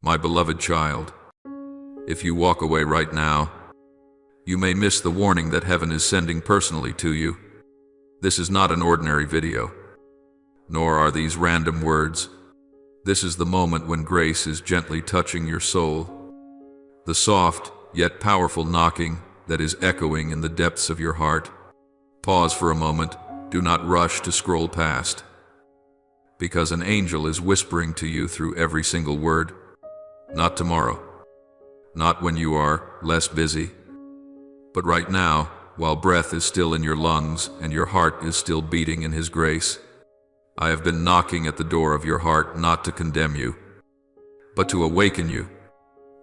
My beloved child, if you walk away right now, you may miss the warning that heaven is sending personally to you. This is not an ordinary video, nor are these random words. This is the moment when grace is gently touching your soul, the soft yet powerful knocking that is echoing in the depths of your heart. Pause for a moment. Do not rush to scroll past, because an angel is whispering to you through every single word. Not tomorrow, not when you are less busy, but right now, while breath is still in your lungs and your heart is still beating in His grace. I have been knocking at the door of your heart not to condemn you, but to awaken you,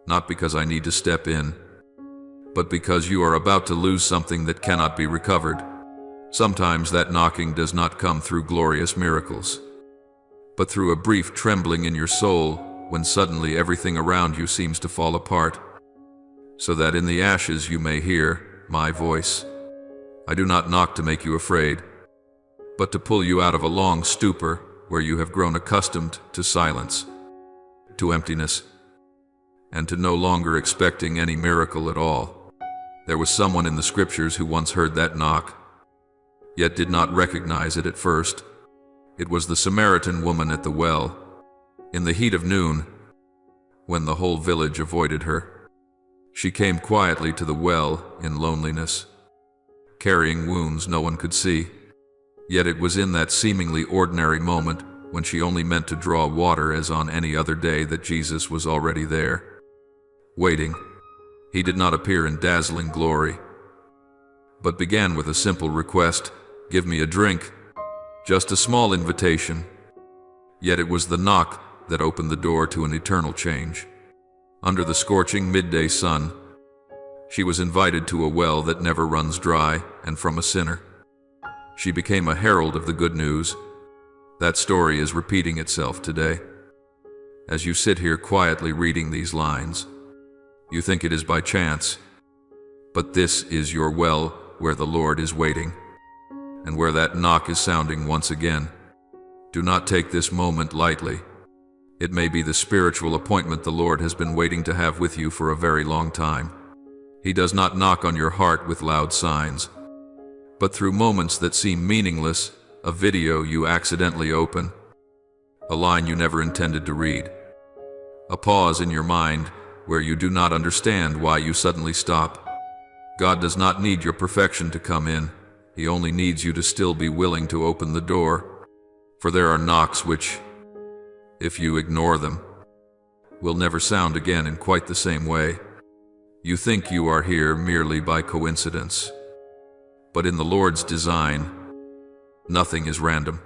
not because I need to step in, but because you are about to lose something that cannot be recovered. Sometimes that knocking does not come through glorious miracles, but through a brief trembling in your soul when suddenly everything around you seems to fall apart, so that in the ashes you may hear my voice. I do not knock to make you afraid, but to pull you out of a long stupor where you have grown accustomed to silence, to emptiness, and to no longer expecting any miracle at all. There was someone in the scriptures who once heard that knock, yet did not recognize it at first. It was the Samaritan woman at the well, in the heat of noon, when the whole village avoided her. She came quietly to the well in loneliness, carrying wounds no one could see. Yet it was in that seemingly ordinary moment, when she only meant to draw water as on any other day, that Jesus was already there, waiting. He did not appear in dazzling glory, but began with a simple request: give me a drink. Just a small invitation. Yet it was the knock that opened the door to an eternal change. Under the scorching midday sun, she was invited to a well that never runs dry, and from a sinner, she became a herald of the good news. That story is repeating itself today. As you sit here quietly reading these lines, you think it is by chance, but this is your well where the Lord is waiting, and where that knock is sounding once again. Do not take this moment lightly. It may be the spiritual appointment the Lord has been waiting to have with you for a very long time. He does not knock on your heart with loud signs, but through moments that seem meaningless, a video you accidentally open, a line you never intended to read, a pause in your mind where you do not understand why you suddenly stop. God does not need your perfection to come in. He only needs you to still be willing to open the door. For there are knocks which, if you ignore them, will never sound again in quite the same way. You think you are here merely by coincidence, but in the Lord's design, nothing is random.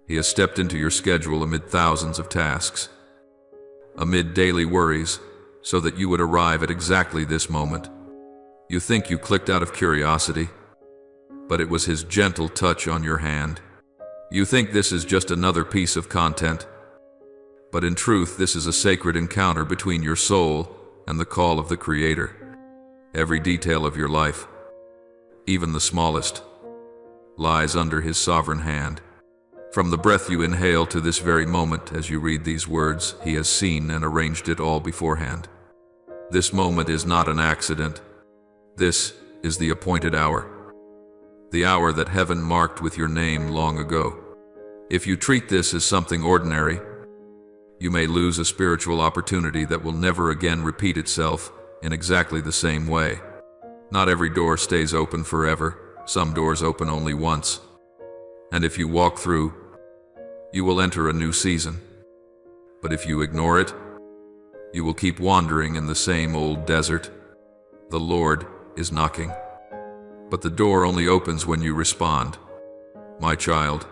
He has stepped into your schedule amid thousands of tasks, amid daily worries, so that you would arrive at exactly this moment. You think you clicked out of curiosity, but it was His gentle touch on your hand. You think this is just another piece of content, but in truth this is a sacred encounter between your soul and the call of the Creator. Every detail of your life, even the smallest, lies under His sovereign hand. From the breath you inhale to this very moment as you read these words, He has seen and arranged it all beforehand. This moment is not an accident. This is the appointed hour, the hour that heaven marked with your name long ago. If you treat this as something ordinary, you may lose a spiritual opportunity that will never again repeat itself in exactly the same way. Not every door stays open forever. Some doors open only once. And if you walk through, you will enter a new season. But if you ignore it, you will keep wandering in the same old desert. The Lord is knocking, but the door only opens when you respond. My child,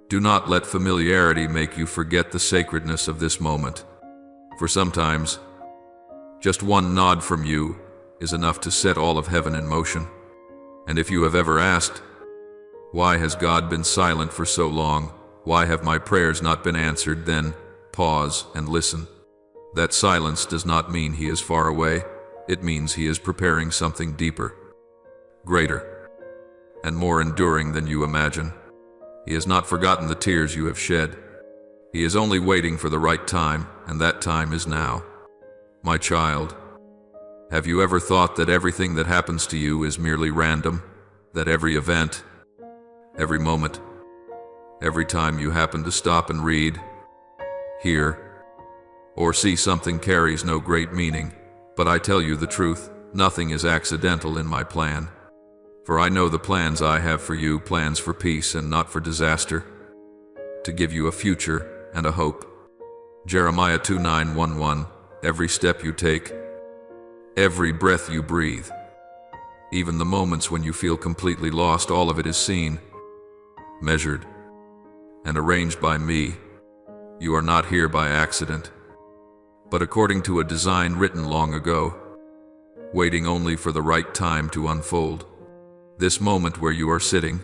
do not let familiarity make you forget the sacredness of this moment. For sometimes, just one nod from you is enough to set all of heaven in motion. And if you have ever asked, why has God been silent for so long? Why have my prayers not been answered? Then pause and listen. That silence does not mean He is far away. It means He is preparing something deeper, greater, and more enduring than you imagine. He has not forgotten the tears you have shed. He is only waiting for the right time, and that time is now. My child, have you ever thought that everything that happens to you is merely random? That every event, every moment, every time you happen to stop and read, hear, or see something carries no great meaning? But I tell you the truth, nothing is accidental in my plan. For I know the plans I have for you, plans for peace and not for disaster, to give you a future and a hope. Jeremiah 2:9-11. Every step you take, every breath you breathe, even the moments when you feel completely lost, all of it is seen, measured, and arranged by me. You are not here by accident, but according to a design written long ago, waiting only for the right time to unfold. This moment where you are sitting,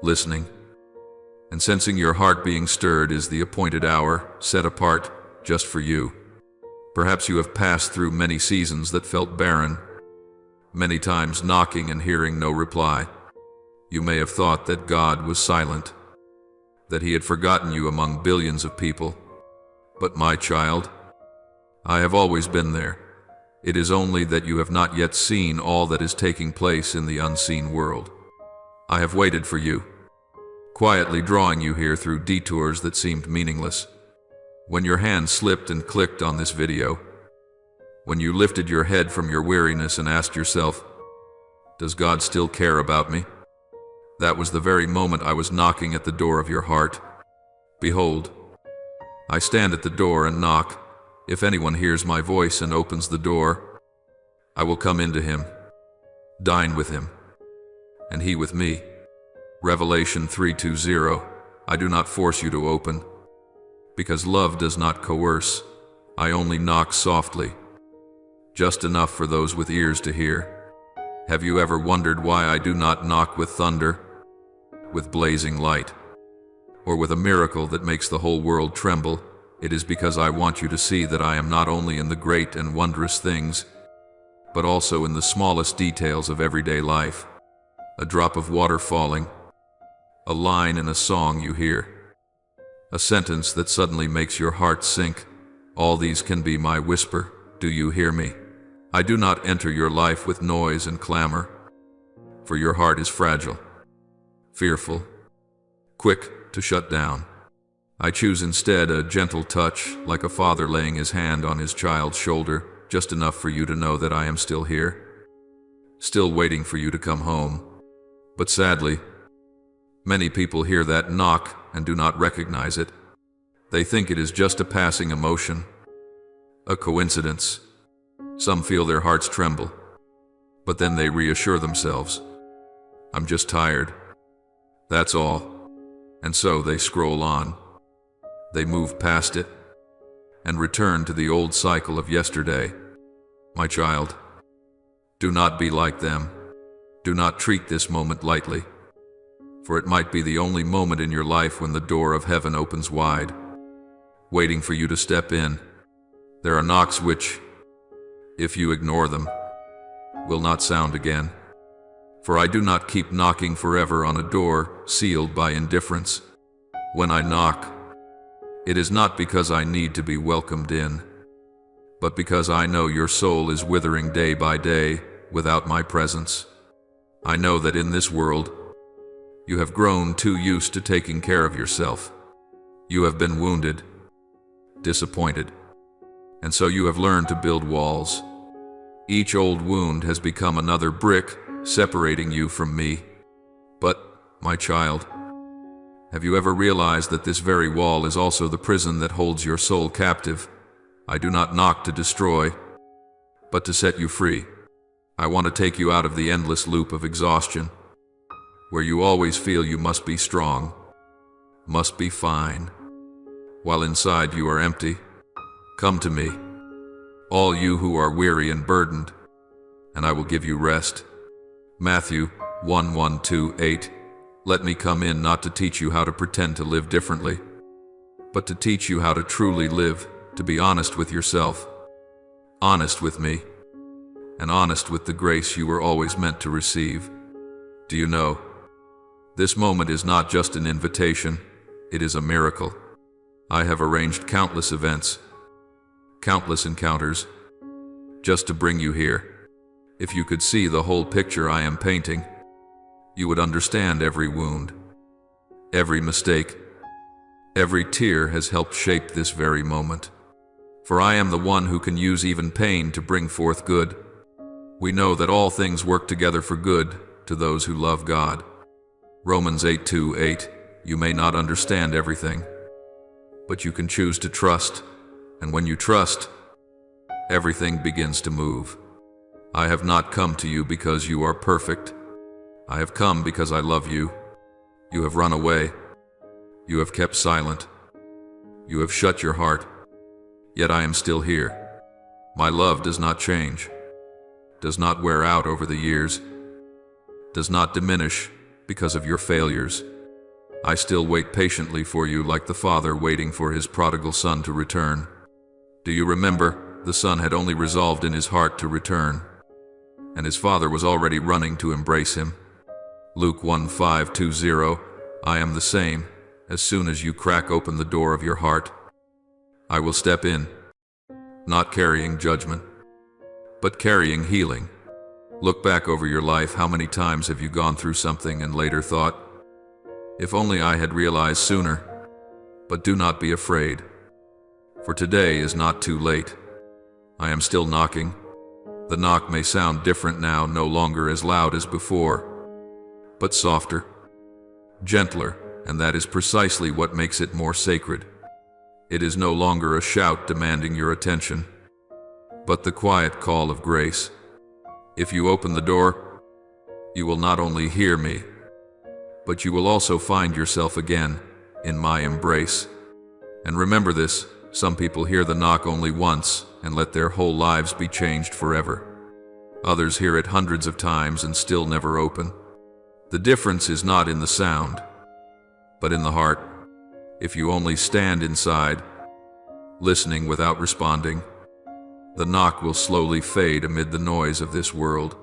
listening, and sensing your heart being stirred is the appointed hour, set apart just for you. Perhaps you have passed through many seasons that felt barren, many times knocking and hearing no reply. You may have thought that God was silent, that He had forgotten you among billions of people. But my child, I have always been there. It is only that you have not yet seen all that is taking place in the unseen world. I have waited for you, quietly drawing you here through detours that seemed meaningless. When your hand slipped and clicked on this video, when you lifted your head from your weariness and asked yourself, does God still care about me? That was the very moment I was knocking at the door of your heart. Behold, I stand at the door and knock. If anyone hears my voice and opens the door, I will come into him, dine with him, and he with me. Revelation 3:20. I do not force you to open, because love does not coerce. I only knock softly, just enough for those with ears to hear. Have you ever wondered why I do not knock with thunder, with blazing light, or with a miracle that makes the whole world tremble? It is because I want you to see that I am not only in the great and wondrous things, but also in the smallest details of everyday life. A drop of water falling, a line in a song you hear, a sentence that suddenly makes your heart sink. All these can be my whisper. Do you hear me? I do not enter your life with noise and clamor, for your heart is fragile, fearful, quick to shut down. I choose instead a gentle touch, like a father laying his hand on his child's shoulder, just enough for you to know that I am still here, still waiting for you to come home. But sadly, many people hear that knock and do not recognize it. They think it is just a passing emotion, a coincidence. Some feel their hearts tremble, but then they reassure themselves, I'm just tired. That's all. And so they scroll on. They move past it and return to the old cycle of yesterday. My child, do not be like them. Do not treat this moment lightly, for it might be the only moment in your life when the door of heaven opens wide, waiting for you to step in. There are knocks which, if you ignore them, will not sound again. For I do not keep knocking forever on a door sealed by indifference. When I knock, it is not because I need to be welcomed in, but because I know your soul is withering day by day without my presence. I know that in this world, you have grown too used to taking care of yourself. You have been wounded, disappointed, and so you have learned to build walls. Each old wound has become another brick separating you from me. But, my child, have you ever realized that this very wall is also the prison that holds your soul captive? I do not knock to destroy, but to set you free. I want to take you out of the endless loop of exhaustion, where you always feel you must be strong, must be fine, while inside you are empty. Come to me, all you who are weary and burdened, and I will give you rest. Matthew 1:1-8. Let me come in not to teach you how to pretend to live differently, but to teach you how to truly live, to be honest with yourself, honest with me, and honest with the grace you were always meant to receive. Do you know, this moment is not just an invitation, it is a miracle. I have arranged countless events, countless encounters, just to bring you here. If you could see the whole picture I am painting, you would understand every wound, every mistake, every tear has helped shape this very moment. For I am the one who can use even pain to bring forth good. We know that all things work together for good to those who love God. Romans 8:2-8. You may not understand everything, but you can choose to trust, and when you trust, everything begins to move. I have not come to you because you are perfect. I have come because I love you. You have run away. You have kept silent. You have shut your heart. Yet I am still here. My love does not change, does not wear out over the years, does not diminish because of your failures. I still wait patiently for you like the father waiting for his prodigal son to return. Do you remember? The son had only resolved in his heart to return, and his father was already running to embrace him. Luke 1:5-20. I am the same. As soon as you crack open the door of your heart, I will step in, not carrying judgment, but carrying healing. Look back over your life. How many times have you gone through something and later thought, if only I had realized sooner? But do not be afraid, for today is not too late. I am still knocking. The knock may sound different now, no longer as loud as before, but softer, gentler, and that is precisely what makes it more sacred. It is no longer a shout demanding your attention, but the quiet call of grace. If you open the door, you will not only hear me, but you will also find yourself again in my embrace. And remember this, some people hear the knock only once and let their whole lives be changed forever. Others hear it hundreds of times and still never open. The difference is not in the sound, but in the heart. If you only stand inside, listening without responding, the knock will slowly fade amid the noise of this world.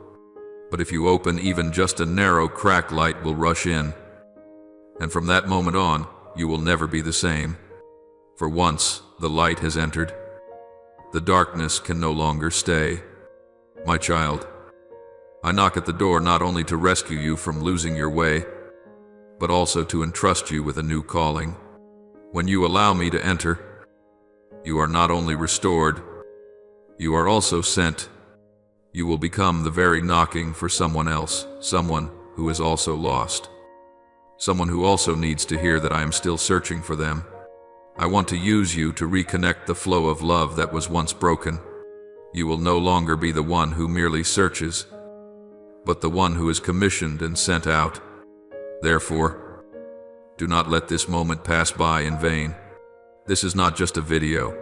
But if you open even just a narrow crack, light will rush in. And from that moment on, you will never be the same. For once the light has entered, the darkness can no longer stay. My child, I knock at the door not only to rescue you from losing your way, but also to entrust you with a new calling. When you allow me to enter, you are not only restored, you are also sent. You will become the very knocking for someone else, someone who is also lost, someone who also needs to hear that I am still searching for them. I want to use you to reconnect the flow of love that was once broken. You will no longer be the one who merely searches, but the one who is commissioned and sent out. Therefore, do not let this moment pass by in vain. This is not just a video,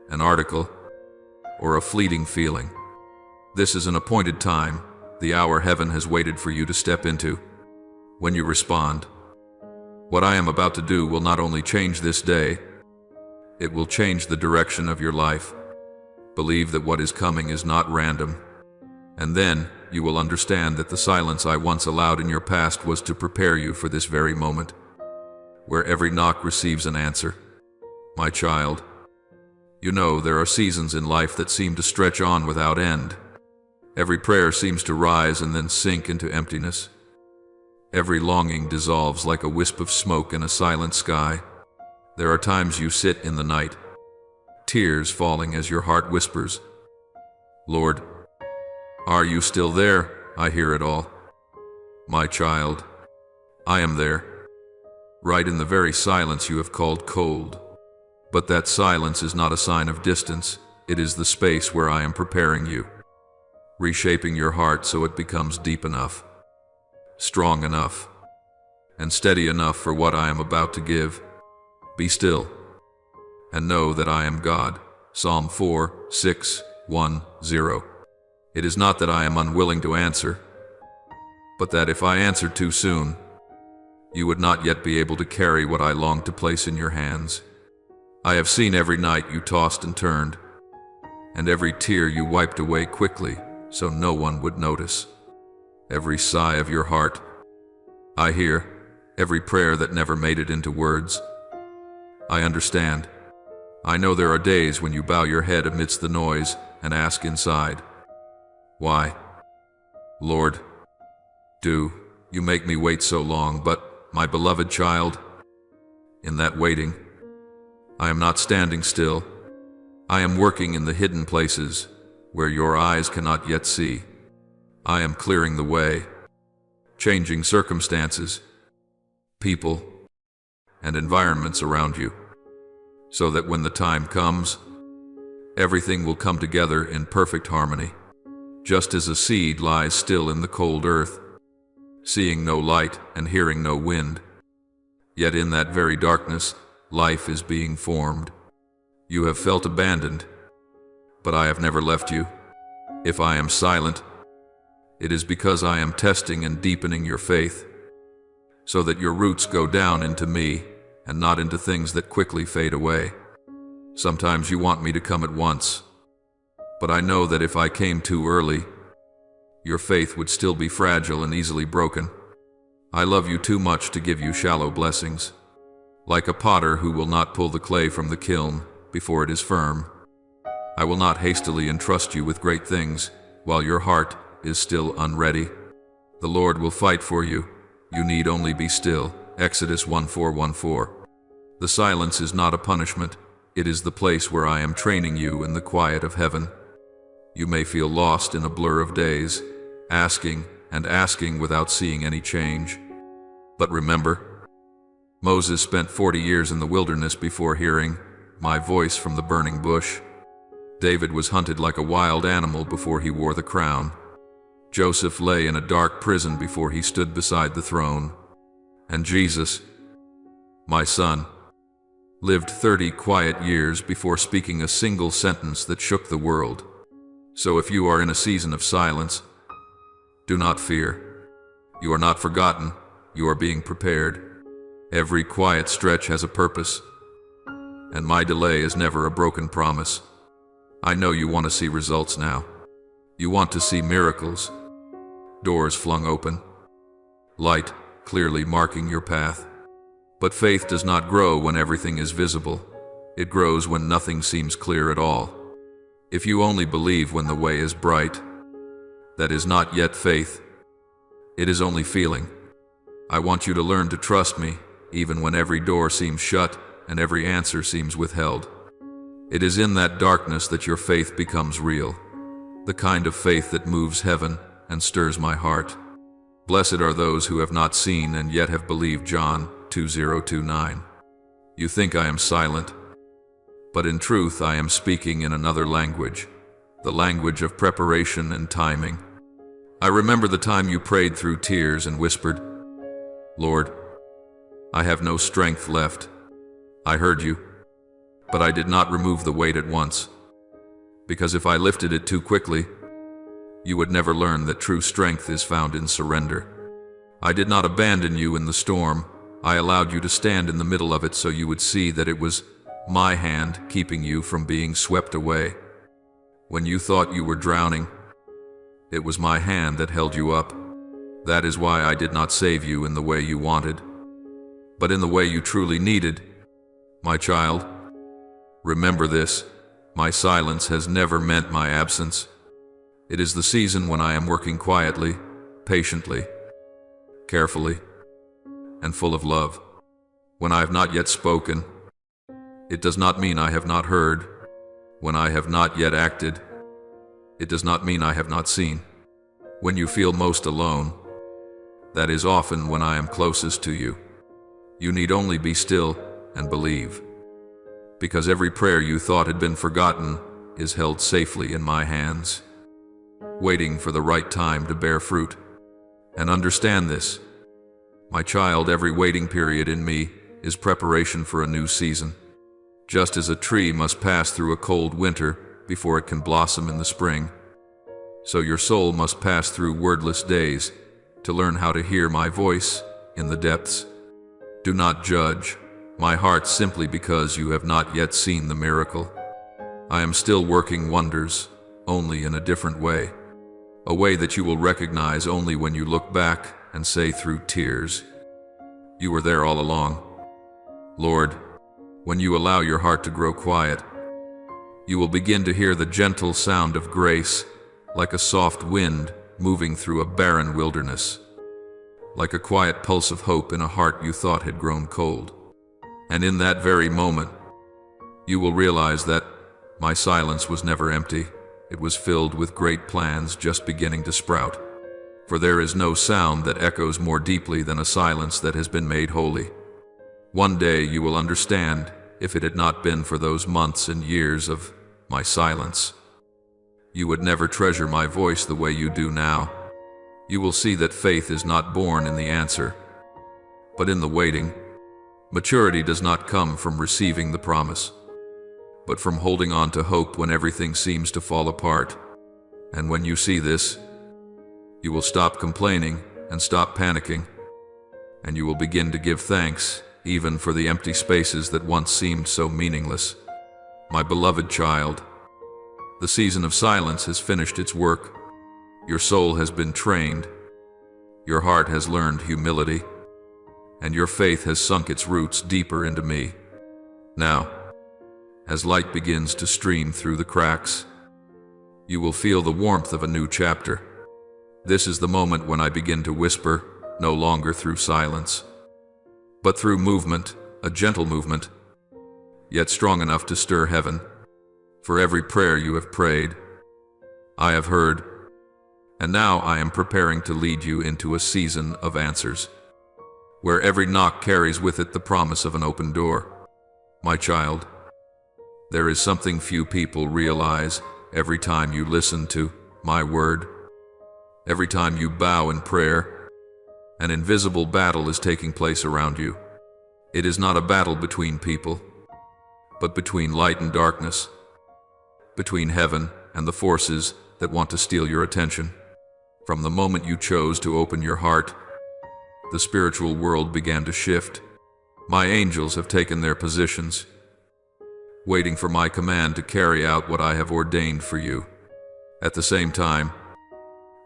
an article, or a fleeting feeling. This is an appointed time, the hour heaven has waited for you to step into. When you respond, what I am about to do will not only change this day, it will change the direction of your life. Believe that what is coming is not random, and then you will understand that the silence I once allowed in your past was to prepare you for this very moment, where every knock receives an answer. My child, you know there are seasons in life that seem to stretch on without end. Every prayer seems to rise and then sink into emptiness. Every longing dissolves like a wisp of smoke in a silent sky. There are times you sit in the night, tears falling as your heart whispers, Lord, are you still there? I hear it all. My child, I am there, right in the very silence you have called cold. But that silence is not a sign of distance, it is the space where I am preparing you, reshaping your heart so it becomes deep enough, strong enough, and steady enough for what I am about to give. Be still, and know that I am God. Psalm 4:6-1-0. It is not that I am unwilling to answer, but that if I answered too soon, you would not yet be able to carry what I long to place in your hands. I have seen every night you tossed and turned, and every tear you wiped away quickly so no one would notice. Every sigh of your heart, I hear, every prayer that never made it into words. I understand. I know there are days when you bow your head amidst the noise and ask inside, why? Lord, do you make me wait so long? But, my beloved child, in that waiting, I am not standing still. I am working in the hidden places where your eyes cannot yet see. I am clearing the way, changing circumstances, people, and environments around you, so that when the time comes, everything will come together in perfect harmony, just as a seed lies still in the cold earth, seeing no light and hearing no wind. Yet in that very darkness, life is being formed. You have felt abandoned, but I have never left you. If I am silent, it is because I am testing and deepening your faith, so that your roots go down into me and not into things that quickly fade away. Sometimes you want me to come at once, but I know that if I came too early, your faith would still be fragile and easily broken. I love you too much to give you shallow blessings, like a potter who will not pull the clay from the kiln before it is firm. I will not hastily entrust you with great things while your heart is still unready. The Lord will fight for you. You need only be still. Exodus 1:4-1-4. The silence is not a punishment. It is the place where I am training you in the quiet of heaven. You may feel lost in a blur of days, asking and asking without seeing any change. But remember, Moses spent 40 years in the wilderness before hearing my voice from the burning bush. David was hunted like a wild animal before he wore the crown. Joseph lay in a dark prison before he stood beside the throne. And Jesus, my son, lived 30 quiet years before speaking a single sentence that shook the world. So if you are in a season of silence, do not fear. You are not forgotten. You are being prepared. Every quiet stretch has a purpose, and my delay is never a broken promise. I know you want to see results now. You want to see miracles, doors flung open, light clearly marking your path. But faith does not grow when everything is visible. It grows when nothing seems clear at all. If you only believe when the way is bright, that is not yet faith. It is only feeling. I want you to learn to trust me, even when every door seems shut and every answer seems withheld. It is in that darkness that your faith becomes real, the kind of faith that moves heaven and stirs my heart. Blessed are those who have not seen and yet have believed. John 20:29. You think I am silent, but in truth I am speaking in another language, the language of preparation and timing. I remember the time you prayed through tears and whispered, Lord, I have no strength left. I heard you, but I did not remove the weight at once, because if I lifted it too quickly, you would never learn that true strength is found in surrender. I did not abandon you in the storm. I allowed you to stand in the middle of it so you would see that it was my hand keeping you from being swept away. When you thought you were drowning, it was my hand that held you up. That is why I did not save you in the way you wanted, but in the way you truly needed. My child, remember this, my silence has never meant my absence. It is the season when I am working quietly, patiently, carefully, and full of love. When I have not yet spoken, it does not mean I have not heard. When I have not yet acted, it does not mean I have not seen. When you feel most alone, that is often when I am closest to you. You need only be still and believe, because every prayer you thought had been forgotten is held safely in my hands, waiting for the right time to bear fruit. And understand this, my child, every waiting period in me is preparation for a new season. Just as a tree must pass through a cold winter before it can blossom in the spring, so your soul must pass through wordless days to learn how to hear my voice in the depths. Do not judge my heart simply because you have not yet seen the miracle. I am still working wonders, only in a different way, a way that you will recognize only when you look back and say through tears, you were there all along. Lord, When you allow your heart to grow quiet, you will begin to hear the gentle sound of grace, like a soft wind moving through a barren wilderness, like a quiet pulse of hope in a heart you thought had grown cold. And in that very moment, you will realize that my silence was never empty. It was filled with great plans just beginning to sprout. For there is no sound that echoes more deeply than a silence that has been made holy. One day you will understand, if it had not been for those months and years of my silence, you would never treasure my voice the way you do now. You will see that faith is not born in the answer, but in the waiting. Maturity does not come from receiving the promise, but from holding on to hope when everything seems to fall apart. And when you see this, you will stop complaining and stop panicking, and you will begin to give thanks, even for the empty spaces that once seemed so meaningless. My beloved child, the season of silence has finished its work. Your soul has been trained, your heart has learned humility, and your faith has sunk its roots deeper into me. Now, as light begins to stream through the cracks, you will feel the warmth of a new chapter. This is the moment when I begin to whisper, no longer through silence, but through movement, a gentle movement, yet strong enough to stir heaven. For every prayer you have prayed, I have heard, and now I am preparing to lead you into a season of answers, where every knock carries with it the promise of an open door. My child, there is something few people realize. Every time you listen to my word, every time you bow in prayer, an invisible battle is taking place around you. It is not a battle between people, but between light and darkness, between heaven and the forces that want to steal your attention. From the moment you chose to open your heart, the spiritual world began to shift. My angels have taken their positions, waiting for my command to carry out what I have ordained for you. At the same time,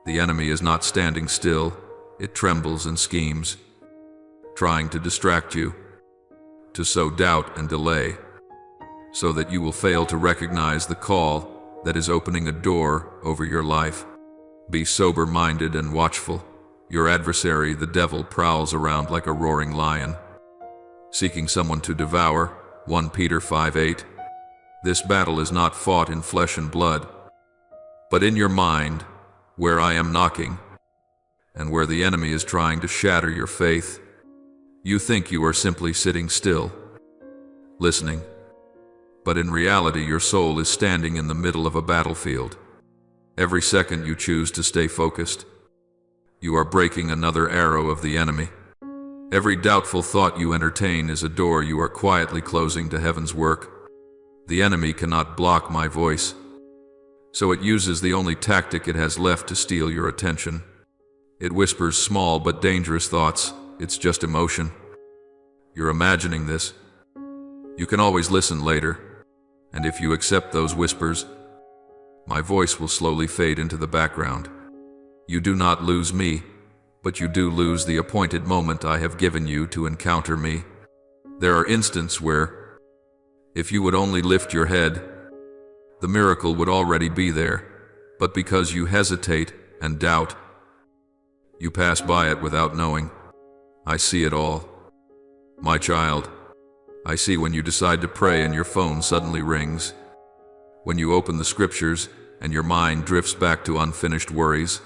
the enemy is not standing still. It trembles and schemes, trying to distract you, to sow doubt and delay, so that you will fail to recognize the call that is opening a door over your life. Be sober-minded and watchful. Your adversary, the devil, prowls around like a roaring lion, seeking someone to devour. 1 Peter 5:8. This battle is not fought in flesh and blood, but in your mind, where I am knocking, and where the enemy is trying to shatter your faith. You think you are simply sitting still, listening, but in reality your soul is standing in the middle of a battlefield. Every second you choose to stay focused, you are breaking another arrow of the enemy. Every doubtful thought you entertain is a door you are quietly closing to heaven's work. The enemy cannot block my voice, so it uses the only tactic it has left to steal your attention. It whispers small but dangerous thoughts. It's just emotion. You're imagining this. You can always listen later, and if you accept those whispers, my voice will slowly fade into the background. You do not lose me, but you do lose the appointed moment I have given you to encounter me. There are instances where, if you would only lift your head, the miracle would already be there, but because you hesitate and doubt, you pass by it without knowing. I see it all. My child, I see when you decide to pray and your phone suddenly rings, when you open the scriptures and your mind drifts back to unfinished worries.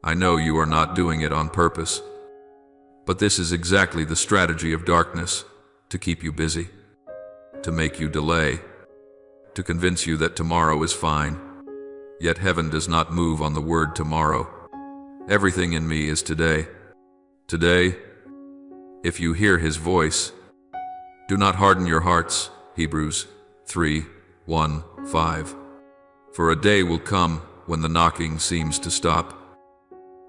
I know you are not doing it on purpose, but this is exactly the strategy of darkness, to keep you busy, to make you delay, to convince you that tomorrow is fine. Yet heaven does not move on the word tomorrow. Everything in me is today. Today, if you hear his voice, do not harden your hearts. Hebrews 3:1-5. For a day will come when the knocking seems to stop,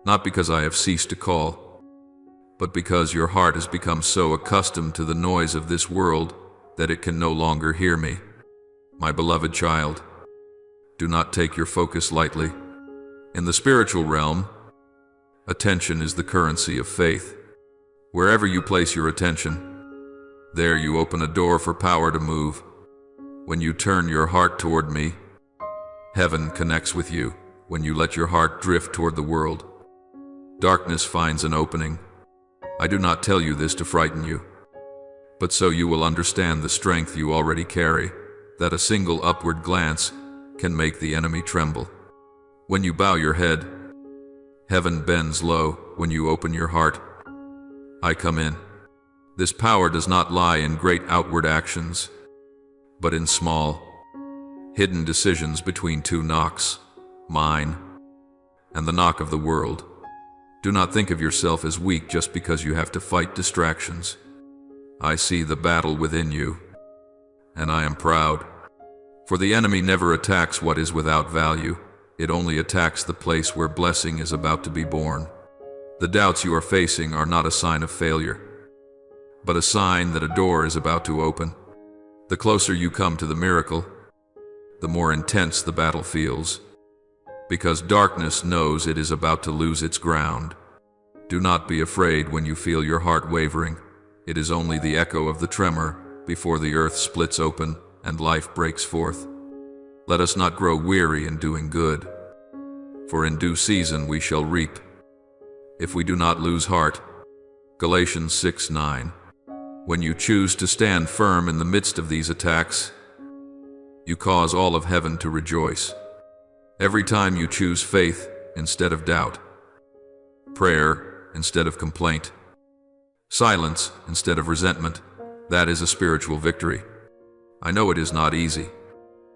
not because I have ceased to call, but because your heart has become so accustomed to the noise of this world that it can no longer hear me. My beloved child, do not take your focus lightly. In the spiritual realm, attention is the currency of faith. Wherever you place your attention, There you open a door for power to move. When you turn your heart toward me, heaven connects with you. When you let your heart drift toward the world, darkness finds an opening. I do not tell you this to frighten you, but so you will understand the strength you already carry, that a single upward glance can make the enemy tremble. When you bow your head, heaven bends low. When you open your heart, I come in. This power does not lie in great outward actions, but in small, hidden decisions between two knocks, mine and the knock of the world. Do not think of yourself as weak just because you have to fight distractions. I see the battle within you, and I am proud. For the enemy never attacks what is without value. It only attacks the place where blessing is about to be born. The doubts you are facing are not a sign of failure, but a sign that a door is about to open. The closer you come to the miracle, the more intense the battle feels, because darkness knows it is about to lose its ground. Do not be afraid when you feel your heart wavering. It is only the echo of the tremor before the earth splits open and life breaks forth. Let us not grow weary in doing good, for in due season we shall reap, if we do not lose heart. Galatians 6:9. When you choose to stand firm in the midst of these attacks, you cause all of heaven to rejoice. Every time you choose faith instead of doubt, prayer instead of complaint, silence instead of resentment, that is a spiritual victory. I know it is not easy.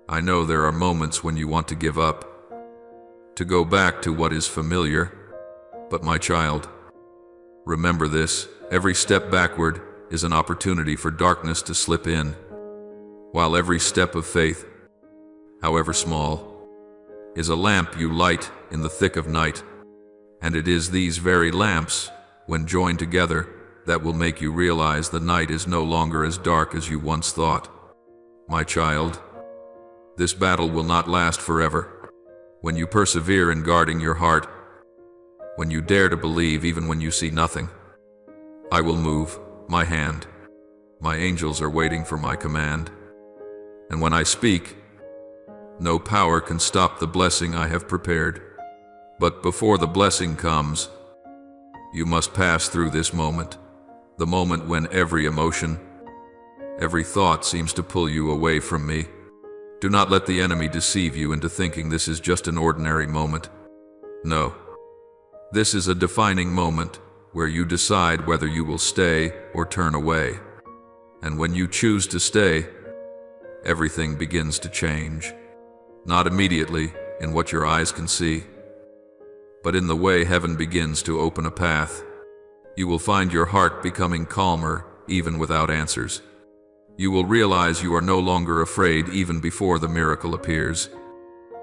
I know there are moments when you want to give up, to go back to what is familiar. But my child, remember this: every step backward is an opportunity for darkness to slip in, while every step of faith, however small, is a lamp you light in the thick of night. And it is these very lamps, when joined together, that will make you realize the night is no longer as dark as you once thought. My child, this battle will not last forever. When you persevere in guarding your heart, when you dare to believe even when you see nothing, I will move my hand. My angels are waiting for my command. And when I speak, no power can stop the blessing I have prepared. But before the blessing comes, you must pass through this moment, the moment when every emotion, every thought seems to pull you away from me. Do not let the enemy deceive you into thinking this is just an ordinary moment. No. This is a defining moment where you decide whether you will stay or turn away. And when you choose to stay, everything begins to change. Not immediately in what your eyes can see, but in the way heaven begins to open a path. You will find your heart becoming calmer even without answers. You will realize you are no longer afraid even before the miracle appears.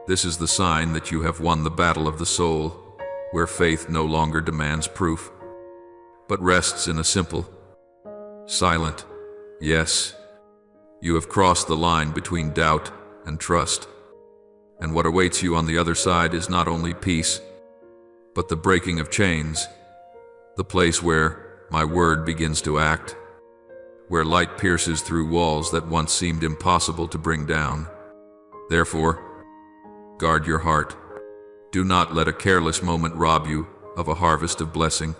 This is the sign that you have won the battle of the soul, where faith no longer demands proof, but rests in a simple, silent yes. You have crossed the line between doubt and trust, and what awaits you on the other side is not only peace, but the breaking of chains, the place where my word begins to act, where light pierces through walls that once seemed impossible to bring down. Therefore, guard your heart. Do not let a careless moment rob you of a harvest of blessing.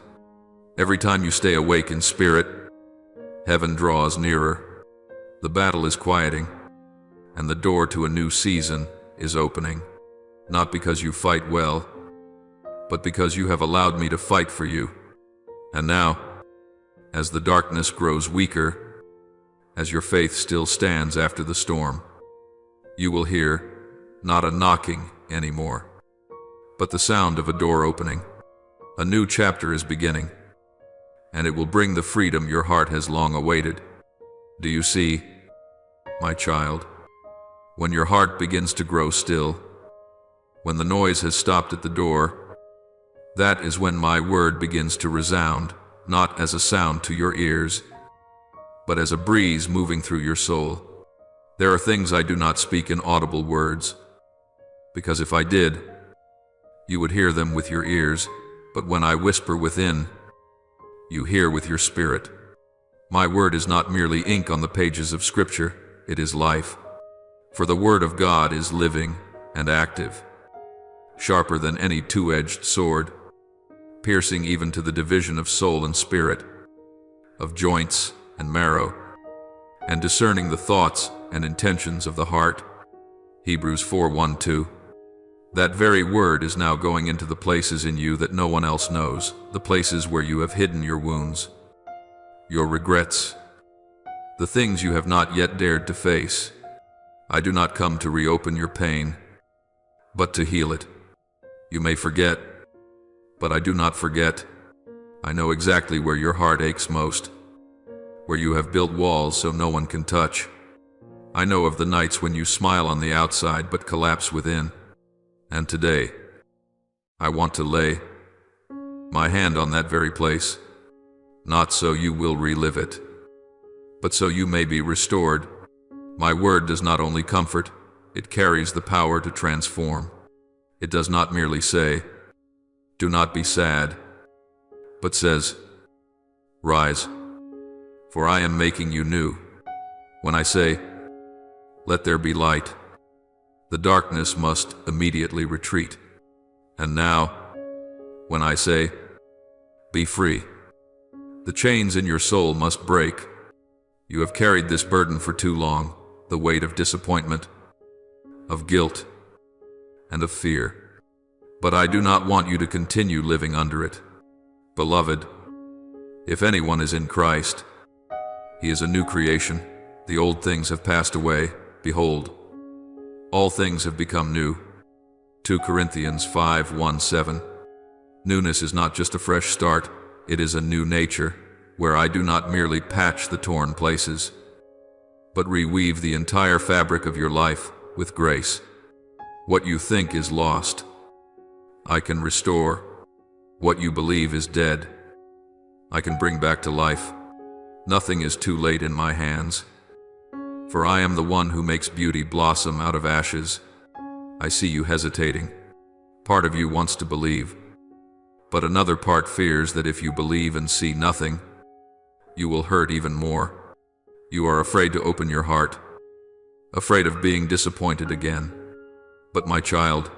Every time you stay awake in spirit, heaven draws nearer. The battle is quieting, and the door to a new season is opening, not because you fight well, but because you have allowed me to fight for you. And now, as the darkness grows weaker, as your faith still stands after the storm, you will hear not a knocking anymore, but the sound of a door opening. A new chapter is beginning, and it will bring the freedom your heart has long awaited. Do you see, my child? When your heart begins to grow still, when the noise has stopped at the door, that is when my word begins to resound, not as a sound to your ears, but as a breeze moving through your soul. There are things I do not speak in audible words, because if I did, you would hear them with your ears, but when I whisper within, you hear with your spirit. My word is not merely ink on the pages of Scripture, it is life. For the word of God is living and active, sharper than any two-edged sword, piercing even to the division of soul and spirit, of joints and marrow, and discerning the thoughts and intentions of the heart. Hebrews 4:1-2. That very word is now going into the places in you that no one else knows, the places where you have hidden your wounds, your regrets, the things you have not yet dared to face. I do not come to reopen your pain, but to heal it. You may forget, but I do not forget. I know exactly where your heart aches most, where you have built walls so no one can touch. I know of the nights when you smile on the outside but collapse within. And today, I want to lay my hand on that very place, not so you will relive it, but so you may be restored. My word does not only comfort, it carries the power to transform. It does not merely say, "Do not be sad," but says, "Rise, for I am making you new." When I say, "Let there be light," the darkness must immediately retreat. And now, when I say, "Be free," the chains in your soul must break. You have carried this burden for too long, the weight of disappointment, of guilt, and of fear. But I do not want you to continue living under it. Beloved, if anyone is in Christ, he is a new creation. The old things have passed away. Behold, all things have become new. 2 Corinthians 5:1-7. Newness is not just a fresh start, it is a new nature, where I do not merely patch the torn places, but reweave the entire fabric of your life with grace. What you think is lost, I can restore. What you believe is dead, I can bring back to life. Nothing is too late in my hands, for I am the one who makes beauty blossom out of ashes. I see you hesitating. Part of you wants to believe, but another part fears that if you believe and see nothing, you will hurt even more. You are afraid to open your heart, afraid of being disappointed again. But my child,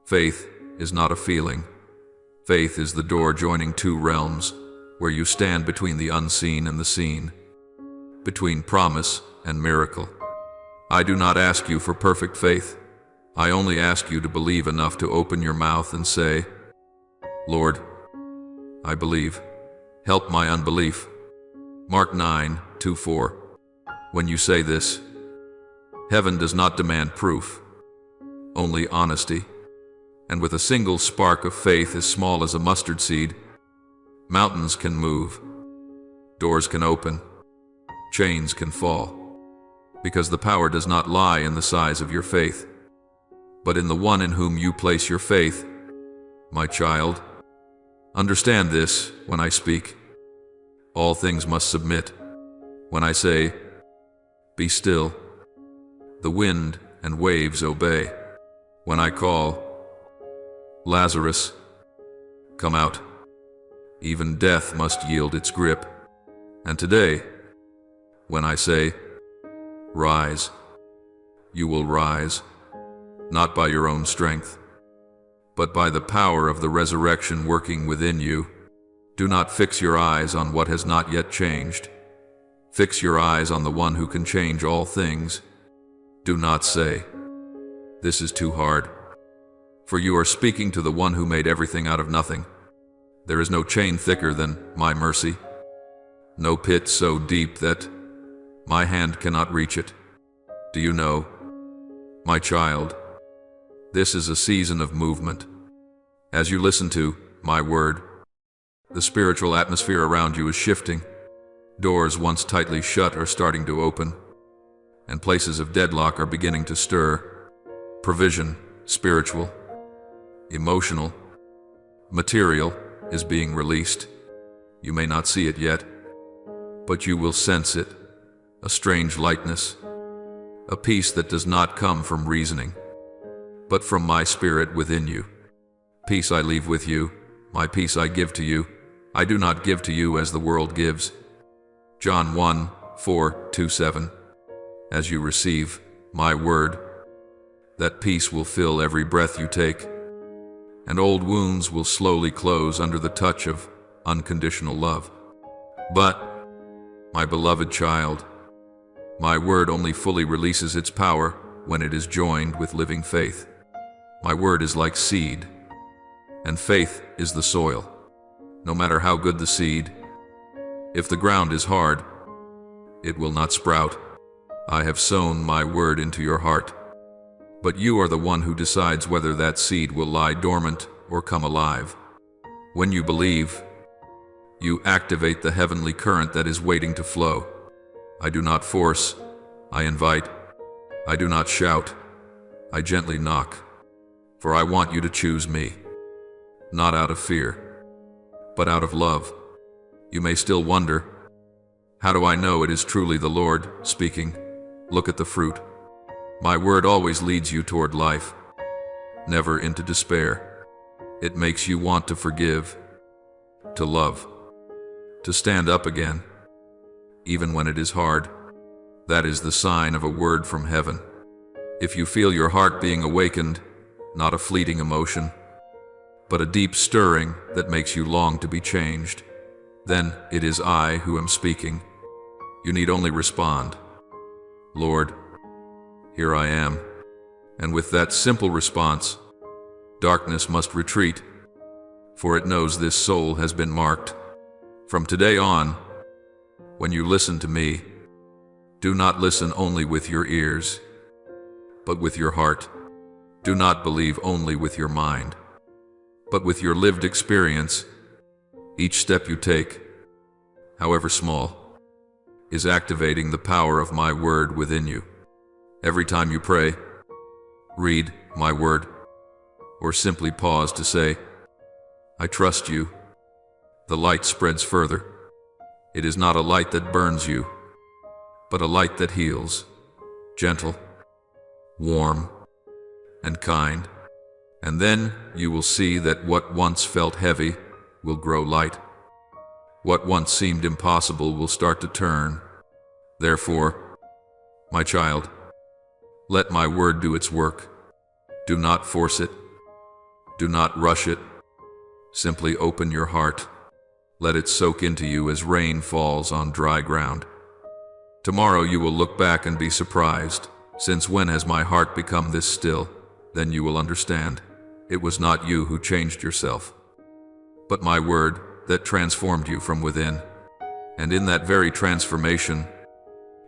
faith is not a feeling. Faith is the door joining two realms, where you stand between the unseen and the seen, between promise and miracle. I do not ask you for perfect faith. I only ask you to believe enough to open your mouth and say, "Lord, I believe. Help my unbelief." Mark 9:2-4. When you say this, heaven does not demand proof, only honesty. And with a single spark of faith as small as a mustard seed, mountains can move, doors can open, chains can fall. Because the power does not lie in the size of your faith, but in the one in whom you place your faith. My child, understand this when I speak. All things must submit. When I say, "Be still," the wind and waves obey. When I call, "Lazarus, come out," even death must yield its grip. And today, when I say, "Rise," you will rise, not by your own strength, but by the power of the resurrection working within you. Do not fix your eyes on what has not yet changed. Fix your eyes on the one who can change all things. Do not say, "This is too hard," for you are speaking to the one who made everything out of nothing. There is no chain thicker than my mercy, no pit so deep that my hand cannot reach it. Do you know, my child, this is a season of movement. As you listen to my word, the spiritual atmosphere around you is shifting. Doors once tightly shut are starting to open, and places of deadlock are beginning to stir. Provision, spiritual, emotional, material, is being released. You may not see it yet, but you will sense it. A strange lightness, a peace that does not come from reasoning, but from my spirit within you. Peace I leave with you, my peace I give to you. I do not give to you as the world gives. John 1:4-7. As you receive my word, that peace will fill every breath you take, and old wounds will slowly close under the touch of unconditional love. But, my beloved child, my word only fully releases its power when it is joined with living faith. My word is like seed, and faith is the soil. No matter how good the seed, if the ground is hard, it will not sprout. I have sown my word into your heart, but you are the one who decides whether that seed will lie dormant or come alive. When you believe, you activate the heavenly current that is waiting to flow. I do not force, I invite. I do not shout, I gently knock. For I want you to choose me, not out of fear, but out of love. You may still wonder, how do I know it is truly the Lord speaking? Look at the fruit. My word always leads you toward life, never into despair. It makes you want to forgive, to love, to stand up again, even when it is hard. That is the sign of a word from heaven. If you feel your heart being awakened, not a fleeting emotion, but a deep stirring that makes you long to be changed, then it is I who am speaking. You need only respond, Lord, here I am. And with that simple response, darkness must retreat, for it knows this soul has been marked. From today on, when you listen to me, do not listen only with your ears, but with your heart. Do not believe only with your mind, but with your lived experience. Each step you take, however small, is activating the power of my word within you. Every time you pray, read my word, or simply pause to say, I trust you, the light spreads further. It is not a light that burns you, but a light that heals, gentle, warm, and kind. And then you will see that what once felt heavy will grow light. What once seemed impossible will start to turn. Therefore, my child, let my word do its work. Do not force it. Do not rush it. Simply open your heart. Let it soak into you as rain falls on dry ground. Tomorrow you will look back and be surprised. Since when has my heart become this still? Then you will understand. It was not you who changed yourself, but my word that transformed you from within. And in that very transformation,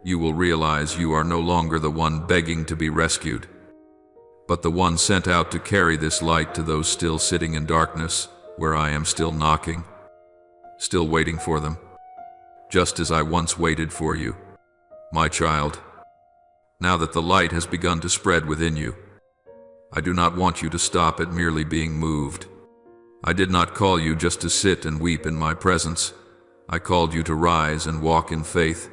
you will realize you are no longer the one begging to be rescued, but the one sent out to carry this light to those still sitting in darkness, where I am still knocking, still waiting for them, just as I once waited for you. My child, now that the light has begun to spread within you, I do not want you to stop at merely being moved. I did not call you just to sit and weep in my presence. I called you to rise and walk in faith.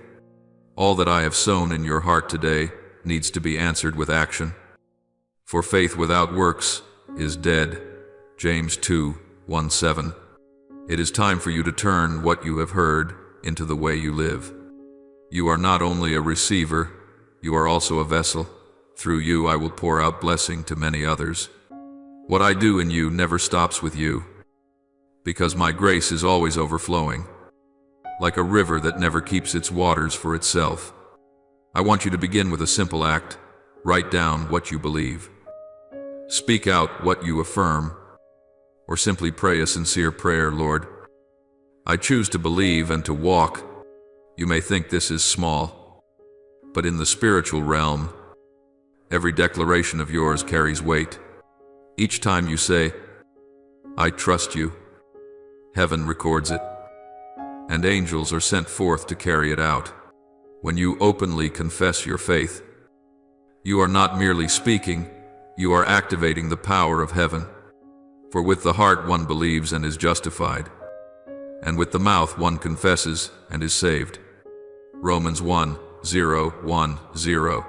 All that I have sown in your heart today needs to be answered with action. For faith without works is dead. James 2:1-7. It is time for you to turn what you have heard into the way you live. You are not only a receiver, you are also a vessel. Through you I will pour out blessing to many others. What I do in you never stops with you, because my grace is always overflowing, like a river that never keeps its waters for itself. I want you to begin with a simple act. Write down what you believe. Speak out what you affirm, or simply pray a sincere prayer. Lord, I choose to believe and to walk. You may think this is small, but in the spiritual realm, every declaration of yours carries weight. Each time you say, I trust you, heaven records it, and angels are sent forth to carry it out. When you openly confess your faith, you are not merely speaking, you are activating the power of heaven. For with the heart one believes and is justified, and with the mouth one confesses and is saved. Romans 1:0-1-0.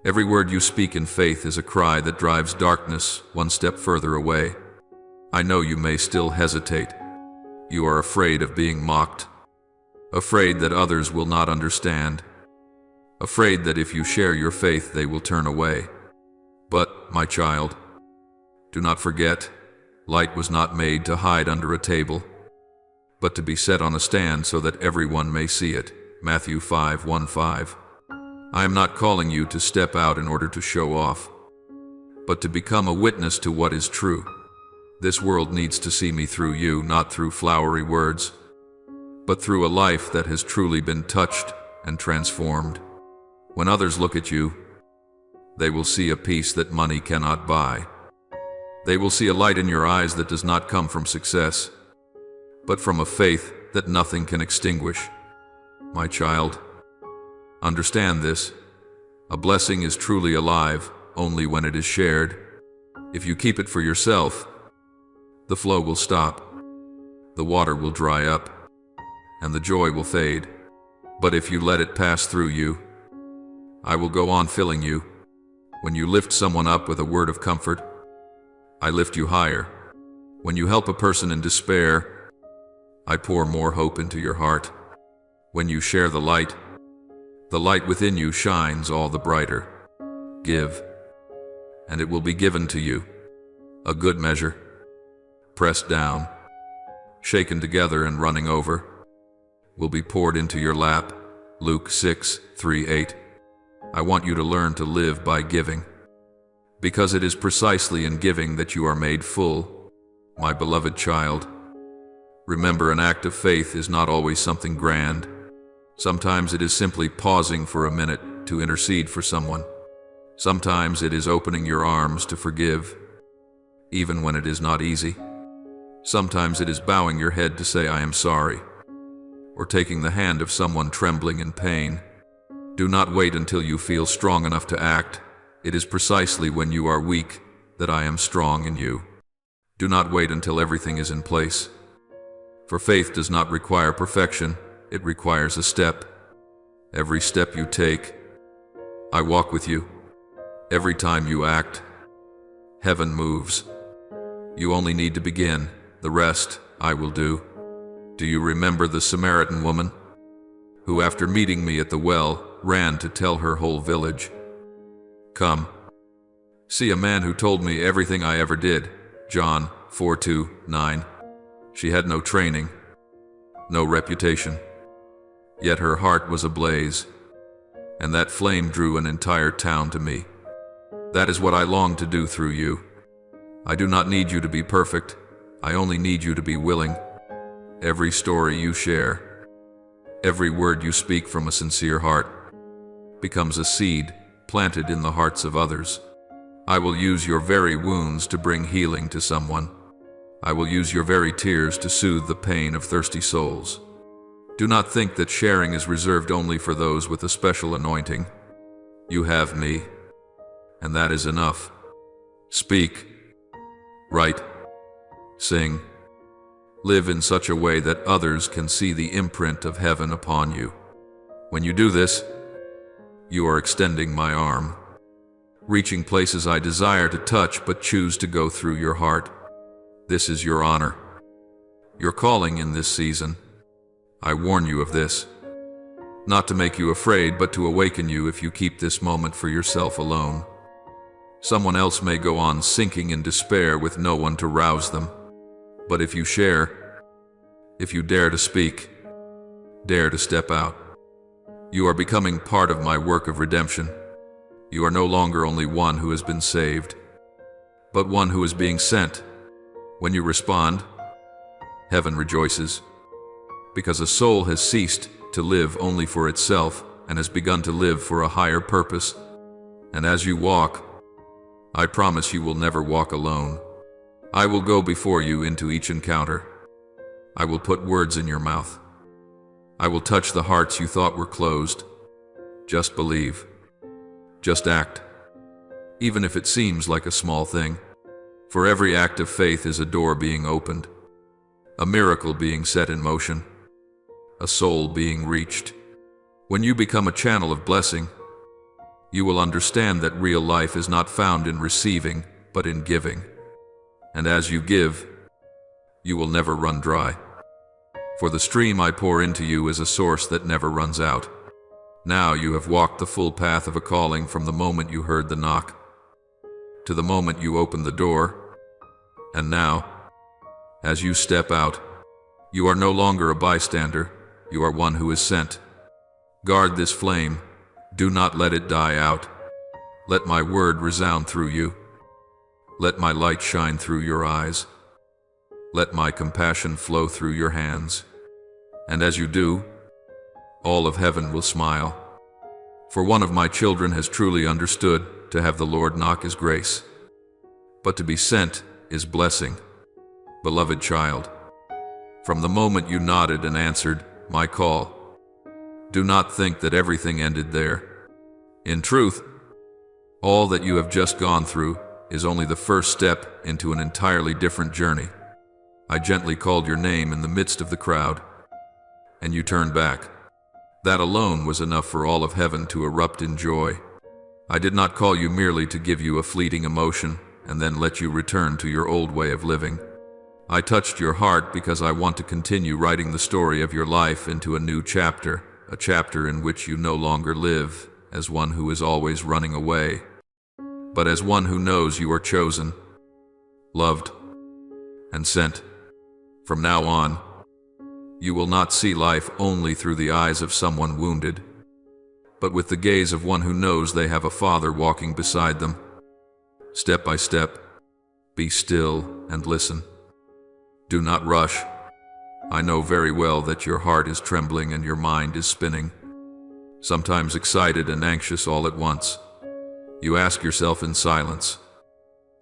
Every word you speak in faith is a cry that drives darkness one step further away. I know you may still hesitate. You are afraid of being mocked, afraid that others will not understand, afraid that if you share your faith they will turn away. But, my child, do not forget, light was not made to hide under a table, but to be set on a stand so that everyone may see it. Matthew 5:1-5. I am not calling you to step out in order to show off, but to become a witness to what is true. This world needs to see me through you, not through flowery words, but through a life that has truly been touched and transformed. When others look at you, they will see a peace that money cannot buy. They will see a light in your eyes that does not come from success, but from a faith that nothing can extinguish. My child, understand this. A blessing is truly alive only when it is shared. If you keep it for yourself, the flow will stop, the water will dry up, and the joy will fade. But if you let it pass through you, I will go on filling you. When you lift someone up with a word of comfort, I lift you higher. When you help a person in despair, I pour more hope into your heart. When you share the light within you shines all the brighter. Give, and it will be given to you. A good measure, pressed down, shaken together and running over, will be poured into your lap. Luke 6:3-8. I want you to learn to live by giving, because it is precisely in giving that you are made full. My beloved child, remember, an act of faith is not always something grand. Sometimes it is simply pausing for a minute to intercede for someone. Sometimes it is opening your arms to forgive, even when it is not easy. Sometimes it is bowing your head to say, I am sorry, or taking the hand of someone trembling in pain. Do not wait until you feel strong enough to act. It is precisely when you are weak that I am strong in you. Do not wait until everything is in place. For faith does not require perfection, it requires a step. Every step you take, I walk with you. Every time you act, heaven moves. You only need to begin. The rest I will do. Do you remember the Samaritan woman, who after meeting me at the well, ran to tell her whole village, come, see a man who told me everything I ever did? John 4:2-9. She had no training, no reputation, yet her heart was ablaze, and that flame drew an entire town to me. That is what I long to do through you. I do not need you to be perfect, I only need you to be willing. Every story you share, every word you speak from a sincere heart, becomes a seed planted in the hearts of others. I will use your very wounds to bring healing to someone. I will use your very tears to soothe the pain of thirsty souls. Do not think that sharing is reserved only for those with a special anointing. You have me, and that is enough. Speak, write, sing, live in such a way that others can see the imprint of heaven upon you. When you do this, you are extending my arm, reaching places I desire to touch but choose to go through your heart. This is your honor, your calling in this season. I warn you of this, not to make you afraid, but to awaken you if you keep this moment for yourself alone. Someone else may go on sinking in despair with no one to rouse them. But if you share, if you dare to speak, dare to step out, you are becoming part of my work of redemption. You are no longer only one who has been saved, but one who is being sent. When you respond, heaven rejoices, because a soul has ceased to live only for itself and has begun to live for a higher purpose. And as you walk, I promise you will never walk alone. I will go before you into each encounter. I will put words in your mouth. I will touch the hearts you thought were closed. Just believe. Just act. Even if it seems like a small thing. For every act of faith is a door being opened, a miracle being set in motion, a soul being reached. When you become a channel of blessing, you will understand that real life is not found in receiving, but in giving. And as you give, you will never run dry. For the stream I pour into you is a source that never runs out. Now you have walked the full path of a calling from the moment you heard the knock to the moment you opened the door. And now, as you step out, you are no longer a bystander, you are one who is sent. Guard this flame, do not let it die out. Let my word resound through you. Let my light shine through your eyes. Let my compassion flow through your hands. And as you do, all of heaven will smile. For one of my children has truly understood to have the Lord knock is grace, but to be sent is blessing. Beloved child, from the moment you nodded and answered my call, do not think that everything ended there. In truth, all that you have just gone through is only the first step into an entirely different journey. I gently called your name in the midst of the crowd, and you turned back. That alone was enough for all of heaven to erupt in joy. I did not call you merely to give you a fleeting emotion and then let you return to your old way of living. I touched your heart because I want to continue writing the story of your life into a new chapter, a chapter in which you no longer live as one who is always running away, but as one who knows you are chosen, loved, and sent. From now on, you will not see life only through the eyes of someone wounded, but with the gaze of one who knows they have a father walking beside them. Step by step, be still and listen. Do not rush. I know very well that your heart is trembling and your mind is spinning, sometimes excited and anxious all at once. You ask yourself in silence,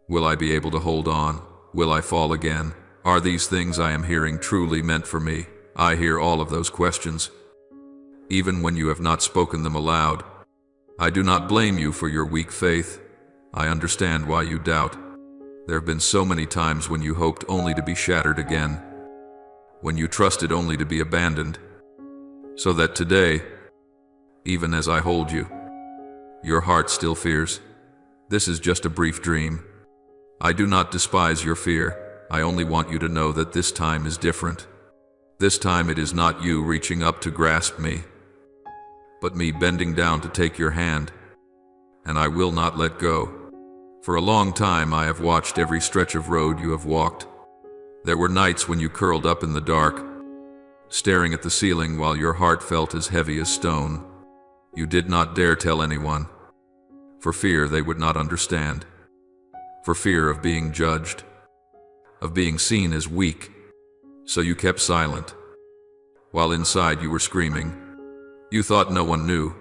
will I be able to hold on? Will I fall again? Are these things I am hearing truly meant for me? I hear all of those questions, even when you have not spoken them aloud. I do not blame you for your weak faith. I understand why you doubt. There have been so many times when you hoped only to be shattered again, when you trusted only to be abandoned, so that today, even as I hold you, your heart still fears. This is just a brief dream. I do not despise your fear. I only want you to know that this time is different. This time it is not you reaching up to grasp me, but me bending down to take your hand, and I will not let go. For a long time I have watched every stretch of road you have walked. There were nights when you curled up in the dark, staring at the ceiling while your heart felt as heavy as stone. You did not dare tell anyone, for fear they would not understand, for fear of being judged, of being seen as weak. So you kept silent, while inside you were screaming. You thought no one knew,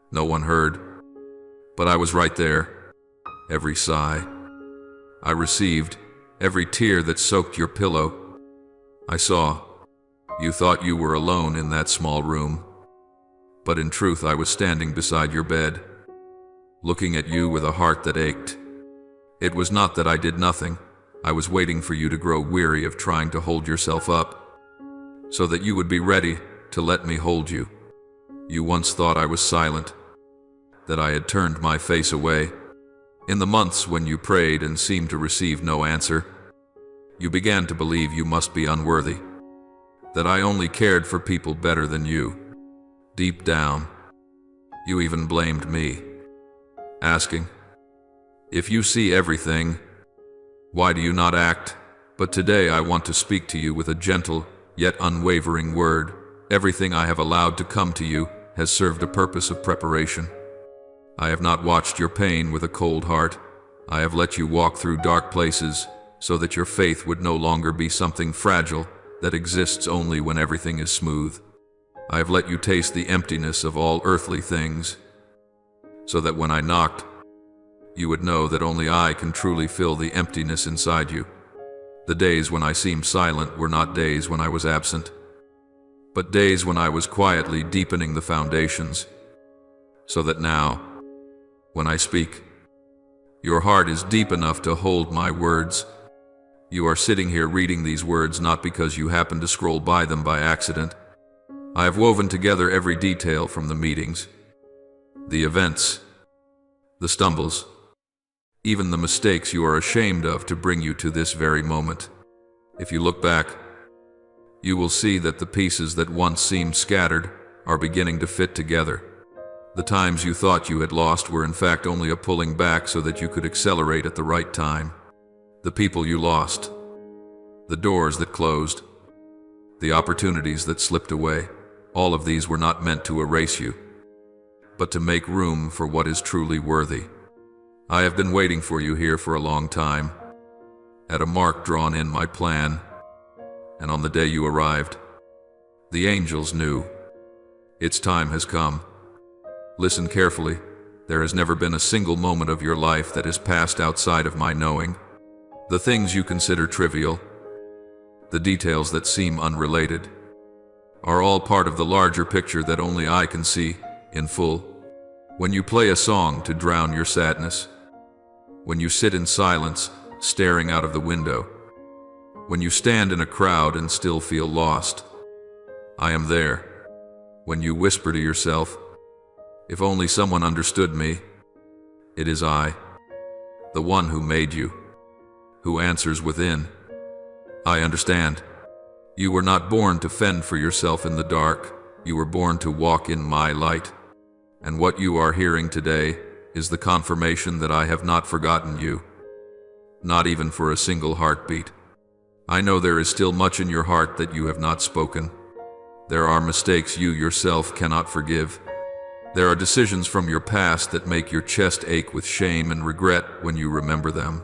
no one heard, but I was right there. Every sigh I received, every tear that soaked your pillow, I saw. You thought you were alone in that small room, but in truth I was standing beside your bed, looking at you with a heart that ached. It was not that I did nothing. I was waiting for you to grow weary of trying to hold yourself up, so that you would be ready to let me hold you. You once thought I was silent, that I had turned my face away. In the months when you prayed and seemed to receive no answer, you began to believe you must be unworthy, that I only cared for people better than you. Deep down, you even blamed me, asking, if you see everything, why do you not act? But today I want to speak to you with a gentle, yet unwavering word. Everything I have allowed to come to you has served a purpose of preparation. I have not watched your pain with a cold heart. I have let you walk through dark places so that your faith would no longer be something fragile that exists only when everything is smooth. I have let you taste the emptiness of all earthly things, so that when I knocked, you would know that only I can truly fill the emptiness inside you. The days when I seemed silent were not days when I was absent, but days when I was quietly deepening the foundations, so that now, when I speak, your heart is deep enough to hold my words. You are sitting here reading these words not because you happened to scroll by them by accident. I have woven together every detail from the meetings, the events, the stumbles, even the mistakes you are ashamed of to bring you to this very moment. If you look back, You will see that the pieces that once seemed scattered are beginning to fit together. The times you thought you had lost were in fact only a pulling back so that you could accelerate at the right time. The people you lost, the doors that closed, the opportunities that slipped away, all of these were not meant to erase you, but to make room for what is truly worthy. I have been waiting for you here for a long time, at a mark drawn in my plan, and on the day you arrived, the angels knew. Its time has come. Listen carefully. There has never been a single moment of your life that has passed outside of my knowing. The things you consider trivial, the details that seem unrelated, are all part of the larger picture that only I can see in full. When you play a song to drown your sadness, when you sit in silence, staring out of the window, when you stand in a crowd and still feel lost, I am there. When you whisper to yourself, if only someone understood me, it is I, the one who made you, who answers within. I understand. You were not born to fend for yourself in the dark. You were born to walk in my light. And what you are hearing today is the confirmation that I have not forgotten you, not even for a single heartbeat. I know there is still much in your heart that you have not spoken. There are mistakes you yourself cannot forgive. There are decisions from your past that make your chest ache with shame and regret when you remember them,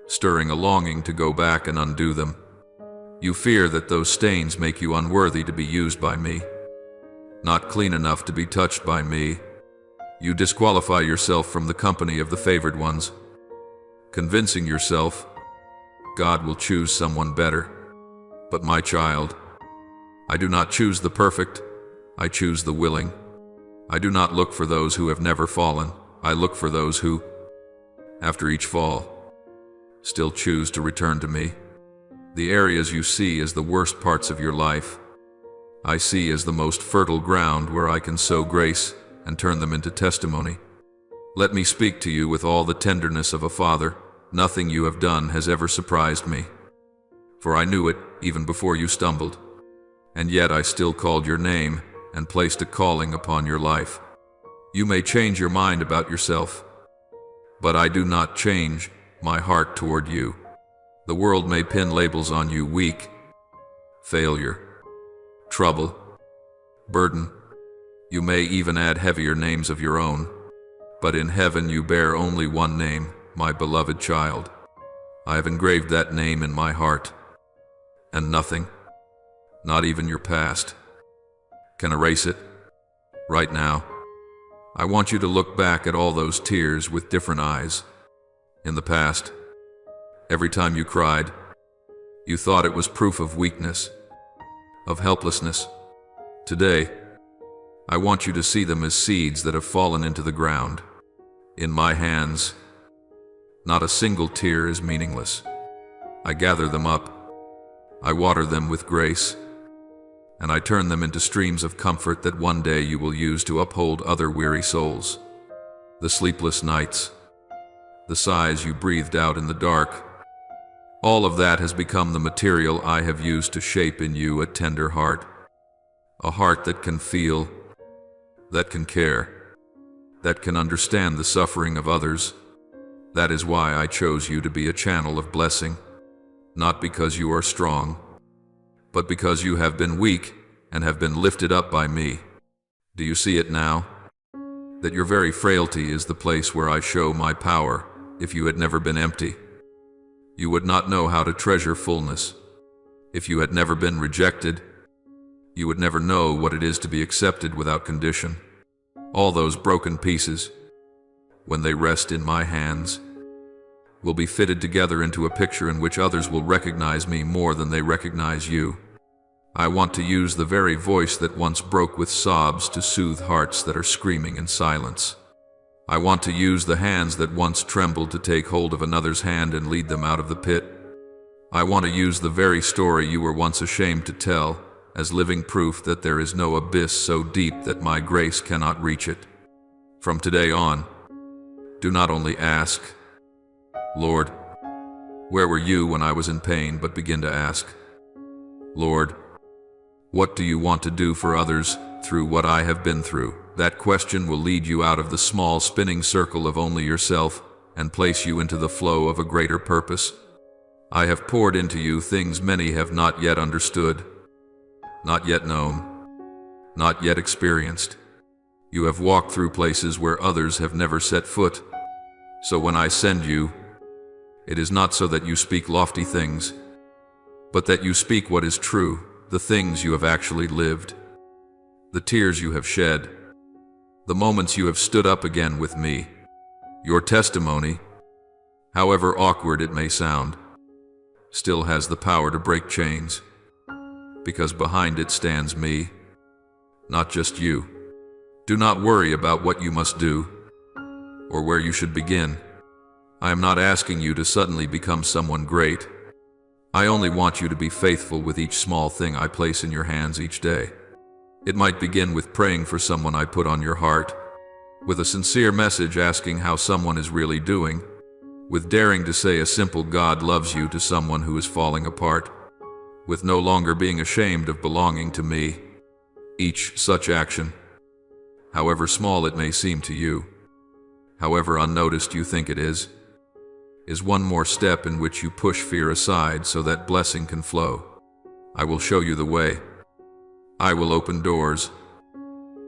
stirring a longing to go back and undo them. You fear that those stains make you unworthy to be used by me, not clean enough to be touched by me. You disqualify yourself from the company of the favored ones, convincing yourself God will choose someone better. But my child, I do not choose the perfect, I choose the willing. I do not look for those who have never fallen. I look for those who, after each fall, still choose to return to me. The areas you see as the worst parts of your life, I see as the most fertile ground where I can sow grace and turn them into testimony. Let me speak to you with all the tenderness of a father. Nothing you have done has ever surprised me, for I knew it even before you stumbled, and yet I still called your name and placed a calling upon your life. You may change your mind about yourself, but I do not change my heart toward you. The world may pin labels on you: weak, failure, trouble, burden. You may even add heavier names of your own, but in heaven you bear only one name, my beloved child. I have engraved that name in my heart, and nothing, not even your past, can erase it. Right now, I want you to look back at all those tears with different eyes. In the past, every time you cried, you thought it was proof of weakness, of helplessness. Today, I want you to see them as seeds that have fallen into the ground. In my hands, not a single tear is meaningless. I gather them up, I water them with grace, and I turn them into streams of comfort that one day you will use to uphold other weary souls. The sleepless nights, the sighs you breathed out in the dark, all of that has become the material I have used to shape in you a tender heart. A heart that can feel, that can care, that can understand the suffering of others. That is why I chose you to be a channel of blessing, not because you are strong, but because you have been weak and have been lifted up by me. Do you see it now? That your very frailty is the place where I show my power. If you had never been empty, you would not know how to treasure fullness. If you had never been rejected, you would never know what it is to be accepted without condition. All those broken pieces, when they rest in my hands, will be fitted together into a picture in which others will recognize me more than they recognize you. I want to use the very voice that once broke with sobs to soothe hearts that are screaming in silence. I want to use the hands that once trembled to take hold of another's hand and lead them out of the pit. I want to use the very story you were once ashamed to tell as living proof that there is no abyss so deep that my grace cannot reach it. From today on, do not only ask, Lord, where were you when I was in pain, but begin to ask, Lord, What do you want to do for others through what I have been through? That question will lead you out of the small spinning circle of only yourself and place you into the flow of a greater purpose. I have poured into you things many have not yet understood, not yet known, not yet experienced. You have walked through places where others have never set foot. So when I send you, it is not so that you speak lofty things, but that you speak what is true, the things you have actually lived, the tears you have shed, the moments you have stood up again with me. Your testimony, however awkward it may sound, still has the power to break chains, because behind it stands me, not just you. Do not worry about what you must do, or where you should begin. I am not asking you to suddenly become someone great. I only want you to be faithful with each small thing I place in your hands each day. It might begin with praying for someone I put on your heart, with a sincere message asking how someone is really doing, with daring to say a simple "God loves you" to someone who is falling apart, with no longer being ashamed of belonging to me. Each such action, however small it may seem to you, however unnoticed you think it is one more step in which you push fear aside so that blessing can flow. I will show you the way. I will open doors.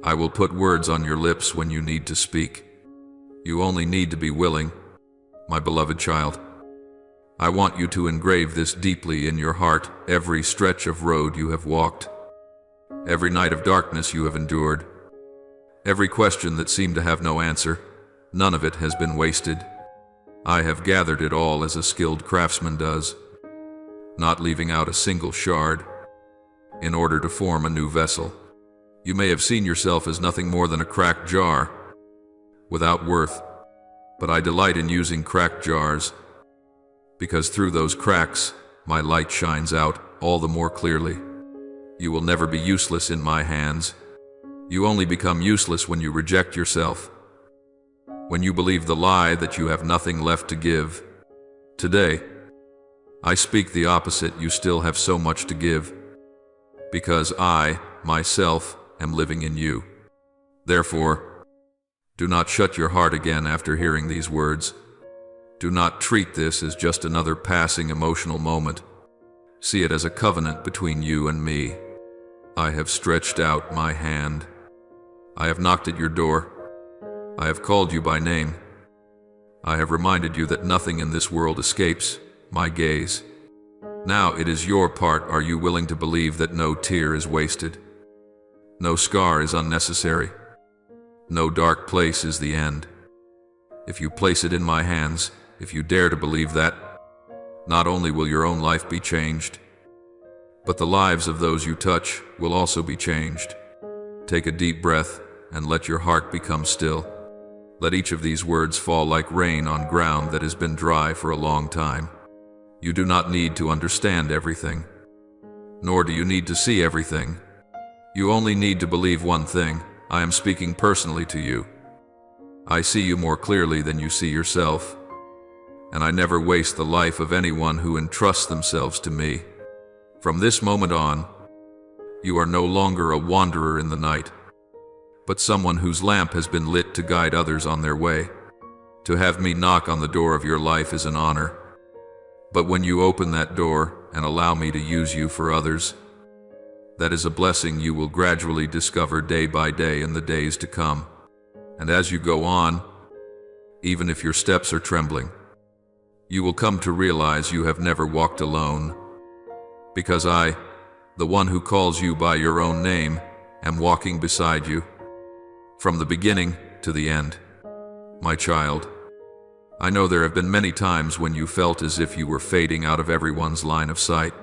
I will put words on your lips when you need to speak. You only need to be willing, my beloved child. I want you to engrave this deeply in your heart, every stretch of road you have walked, every night of darkness you have endured, every question that seemed to have no answer. None of it has been wasted. I have gathered it all as a skilled craftsman does, not leaving out a single shard, in order to form a new vessel. You may have seen yourself as nothing more than a cracked jar, without worth, but I delight in using cracked jars, because through those cracks, my light shines out all the more clearly. You will never be useless in my hands. You only become useless when you reject yourself, when you believe the lie that you have nothing left to give. Today, I speak the opposite. You still have so much to give, because I, myself, am living in you. Therefore, do not shut your heart again after hearing these words. Do not treat this as just another passing emotional moment. See it as a covenant between you and me. I have stretched out my hand. I have knocked at your door. I have called you by name. I have reminded you that nothing in this world escapes my gaze. Now it is your part. Are you willing to believe that no tear is wasted? No scar is unnecessary. No dark place is the end. If you place it in my hands, if you dare to believe that, not only will your own life be changed, but the lives of those you touch will also be changed. Take a deep breath and let your heart become still. Let each of these words fall like rain on ground that has been dry for a long time. You do not need to understand everything, nor do you need to see everything. You only need to believe one thing. I am speaking personally to you. I see you more clearly than you see yourself, and I never waste the life of anyone who entrusts themselves to me. From this moment on, you are no longer a wanderer in the night, but someone whose lamp has been lit to guide others on their way. To have me knock on the door of your life is an honor, but when you open that door and allow me to use you for others, that is a blessing you will gradually discover day by day in the days to come. And as you go on, even if your steps are trembling, you will come to realize you have never walked alone, because I, the one who calls you by your own name, am walking beside you, from the beginning to the end. My child, I know there have been many times when you felt as if you were fading out of everyone's line of sight,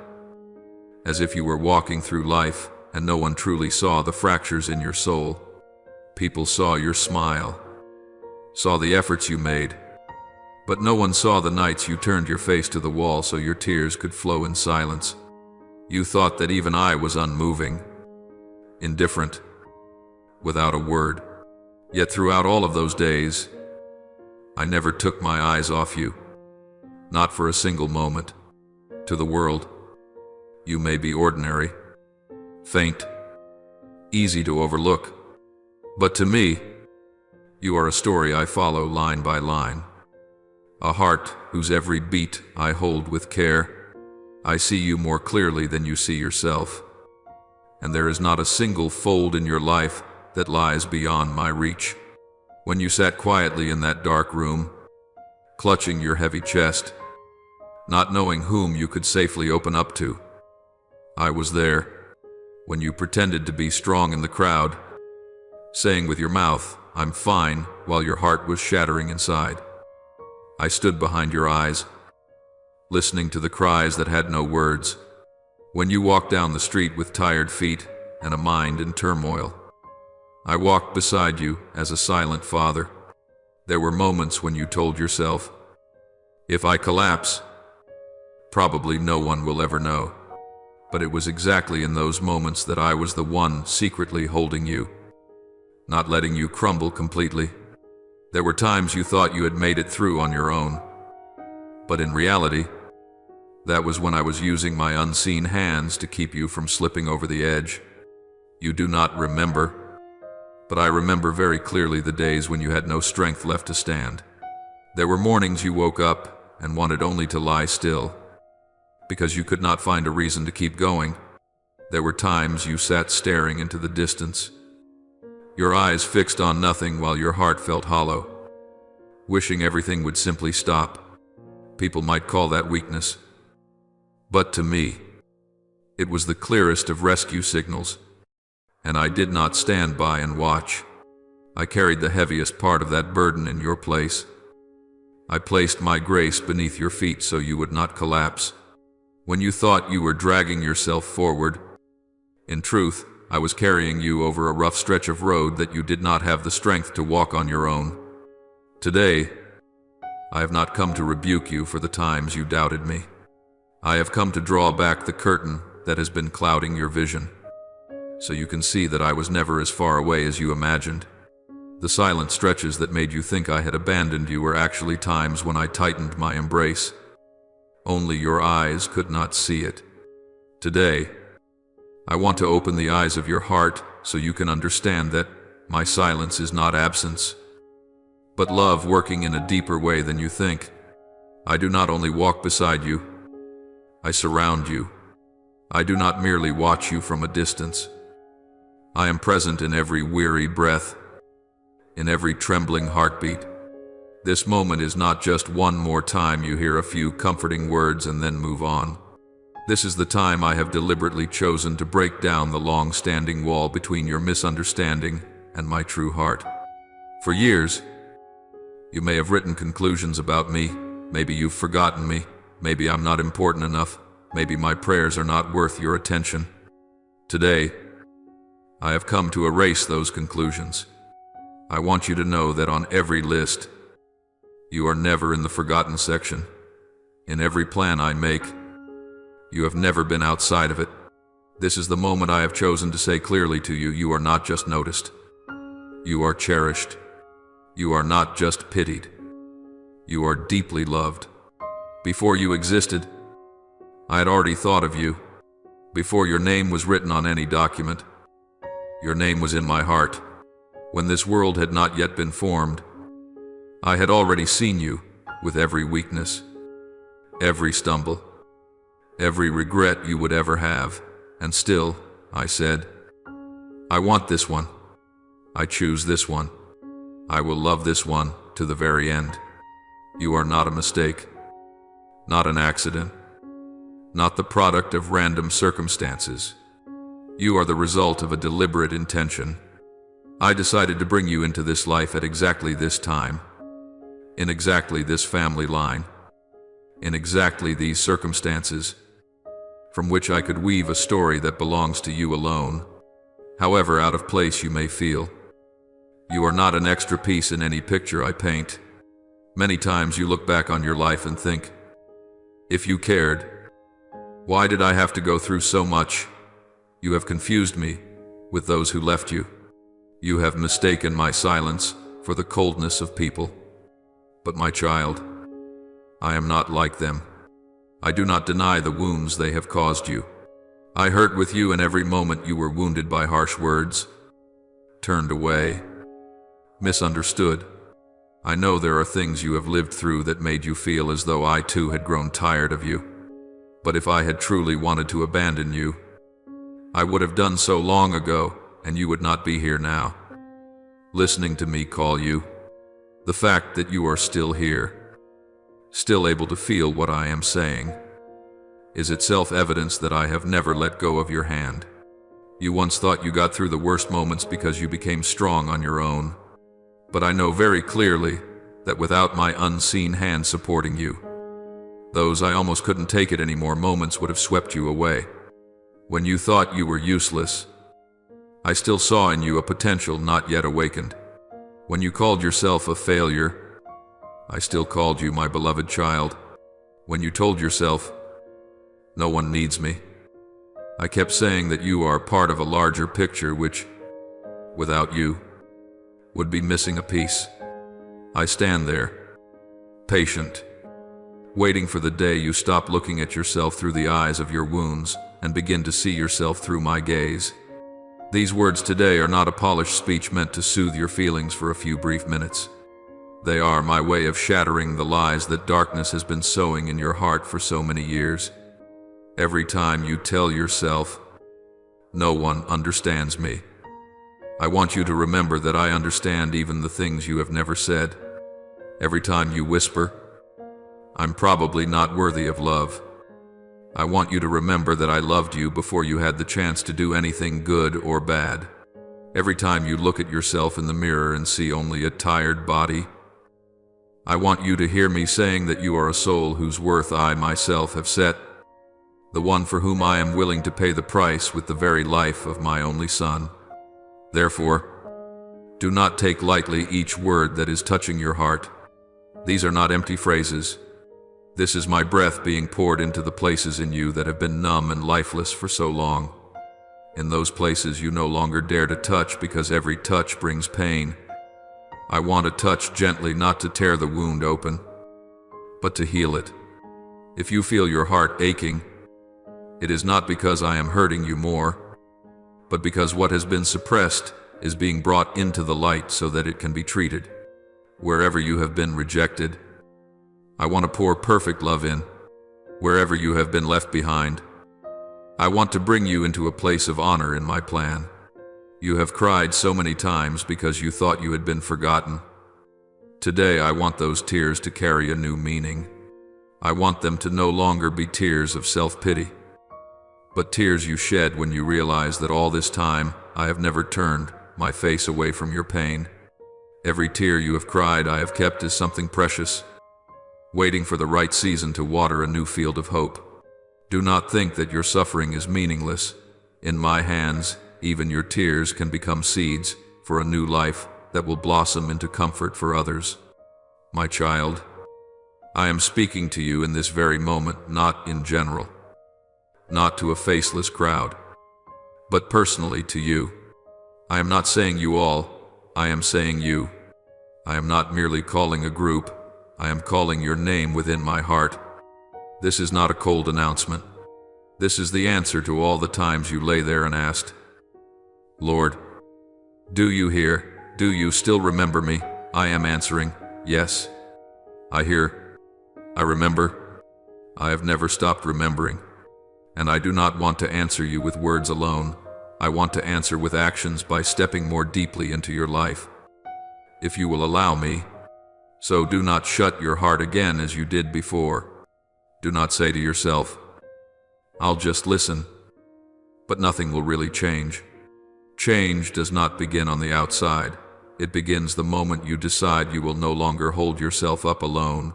as if you were walking through life and no one truly saw the fractures in your soul. People saw your smile, saw the efforts you made, but no one saw the nights you turned your face to the wall so your tears could flow in silence. You thought that even I was unmoving, indifferent, without a word. Yet throughout all of those days, I never took my eyes off you, not for a single moment. To the world, you may be ordinary, faint, easy to overlook. But to me, you are a story I follow line by line. A heart whose every beat I hold with care. I see you more clearly than you see yourself. And there is not a single fold in your life that lies beyond my reach. When you sat quietly in that dark room, clutching your heavy chest, not knowing whom you could safely open up to, I was there. When you pretended to be strong in the crowd, saying with your mouth, "I'm fine," while your heart was shattering inside. I stood behind your eyes, listening to the cries that had no words. When you walked down the street with tired feet and a mind in turmoil, I walked beside you as a silent father. There were moments when you told yourself, "If I collapse, probably no one will ever know." But it was exactly in those moments that I was the one secretly holding you, not letting you crumble completely. There were times you thought you had made it through on your own. But in reality, that was when I was using my unseen hands to keep you from slipping over the edge. You do not remember, but I remember very clearly the days when you had no strength left to stand. There were mornings you woke up and wanted only to lie still, because you could not find a reason to keep going. There were times you sat staring into the distance, your eyes fixed on nothing while your heart felt hollow, wishing everything would simply stop. People might call that weakness. But to me, it was the clearest of rescue signals, and I did not stand by and watch. I carried the heaviest part of that burden in your place. I placed my grace beneath your feet so you would not collapse. When you thought you were dragging yourself forward, in truth, I was carrying you over a rough stretch of road that you did not have the strength to walk on your own. Today, I have not come to rebuke you for the times you doubted me. I have come to draw back the curtain that has been clouding your vision, so you can see that I was never as far away as you imagined. The silent stretches that made you think I had abandoned you were actually times when I tightened my embrace. Only your eyes could not see it. Today, I want to open the eyes of your heart so you can understand that my silence is not absence, but love working in a deeper way than you think. I do not only walk beside you, I surround you. I do not merely watch you from a distance. I am present in every weary breath, in every trembling heartbeat. This moment is not just one more time you hear a few comforting words and then move on. This is the time I have deliberately chosen to break down the long-standing wall between your misunderstanding and my true heart. For years, you may have written conclusions about me. Maybe you've forgotten me. Maybe I'm not important enough. Maybe my prayers are not worth your attention. Today, I have come to erase those conclusions. I want you to know that on every list, you are never in the forgotten section. In every plan I make, you have never been outside of it. This is the moment I have chosen to say clearly to you, you are not just noticed. You are cherished. You are not just pitied. You are deeply loved. Before you existed, I had already thought of you. Before your name was written on any document, your name was in my heart. When this world had not yet been formed, I had already seen you with every weakness, every stumble, every regret you would ever have. And still, I said, I want this one. I choose this one. I will love this one to the very end. You are not a mistake, not an accident, not the product of random circumstances. You are the result of a deliberate intention. I decided to bring you into this life at exactly this time, in exactly this family line, in exactly these circumstances, from which I could weave a story that belongs to you alone, however out of place you may feel. You are not an extra piece in any picture I paint. Many times you look back on your life and think, if you cared, why did I have to go through so much? You have confused me with those who left you. You have mistaken my silence for the coldness of people. But my child, I am not like them. I do not deny the wounds they have caused you. I hurt with you in every moment you were wounded by harsh words, turned away, misunderstood. I know there are things you have lived through that made you feel as though I too had grown tired of you. But if I had truly wanted to abandon you, I would have done so long ago, and you would not be here now, listening to me call you. The fact that you are still here, still able to feel what I am saying, is itself evidence that I have never let go of your hand. You once thought you got through the worst moments because you became strong on your own. But I know very clearly that without my unseen hand supporting you, those I almost couldn't take it anymore moments would have swept you away. When you thought you were useless, I still saw in you a potential not yet awakened. When you called yourself a failure, I still called you my beloved child. When you told yourself, no one needs me, I kept saying that you are part of a larger picture which, without you, would be missing a piece. I stand there, patient, waiting for the day you stop looking at yourself through the eyes of your wounds and begin to see yourself through my gaze. These words today are not a polished speech meant to soothe your feelings for a few brief minutes. They are my way of shattering the lies that darkness has been sowing in your heart for so many years. Every time you tell yourself, no one understands me, I want you to remember that I understand even the things you have never said. Every time you whisper, I'm probably not worthy of love, I want you to remember that I loved you before you had the chance to do anything good or bad. Every time you look at yourself in the mirror and see only a tired body, I want you to hear me saying that you are a soul whose worth I myself have set, the one for whom I am willing to pay the price with the very life of my only son. Therefore, do not take lightly each word that is touching your heart. These are not empty phrases. This is my breath being poured into the places in you that have been numb and lifeless for so long. In those places you no longer dare to touch because every touch brings pain. I want to touch gently, not to tear the wound open, but to heal it. If you feel your heart aching, it is not because I am hurting you more, but because what has been suppressed is being brought into the light so that it can be treated. Wherever you have been rejected, I want to pour perfect love in. Wherever you have been left behind, I want to bring you into a place of honor in my plan. You have cried so many times because you thought you had been forgotten. Today I want those tears to carry a new meaning. I want them to no longer be tears of self-pity, but tears you shed when you realize that all this time I have never turned my face away from your pain. Every tear you have cried I have kept as something precious, waiting for the right season to water a new field of hope. Do not think that your suffering is meaningless. In my hands, even your tears can become seeds for a new life that will blossom into comfort for others. My child, I am speaking to you in this very moment, not in general, not to a faceless crowd, but personally to you. I am not saying you all, I am saying you. I am not merely calling a group, I am calling your name within my heart. This is not a cold announcement. This is the answer to all the times you lay there and asked, Lord, do you hear? Do you still remember me? I am answering, yes. I hear. I remember. I have never stopped remembering. And I do not want to answer you with words alone. I want to answer with actions by stepping more deeply into your life. If you will allow me, so do not shut your heart again as you did before. Do not say to yourself, I'll just listen, but nothing will really change. Change does not begin on the outside. It begins the moment you decide you will no longer hold yourself up alone.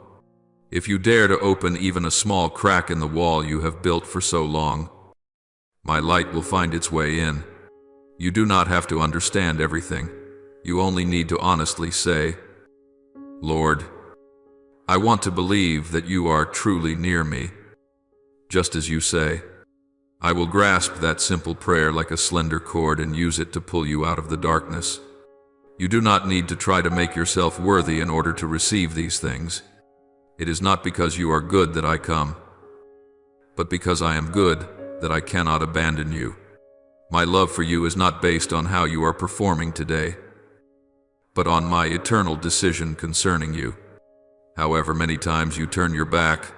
If you dare to open even a small crack in the wall you have built for so long, my light will find its way in. You do not have to understand everything. You only need to honestly say, Lord, I want to believe that you are truly near me. Just as you say, I will grasp that simple prayer like a slender cord and use it to pull you out of the darkness. You do not need to try to make yourself worthy in order to receive these things. It is not because you are good that I come, but because I am good that I cannot abandon you. My love for you is not based on how you are performing today, but on my eternal decision concerning you. However many times you turn your back,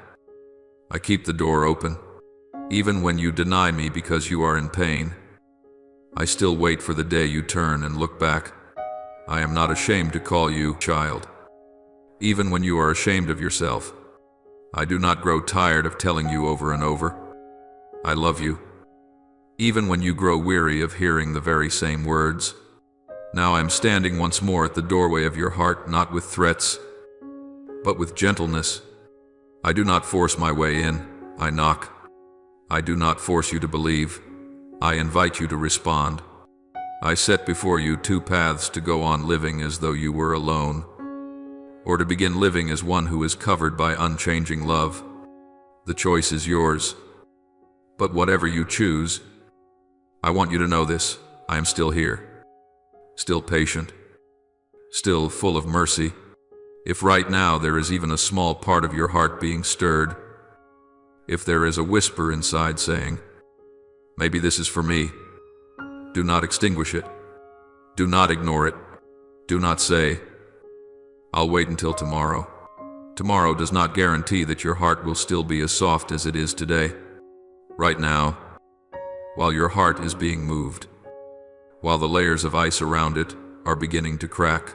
I keep the door open. Even when you deny me because you are in pain, I still wait for the day you turn and look back. I am not ashamed to call you child. Even when you are ashamed of yourself, I do not grow tired of telling you over and over, I love you. Even when you grow weary of hearing the very same words. Now I am standing once more at the doorway of your heart, not with threats, but with gentleness. I do not force my way in, I knock. I do not force you to believe, I invite you to respond. I set before you two paths to go on living as though you were alone, or to begin living as one who is covered by unchanging love. The choice is yours. But whatever you choose, I want you to know this, I am still here, still patient, still full of mercy. If right now there is even a small part of your heart being stirred, if there is a whisper inside saying, maybe this is for me, do not extinguish it. Do not ignore it. Do not say, I'll wait until tomorrow. Tomorrow does not guarantee that your heart will still be as soft as it is today. Right now, while your heart is being moved, while the layers of ice around it are beginning to crack,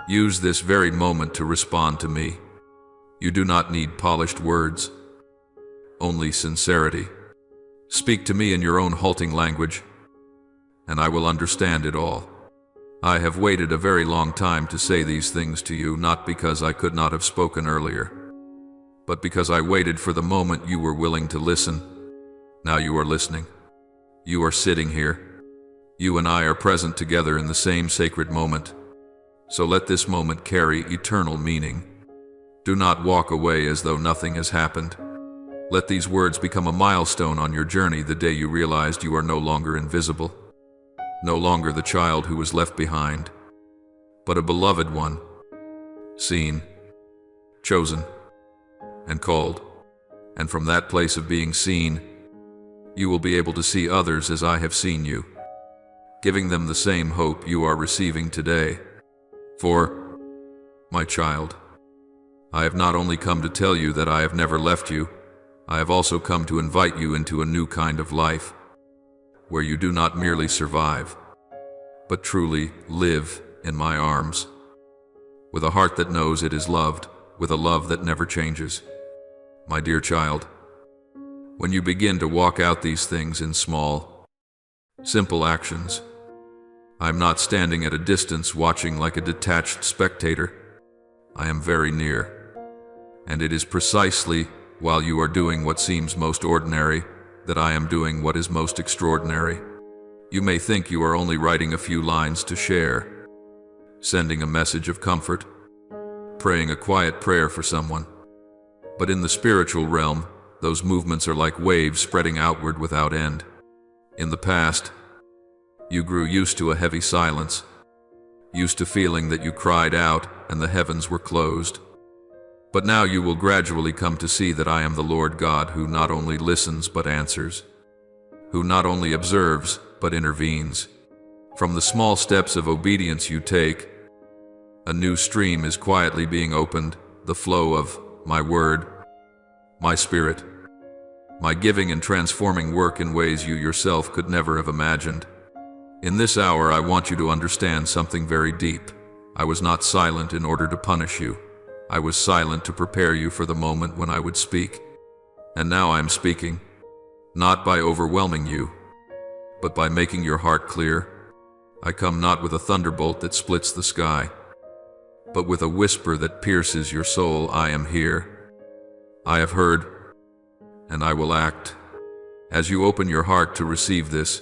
use this very moment to respond to me. You do not need polished words, only sincerity. Speak to me in your own halting language, and I will understand it all. I have waited a very long time to say these things to you, not because I could not have spoken earlier, but because I waited for the moment you were willing to listen. Now you are listening. You are sitting here. You and I are present together in the same sacred moment. So let this moment carry eternal meaning. Do not walk away as though nothing has happened. Let these words become a milestone on your journey, the day you realized you are no longer invisible, no longer the child who was left behind, but a beloved one, seen, chosen, and called. And from that place of being seen, you will be able to see others as I have seen you, giving them the same hope you are receiving today. For, my child, I have not only come to tell you that I have never left you, I have also come to invite you into a new kind of life, where you do not merely survive, but truly live in my arms, with a heart that knows it is loved, with a love that never changes. My dear child, when you begin to walk out these things in small, simple actions, I am not standing at a distance watching like a detached spectator. I am very near, and it is precisely while you are doing what seems most ordinary that I am doing what is most extraordinary. You may think you are only writing a few lines to share, sending a message of comfort, praying a quiet prayer for someone. But in the spiritual realm, those movements are like waves spreading outward without end. In the past, you grew used to a heavy silence, used to feeling that you cried out and the heavens were closed. But now you will gradually come to see that I am the Lord God, who not only listens but answers, who not only observes but intervenes. From the small steps of obedience you take, a new stream is quietly being opened, the flow of my word, my spirit, my giving and transforming work in ways you yourself could never have imagined. In this hour, I want you to understand something very deep. I was not silent in order to punish you. I was silent to prepare you for the moment when I would speak. And now I am speaking, not by overwhelming you, but by making your heart clear. I come not with a thunderbolt that splits the sky, but with a whisper that pierces your soul. I am here. I have heard, and I will act. As you open your heart to receive this,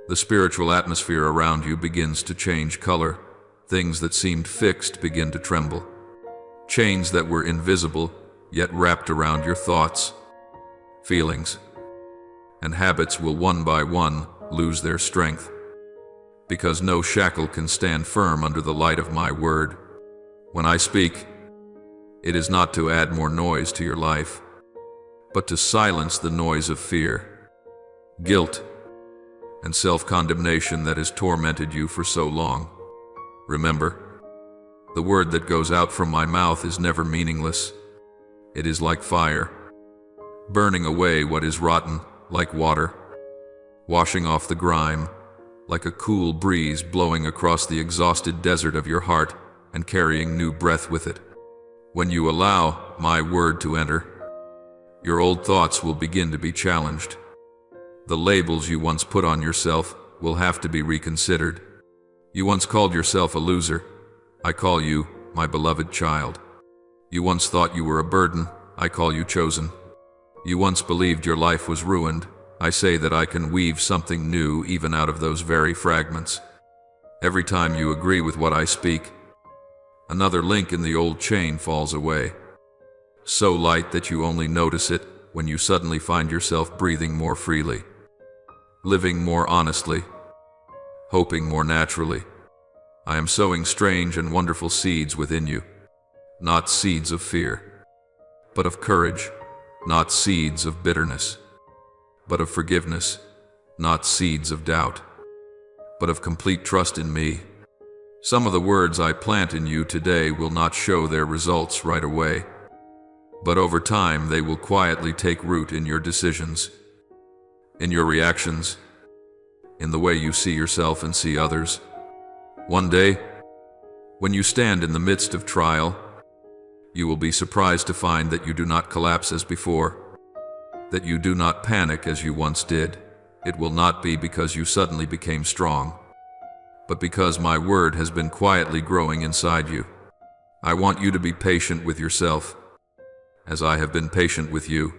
the spiritual atmosphere around you begins to change color. Things that seemed fixed begin to tremble. Chains that were invisible, yet wrapped around your thoughts, feelings, and habits will one by one lose their strength, because no shackle can stand firm under the light of my word. When I speak, it is not to add more noise to your life, but to silence the noise of fear. guilt, and self-condemnation that has tormented you for so long. Remember, the word that goes out from my mouth is never meaningless. It is like fire, burning away what is rotten, like water, washing off the grime, like a cool breeze blowing across the exhausted desert of your heart and carrying new breath with it. When you allow my word to enter, your old thoughts will begin to be challenged. The labels you once put on yourself will have to be reconsidered. You once called yourself a loser. I call you my beloved child. You once thought you were a burden. I call you chosen. You once believed your life was ruined. I say that I can weave something new even out of those very fragments. Every time you agree with what I speak, another link in the old chain falls away. So light that you only notice it when you suddenly find yourself breathing more freely, living more honestly, hoping more naturally. I am sowing strange and wonderful seeds within you, not seeds of fear, but of courage, not seeds of bitterness, but of forgiveness, not seeds of doubt, but of complete trust in me. Some of the words I plant in you today will not show their results right away, but over time they will quietly take root in your decisions, in your reactions, in the way you see yourself and see others. One day, when you stand in the midst of trial, you will be surprised to find that you do not collapse as before, that you do not panic as you once did. It will not be because you suddenly became strong, but because my word has been quietly growing inside you. I want you to be patient with yourself, as I have been patient with you.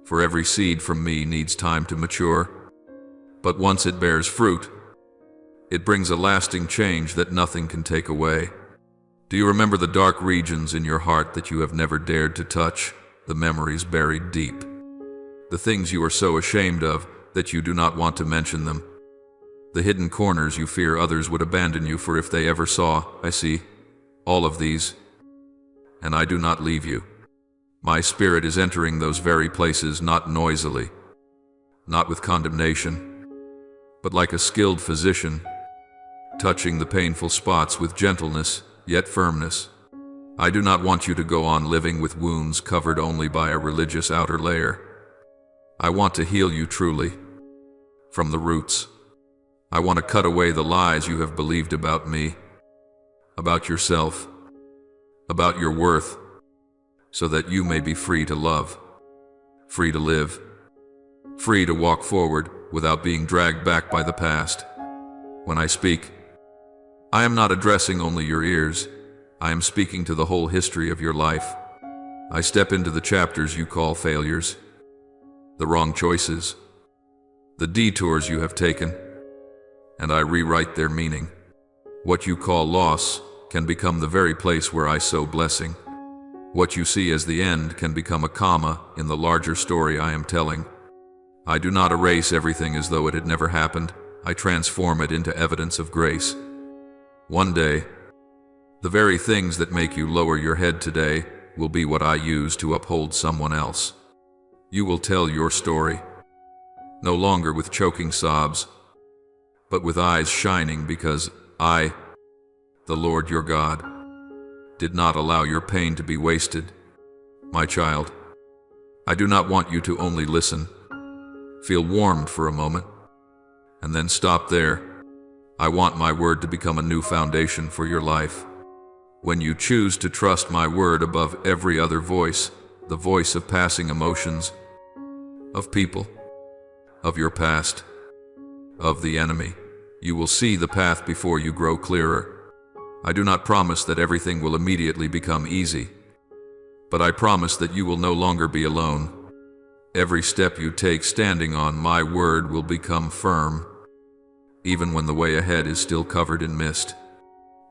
For every seed from me needs time to mature, but once it bears fruit, it brings a lasting change that nothing can take away. Do you remember the dark regions in your heart that you have never dared to touch, the memories buried deep, the things you are so ashamed of that you do not want to mention them, the hidden corners you fear others would abandon you for if they ever saw? I see all of these, and I do not leave you. My spirit is entering those very places, not noisily, not with condemnation, but like a skilled physician, touching the painful spots with gentleness, yet firmness. I do not want you to go on living with wounds covered only by a religious outer layer. I want to heal you truly, from the roots. I want to cut away the lies you have believed about me, about yourself, about your worth, so that you may be free to love, free to live, free to walk forward without being dragged back by the past. When I speak, I am not addressing only your ears. I am speaking to the whole history of your life. I step into the chapters you call failures, the wrong choices, the detours you have taken, and I rewrite their meaning. What you call loss can become the very place where I sow blessing. What you see as the end can become a comma in the larger story I am telling. I do not erase everything as though it had never happened. I transform it into evidence of grace. One day, the very things that make you lower your head today will be what I use to uphold someone else. You will tell your story, no longer with choking sobs, but with eyes shining because I, the Lord your God, did not allow your pain to be wasted. My child, I do not want you to only listen, feel warmed for a moment, and then stop there. I want my word to become a new foundation for your life. When you choose to trust my word above every other voice, the voice of passing emotions, of people, of your past, of the enemy, you will see the path before you grow clearer. I do not promise that everything will immediately become easy, but I promise that you will no longer be alone. Every step you take standing on my word will become firm, even when the way ahead is still covered in mist.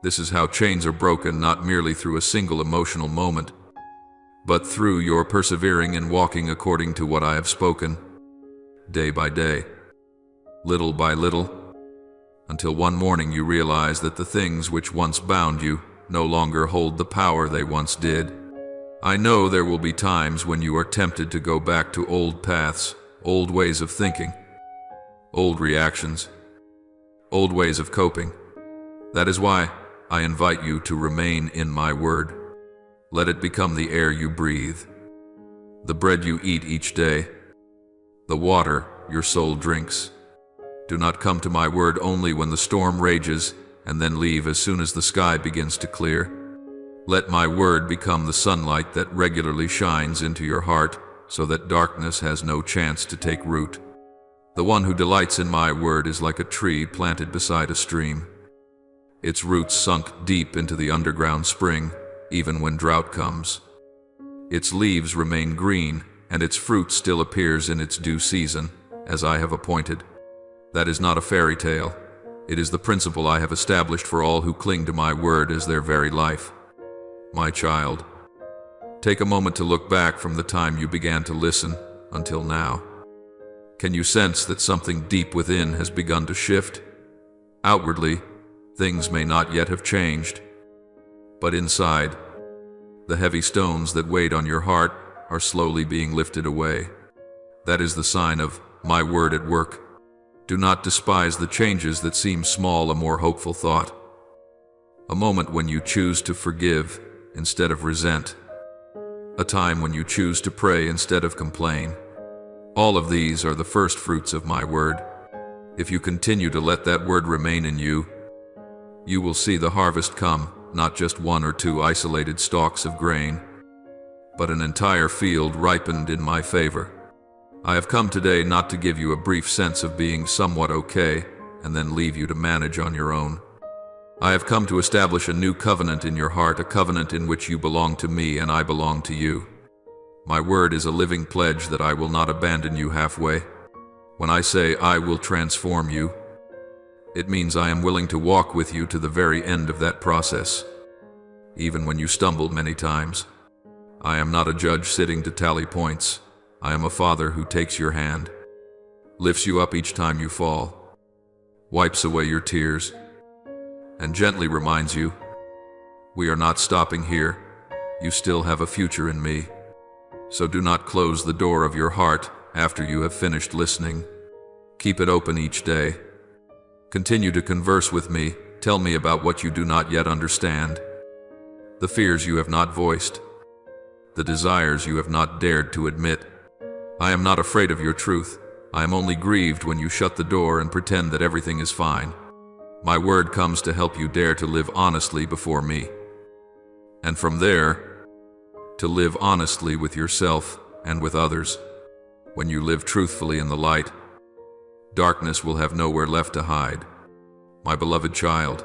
This is how chains are broken, not merely through a single emotional moment, but through your persevering and walking according to what I have spoken, day by day, little by little, until one morning you realize that the things which once bound you no longer hold the power they once did. I know there will be times when you are tempted to go back to old paths, old ways of thinking, old reactions, old ways of coping. That is why I invite you to remain in my word. Let it become the air you breathe, the bread you eat each day, the water your soul drinks. Do not come to my word only when the storm rages, and then leave as soon as the sky begins to clear. Let my word become the sunlight that regularly shines into your heart, so that darkness has no chance to take root. The one who delights in my word is like a tree planted beside a stream. Its roots sunk deep into the underground spring, even when drought comes. Its leaves remain green, and its fruit still appears in its due season, as I have appointed. That is not a fairy tale. It is the principle I have established for all who cling to my word as their very life. My child, take a moment to look back from the time you began to listen until now. Can you sense that something deep within has begun to shift? Outwardly, things may not yet have changed, but inside, the heavy stones that weighed on your heart are slowly being lifted away. That is the sign of my word at work. Do not despise the changes that seem small, a more hopeful thought. A moment when you choose to forgive instead of resent. A time when you choose to pray instead of complain. All of these are the first fruits of my word. If you continue to let that word remain in you, you will see the harvest come, not just one or two isolated stalks of grain, but an entire field ripened in my favor. I have come today not to give you a brief sense of being somewhat okay and then leave you to manage on your own. I have come to establish a new covenant in your heart, a covenant in which you belong to me and I belong to you. My word is a living pledge that I will not abandon you halfway. When I say I will transform you, it means I am willing to walk with you to the very end of that process, even when you stumbled many times. I am not a judge sitting to tally points. I am a father who takes your hand, lifts you up each time you fall, wipes away your tears, and gently reminds you, we are not stopping here. You still have a future in me. So do not close the door of your heart after you have finished listening. Keep it open each day. Continue to converse with me. Tell me about what you do not yet understand, the fears you have not voiced, the desires you have not dared to admit. I am not afraid of your truth. I am only grieved when you shut the door and pretend that everything is fine. My word comes to help you dare to live honestly before me. And from there, to live honestly with yourself and with others. When you live truthfully in the light, darkness will have nowhere left to hide. My beloved child,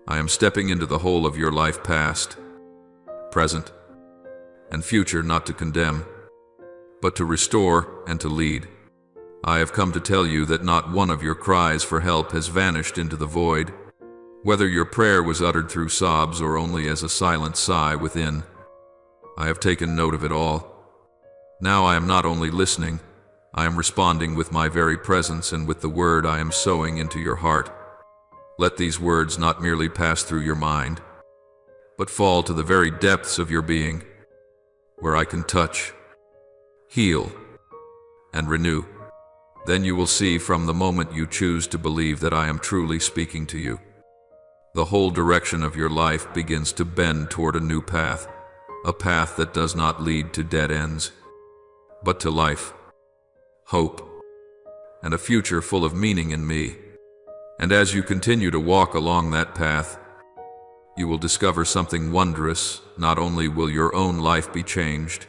I am stepping into the whole of your life, past, present, and future, not to condemn, but to restore and to lead. I have come to tell you that not one of your cries for help has vanished into the void, whether your prayer was uttered through sobs or only as a silent sigh within. I have taken note of it all. Now I am not only listening, I am responding with my very presence and with the word I am sowing into your heart. Let these words not merely pass through your mind, but fall to the very depths of your being, where I can touch, heal, and renew. Then you will see from the moment you choose to believe that I am truly speaking to you. The whole direction of your life begins to bend toward a new path, a path that does not lead to dead ends, but to life, hope, and a future full of meaning in me. And as you continue to walk along that path, you will discover something wondrous. Not only will your own life be changed,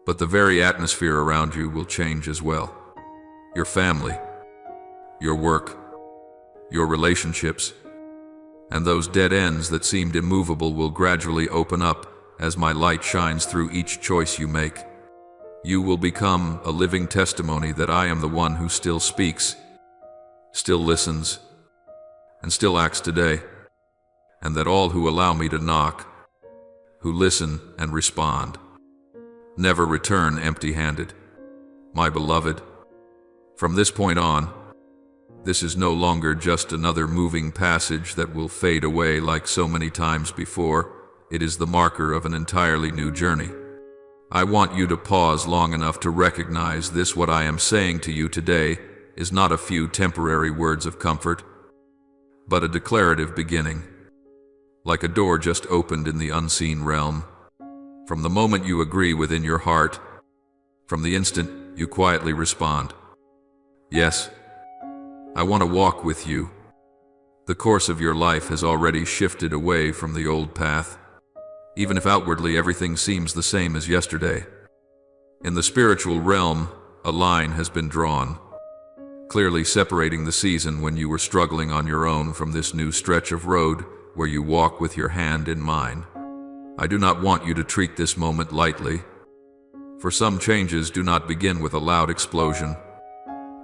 but the very atmosphere around you will change as well. Your family, your work, your relationships, and those dead ends that seemed immovable will gradually open up as my light shines through each choice you make. You will become a living testimony that I am the one who still speaks, still listens, and still acts today, and that all who allow me to knock, who listen and respond, never return empty-handed. My beloved, from this point on, this is no longer just another moving passage that will fade away like so many times before. It is the marker of an entirely new journey. I want you to pause long enough to recognize this. What I am saying to you today is not a few temporary words of comfort, but a declarative beginning, like a door just opened in the unseen realm. From the moment you agree within your heart, from the instant you quietly respond, "Yes, I want to walk with you," the course of your life has already shifted away from the old path, even if outwardly everything seems the same as yesterday. In the spiritual realm, a line has been drawn, clearly separating the season when you were struggling on your own from this new stretch of road where you walk with your hand in mine. I do not want you to treat this moment lightly, for some changes do not begin with a loud explosion,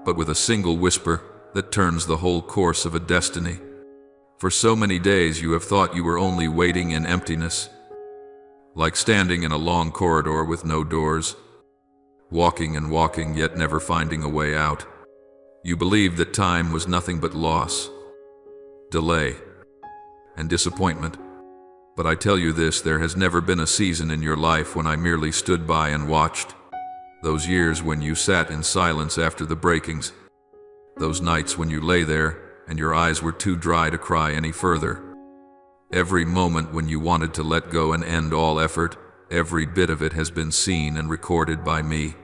but with a single whisper that turns the whole course of a destiny. For so many days you have thought you were only waiting in emptiness, like standing in a long corridor with no doors, walking and walking yet never finding a way out. You believed that time was nothing but loss, delay, and disappointment. But I tell you this, there has never been a season in your life when I merely stood by and watched. Those years when you sat in silence after the breakings, those nights when you lay there and your eyes were too dry to cry any further. Every moment when you wanted to let go and end all effort, every bit of it has been seen and recorded by me.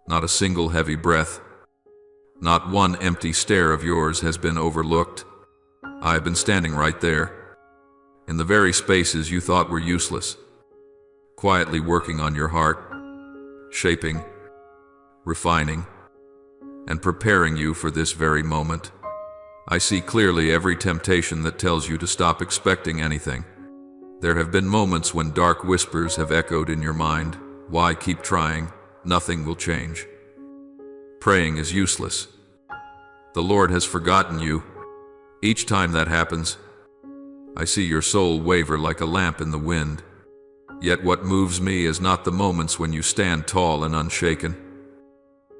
Not a single heavy breath, not one empty stare of yours has been overlooked. I have been standing right there, in the very spaces you thought were useless, quietly working on your heart, shaping, refining, and preparing you for this very moment. I see clearly every temptation that tells you to stop expecting anything. There have been moments when dark whispers have echoed in your mind. Why keep trying? Nothing will change. Praying is useless. The Lord has forgotten you. Each time that happens, I see your soul waver like a lamp in the wind. Yet what moves me is not the moments when you stand tall and unshaken,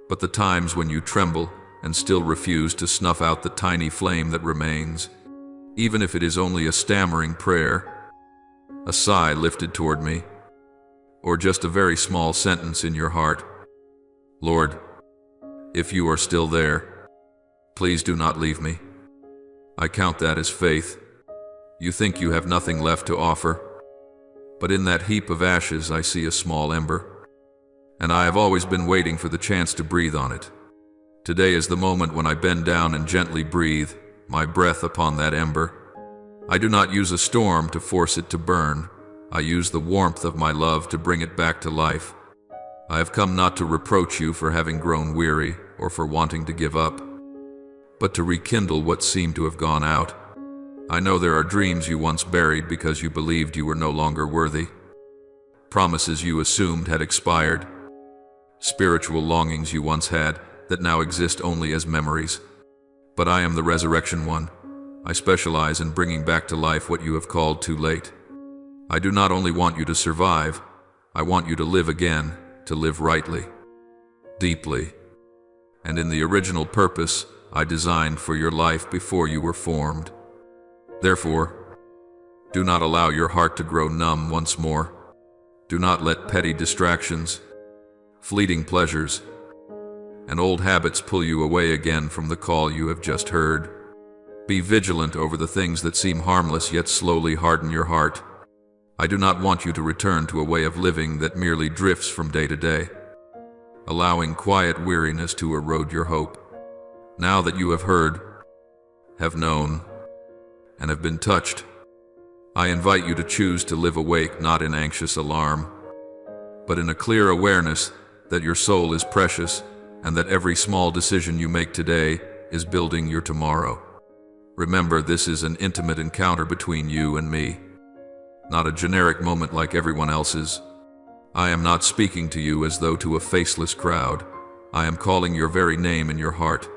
but the times when you tremble and still refuse to snuff out the tiny flame that remains, even if it is only a stammering prayer, a sigh lifted toward me, or just a very small sentence in your heart. Lord, if you are still there, please do not leave me. I count that as faith. You think you have nothing left to offer, but in that heap of ashes I see a small ember, and I have always been waiting for the chance to breathe on it. Today is the moment when I bend down and gently breathe my breath upon that ember. I do not use a storm to force it to burn. I use the warmth of my love to bring it back to life. I have come not to reproach you for having grown weary or for wanting to give up, but to rekindle what seemed to have gone out. I know there are dreams you once buried because you believed you were no longer worthy, promises you assumed had expired, spiritual longings you once had that now exist only as memories. But I am the resurrection one. I specialize in bringing back to life what you have called too late. I do not only want you to survive, I want you to live again, to live rightly, deeply, and in the original purpose I designed for your life before you were formed. Therefore, do not allow your heart to grow numb once more. Do not let petty distractions, fleeting pleasures, and old habits pull you away again from the call you have just heard. Be vigilant over the things that seem harmless yet slowly harden your heart. I do not want you to return to a way of living that merely drifts from day to day, allowing quiet weariness to erode your hope. Now that you have heard, have known, and have been touched, I invite you to choose to live awake not in anxious alarm, but in a clear awareness that your soul is precious and that every small decision you make today is building your tomorrow. Remember, this is an intimate encounter between you and me, not a generic moment like everyone else's. I am not speaking to you as though to a faceless crowd. I am calling your very name in your heart,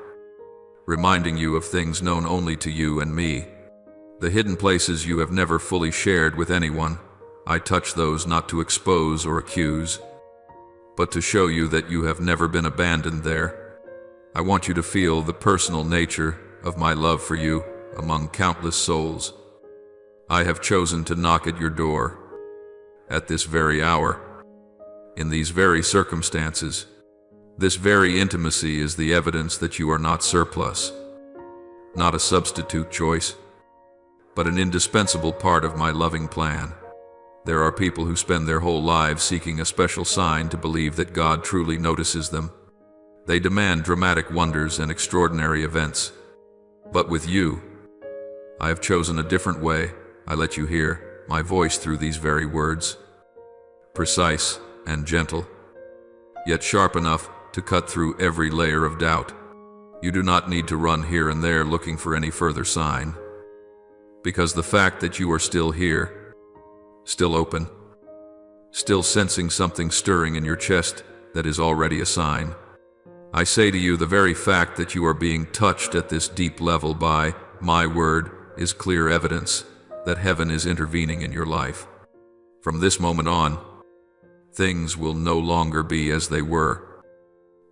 reminding you of things known only to you and me, the hidden places you have never fully shared with anyone. I touch those not to expose or accuse, but to show you that you have never been abandoned there. I want you to feel the personal nature of my love for you among countless souls. I have chosen to knock at your door, at this very hour, in these very circumstances, This very intimacy is the evidence that you are not surplus, not a substitute choice, but an indispensable part of my loving plan. There are people who spend their whole lives seeking a special sign to believe that God truly notices them. They demand dramatic wonders and extraordinary events. But with you, I have chosen a different way. I let you hear my voice through these very words, precise and gentle, yet sharp enough to cut through every layer of doubt. You do not need to run here and there looking for any further sign, because the fact that you are still here, still open, still sensing something stirring in your chest, that is already a sign. I say to you, the very fact that you are being touched at this deep level by my word is clear evidence that heaven is intervening in your life. From this moment on, things will no longer be as they were,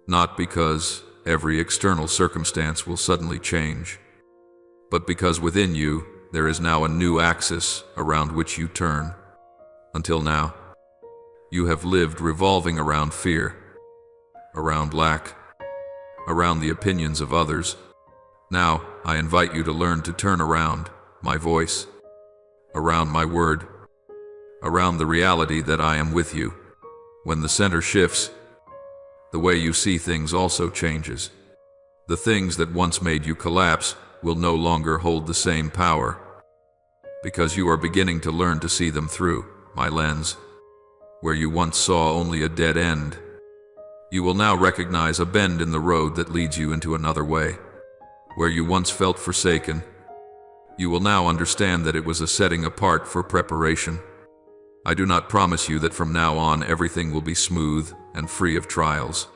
not because every external circumstance will suddenly change, but because within you there is now a new axis around which you turn. Until now, you have lived revolving around fear, around lack, around the opinions of others. Now, I invite you to learn to turn around my voice, around my word, around the reality that I am with you. When the center shifts, the way you see things also changes. The things that once made you collapse will no longer hold the same power, because you are beginning to learn to see them through my lens. Where you once saw only a dead end, you will now recognize a bend in the road that leads you into another way. Where you once felt forsaken, you will now understand that it was a setting apart for preparation. I do not promise you that from now on everything will be smooth and free of trials,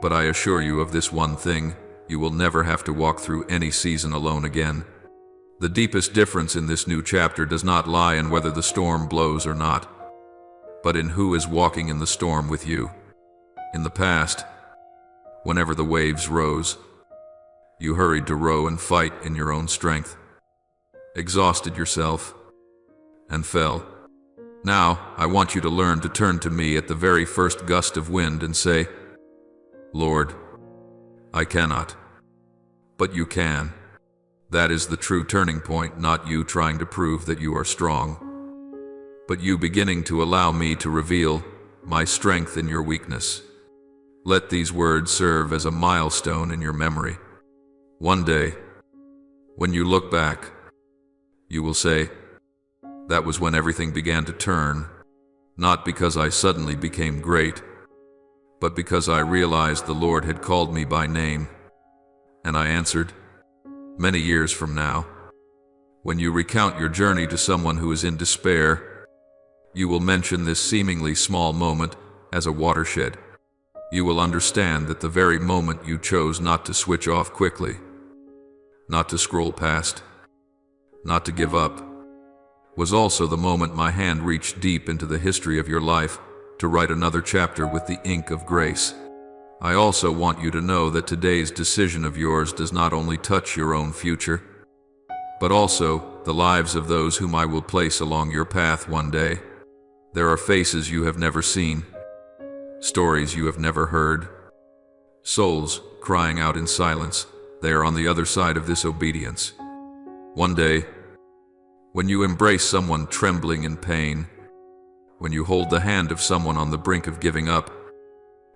but I assure you of this one thing: you will never have to walk through any season alone again. The deepest difference in this new chapter does not lie in whether the storm blows or not, but in who is walking in the storm with you. In the past, whenever the waves rose, you hurried to row and fight in your own strength, exhausted yourself, and fell. Now, I want you to learn to turn to me at the very first gust of wind and say, "Lord, I cannot." But you can. That is the true turning point, not you trying to prove that you are strong, but you beginning to allow me to reveal my strength in your weakness. Let these words serve as a milestone in your memory. One day, when you look back, you will say, "That was when everything began to turn, not because I suddenly became great, but because I realized the Lord had called me by name, and I answered." Many years from now, when you recount your journey to someone who is in despair, you will mention this seemingly small moment as a watershed. You will understand that the very moment you chose not to switch off quickly, not to scroll past, not to give up, was also the moment my hand reached deep into the history of your life to write another chapter with the ink of grace. I also want you to know that today's decision of yours does not only touch your own future, but also the lives of those whom I will place along your path one day. There are faces you have never seen, stories you have never heard, souls crying out in silence. They are on the other side of this obedience. One day, when you embrace someone trembling in pain, when you hold the hand of someone on the brink of giving up,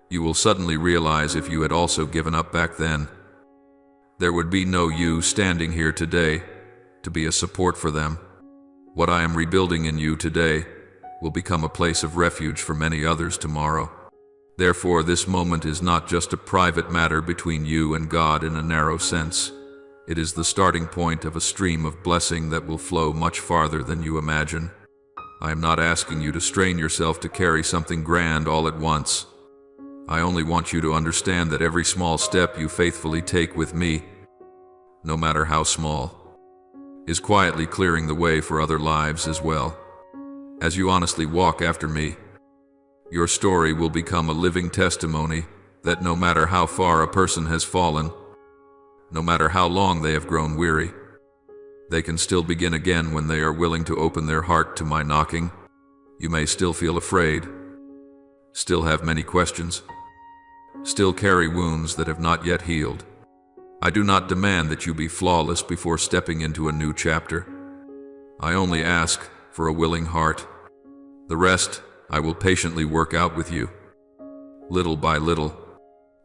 you will suddenly realize if you had also given up back then, there would be no you standing here today to be a support for them. What I am rebuilding in you today will become a place of refuge for many others tomorrow. Therefore, this moment is not just a private matter between you and God in a narrow sense. It is the starting point of a stream of blessing that will flow much farther than you imagine. I am not asking you to strain yourself to carry something grand all at once. I only want you to understand that every small step you faithfully take with me, no matter how small, is quietly clearing the way for other lives as well. As you honestly walk after me, your story will become a living testimony that no matter how far a person has fallen, no matter how long they have grown weary, they can still begin again when they are willing to open their heart to my knocking. You may still feel afraid, still have many questions, still carry wounds that have not yet healed. I do not demand that you be flawless before stepping into a new chapter. I only ask for a willing heart. The rest I will patiently work out with you, little by little.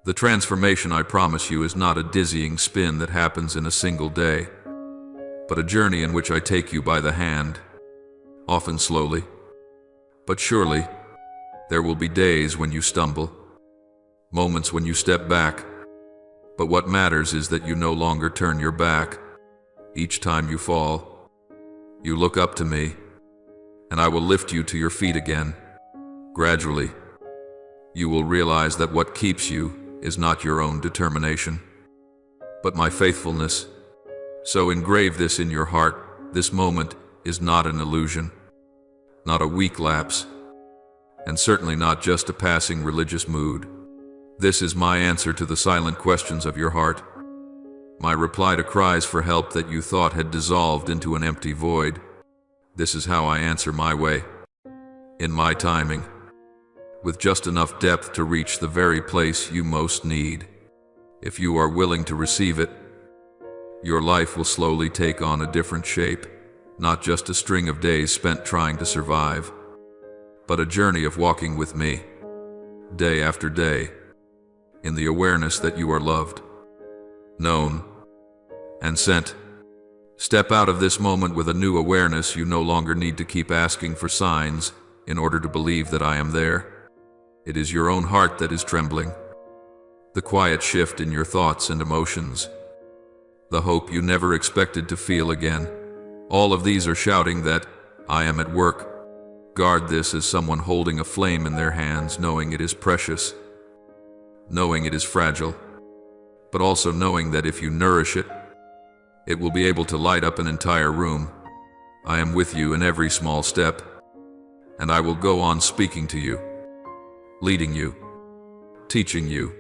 The transformation I promise you is not a dizzying spin that happens in a single day, but a journey in which I take you by the hand, often slowly, but surely. There will be days when you stumble, moments when you step back, but what matters is that you no longer turn your back. Each time you fall, you look up to me, and I will lift you to your feet again. Gradually, you will realize that what keeps you is not your own determination, but my faithfulness. So engrave this in your heart: this moment is not an illusion, not a weak lapse, and certainly not just a passing religious mood. This is my answer to the silent questions of your heart, my reply to cries for help that you thought had dissolved into an empty void. This is how I answer my way, in my timing, with just enough depth to reach the very place you most need. If you are willing to receive it, your life will slowly take on a different shape, not just a string of days spent trying to survive, but a journey of walking with me, day after day, in the awareness that you are loved, known, and sent. Step out of this moment with a new awareness. You no longer need to keep asking for signs in order to believe that I am there. It is your own heart that is trembling, the quiet shift in your thoughts and emotions, the hope you never expected to feel again. All of these are shouting that I am at work. Guard this as someone holding a flame in their hands, knowing it is precious, knowing it is fragile, but also knowing that if you nourish it, it will be able to light up an entire room. I am with you in every small step, and I will go on speaking to you, leading you, teaching you,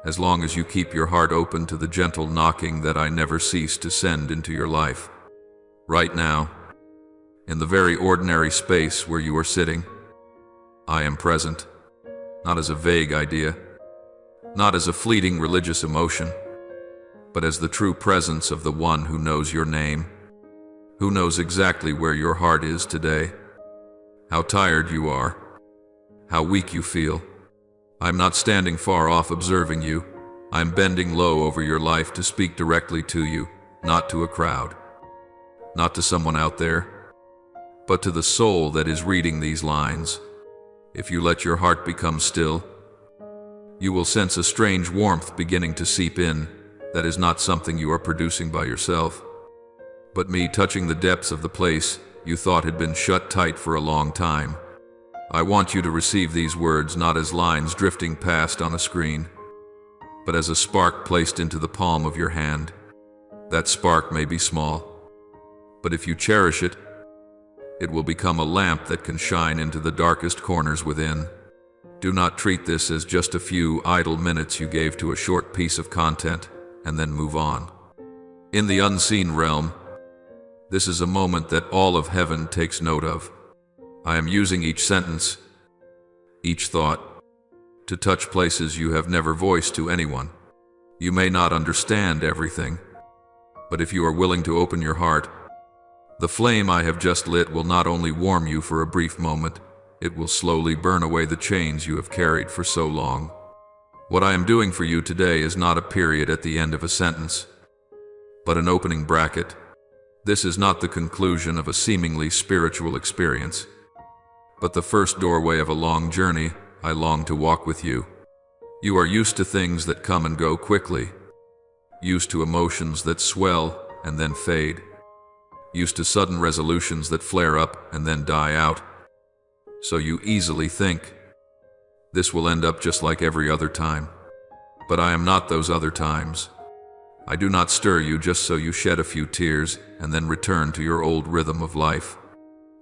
as long as you keep your heart open to the gentle knocking that I never cease to send into your life. Right now, in the very ordinary space where you are sitting, I am present, not as a vague idea, not as a fleeting religious emotion, but as the true presence of the one who knows your name, who knows exactly where your heart is today, how tired you are, how weak you feel. I'm not standing far off observing you. I'm bending low over your life to speak directly to you, not to a crowd, not to someone out there, but to the soul that is reading these lines. If you let your heart become still, you will sense a strange warmth beginning to seep in. That is not something you are producing by yourself, but me touching the depths of the place you thought had been shut tight for a long time. I want you to receive these words not as lines drifting past on a screen, but as a spark placed into the palm of your hand. That spark may be small, but if you cherish it, it will become a lamp that can shine into the darkest corners within. Do not treat this as just a few idle minutes you gave to a short piece of content and then move on. In the unseen realm, this is a moment that all of heaven takes note of. I am using each sentence, each thought, to touch places you have never voiced to anyone. You may not understand everything, but if you are willing to open your heart, the flame I have just lit will not only warm you for a brief moment, it will slowly burn away the chains you have carried for so long. What I am doing for you today is not a period at the end of a sentence, but an opening bracket. This is not the conclusion of a seemingly spiritual experience, but the first doorway of a long journey. I long to walk with you. You are used to things that come and go quickly, used to emotions that swell and then fade, used to sudden resolutions that flare up and then die out. So you easily think, this will end up just like every other time. But I am not those other times. I do not stir you just so you shed a few tears and then return to your old rhythm of life.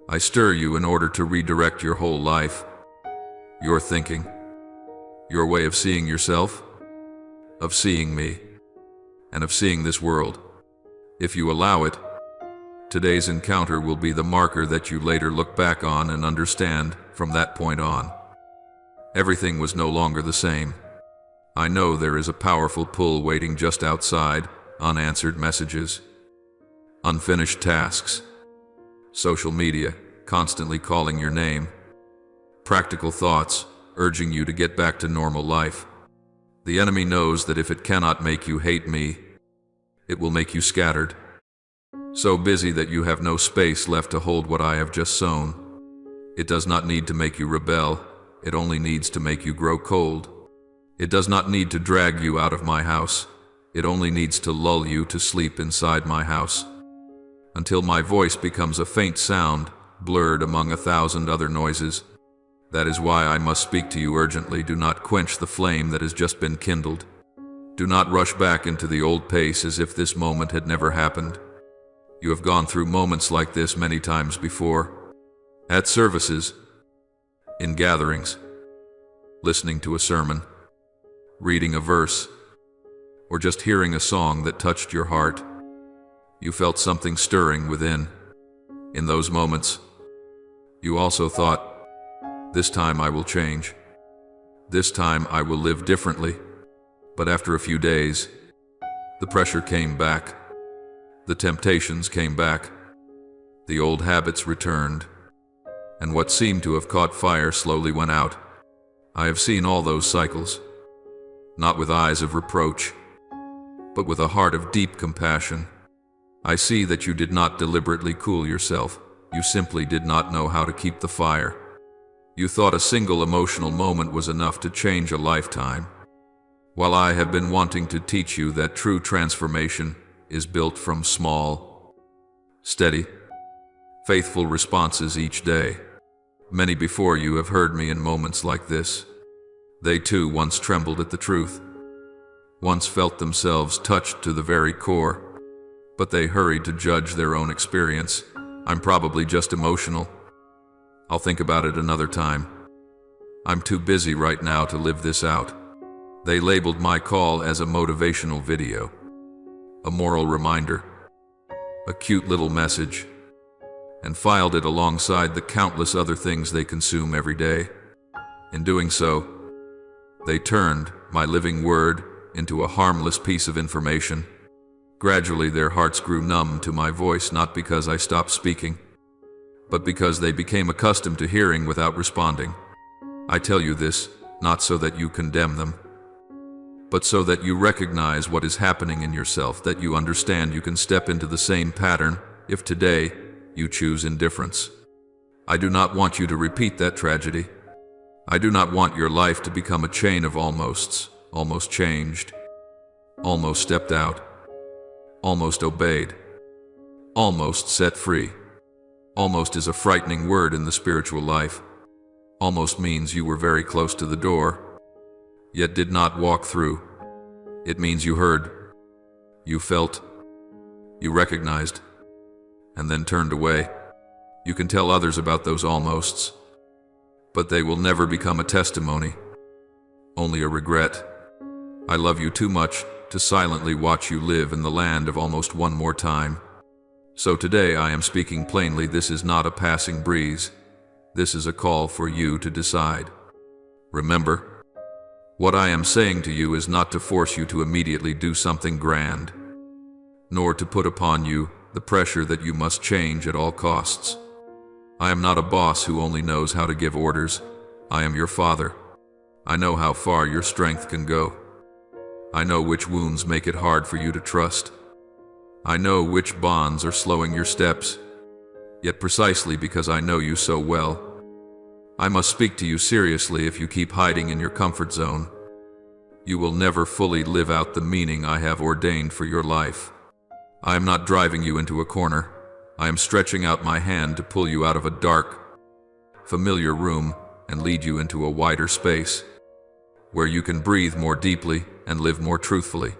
I stir you in order to redirect your whole life, your thinking, your way of seeing yourself, of seeing me, and of seeing this world. If you allow it, today's encounter will be the marker that you later look back on and understand from that point on. Everything was no longer the same. I know there is a powerful pull waiting just outside, unanswered messages, unfinished tasks, social media constantly calling your name, practical thoughts urging you to get back to normal life. The enemy knows that if it cannot make you hate me, it will make you scattered, so busy that you have no space left to hold what I have just sown. It does not need to make you rebel, it only needs to make you grow cold. It does not need to drag you out of my house, it only needs to lull you to sleep inside my house, until my voice becomes a faint sound, blurred among 1,000 other noises. That is why I must speak to you urgently. Do not quench the flame that has just been kindled. Do not rush back into the old pace as if this moment had never happened. You have gone through moments like this many times before. At services, in gatherings, listening to a sermon, reading a verse, or just hearing a song that touched your heart. You felt something stirring within. In those moments, you also thought, this time I will change. This time I will live differently. But after a few days, the pressure came back. The temptations came back. The old habits returned. And what seemed to have caught fire slowly went out. I have seen all those cycles, not with eyes of reproach, but with a heart of deep compassion. I see that you did not deliberately cool yourself. You simply did not know how to keep the fire. You thought a single emotional moment was enough to change a lifetime, while I have been wanting to teach you that true transformation is built from small, steady, faithful responses each day. Many before you have heard me in moments like this. They too once trembled at the truth, once felt themselves touched to the very core, but they hurried to judge their own experience. I'm probably just emotional. I'll think about it another time. I'm too busy right now to live this out. They labeled my call as a motivational video, a moral reminder, a cute little message, and filed it alongside the countless other things they consume every day. In doing so, they turned my living word into a harmless piece of information. Gradually, their hearts grew numb to my voice, not because I stopped speaking, but because they became accustomed to hearing without responding. I tell you this, not so that you condemn them, but so that you recognize what is happening in yourself, that you understand you can step into the same pattern if today you choose indifference. I do not want you to repeat that tragedy. I do not want your life to become a chain of almosts, almost changed, almost stepped out, almost obeyed, almost set free. Almost is a frightening word in the spiritual life. Almost means you were very close to the door, yet did not walk through. It means you heard, you felt, you recognized, and then turned away. You can tell others about those almosts, but they will never become a testimony, only a regret. I love you too much to silently watch you live in the land of almost one more time. So today I am speaking plainly. This is not a passing breeze. This is a call for you to decide. Remember, what I am saying to you is not to force you to immediately do something grand, nor to put upon you the pressure that you must change at all costs. I am not a boss who only knows how to give orders. I am your father. I know how far your strength can go. I know which wounds make it hard for you to trust. I know which bonds are slowing your steps. Yet precisely because I know you so well, I must speak to you seriously. If you keep hiding in your comfort zone, you will never fully live out the meaning I have ordained for your life. I am not driving you into a corner. I am stretching out my hand to pull you out of a dark, familiar room and lead you into a wider space, where you can breathe more deeply and live more truthfully.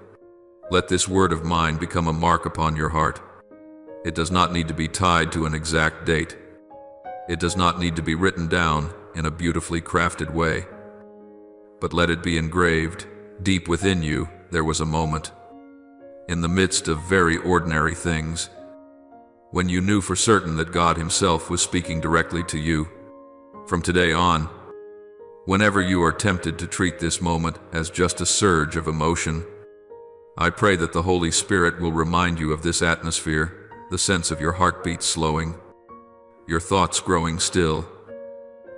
Let this word of mine become a mark upon your heart. It does not need to be tied to an exact date. It does not need to be written down in a beautifully crafted way. But let it be engraved deep within you. There was a moment, in the midst of very ordinary things, when you knew for certain that God Himself was speaking directly to you. From today on, Whenever you are tempted to treat this moment as just a surge of emotion, I pray that the Holy Spirit will remind you of this atmosphere, the sense of your heartbeat slowing, your thoughts growing still,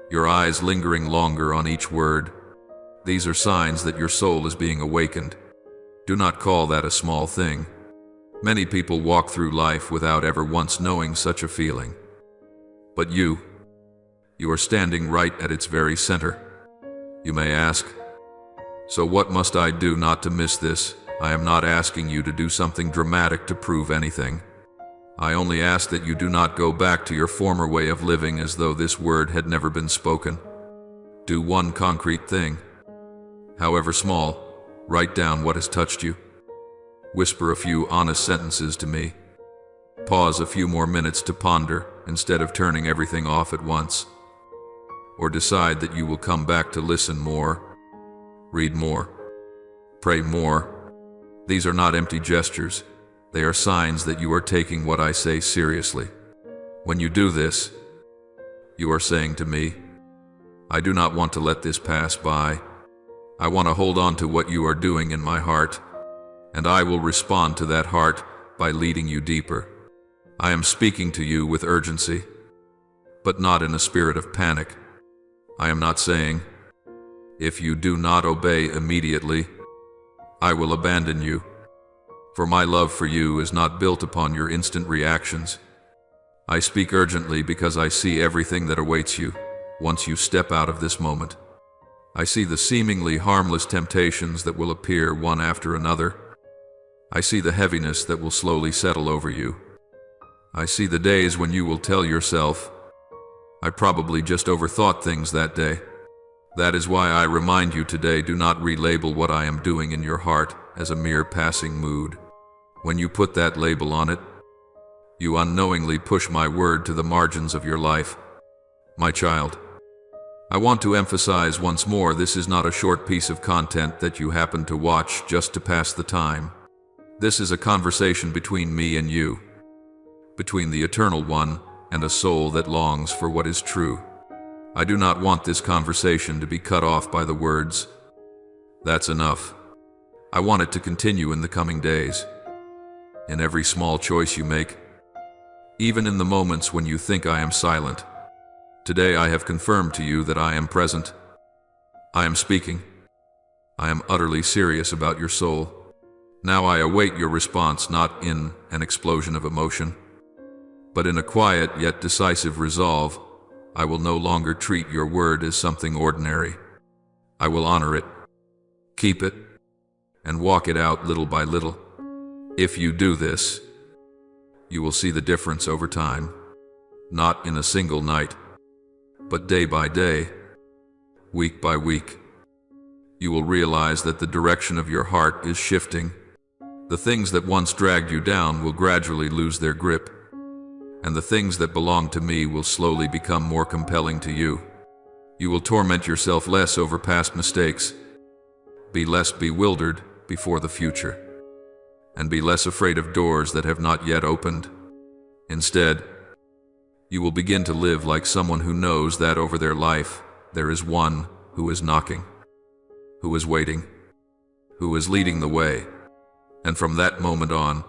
your eyes lingering longer on each word. These are signs that your soul is being awakened. Do not call that a small thing. Many people walk through life without ever once knowing such a feeling. But you are standing right at its very center. You may ask, so what must I do not to miss this? I am not asking you to do something dramatic to prove anything. I only ask that you do not go back to your former way of living as though this word had never been spoken. Do one concrete thing. However small, write down what has touched you. Whisper a few honest sentences to me. Pause a few more minutes to ponder instead of turning everything off at once. Or decide that you will come back to listen more, read more, pray more. These are not empty gestures. They are signs that you are taking what I say seriously. When you do this, you are saying to me, I do not want to let this pass by. I want to hold on to what you are doing in my heart, and I will respond to that heart by leading you deeper. I am speaking to you with urgency, but not in a spirit of panic. I am not saying, if you do not obey immediately, I will abandon you. For my love for you is not built upon your instant reactions. I speak urgently because I see everything that awaits you once you step out of this moment. I see the seemingly harmless temptations that will appear one after another. I see the heaviness that will slowly settle over you. I see the days when you will tell yourself, I probably just overthought things that day. That is why I remind you today, do not relabel what I am doing in your heart as a mere passing mood. When you put that label on it, you unknowingly push my word to the margins of your life. My child, I want to emphasize once more, this is not a short piece of content that you happen to watch just to pass the time. This is a conversation between me and you, between the Eternal One and a soul that longs for what is true. I do not want this conversation to be cut off by the words, that's enough. I want it to continue in the coming days. In every small choice you make, even in the moments when you think I am silent. Today I have confirmed to you that I am present. I am speaking. I am utterly serious about your soul. Now I await your response, not in an explosion of emotion, but in a quiet yet decisive resolve. I will no longer treat your word as something ordinary. I will honor it, keep it, and walk it out little by little. If you do this, you will see the difference over time, not in a single night, but day by day, week by week. You will realize that the direction of your heart is shifting. The things that once dragged you down will gradually lose their grip, and the things that belong to me will slowly become more compelling to you. You will torment yourself less over past mistakes, be less bewildered before the future, and be less afraid of doors that have not yet opened. Instead, you will begin to live like someone who knows that over their life there is one who is knocking, who is waiting, who is leading the way. And from that moment on,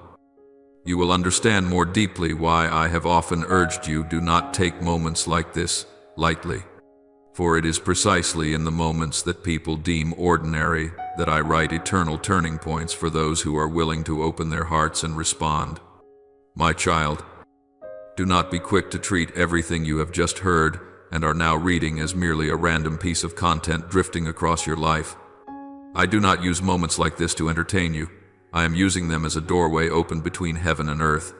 you will understand more deeply why I have often urged you, do not take moments like this lightly. For it is precisely in the moments that people deem ordinary that I write eternal turning points for those who are willing to open their hearts and respond. My child, do not be quick to treat everything you have just heard and are now reading as merely a random piece of content drifting across your life. I do not use moments like this to entertain you. I am using them as a doorway opened between heaven and earth,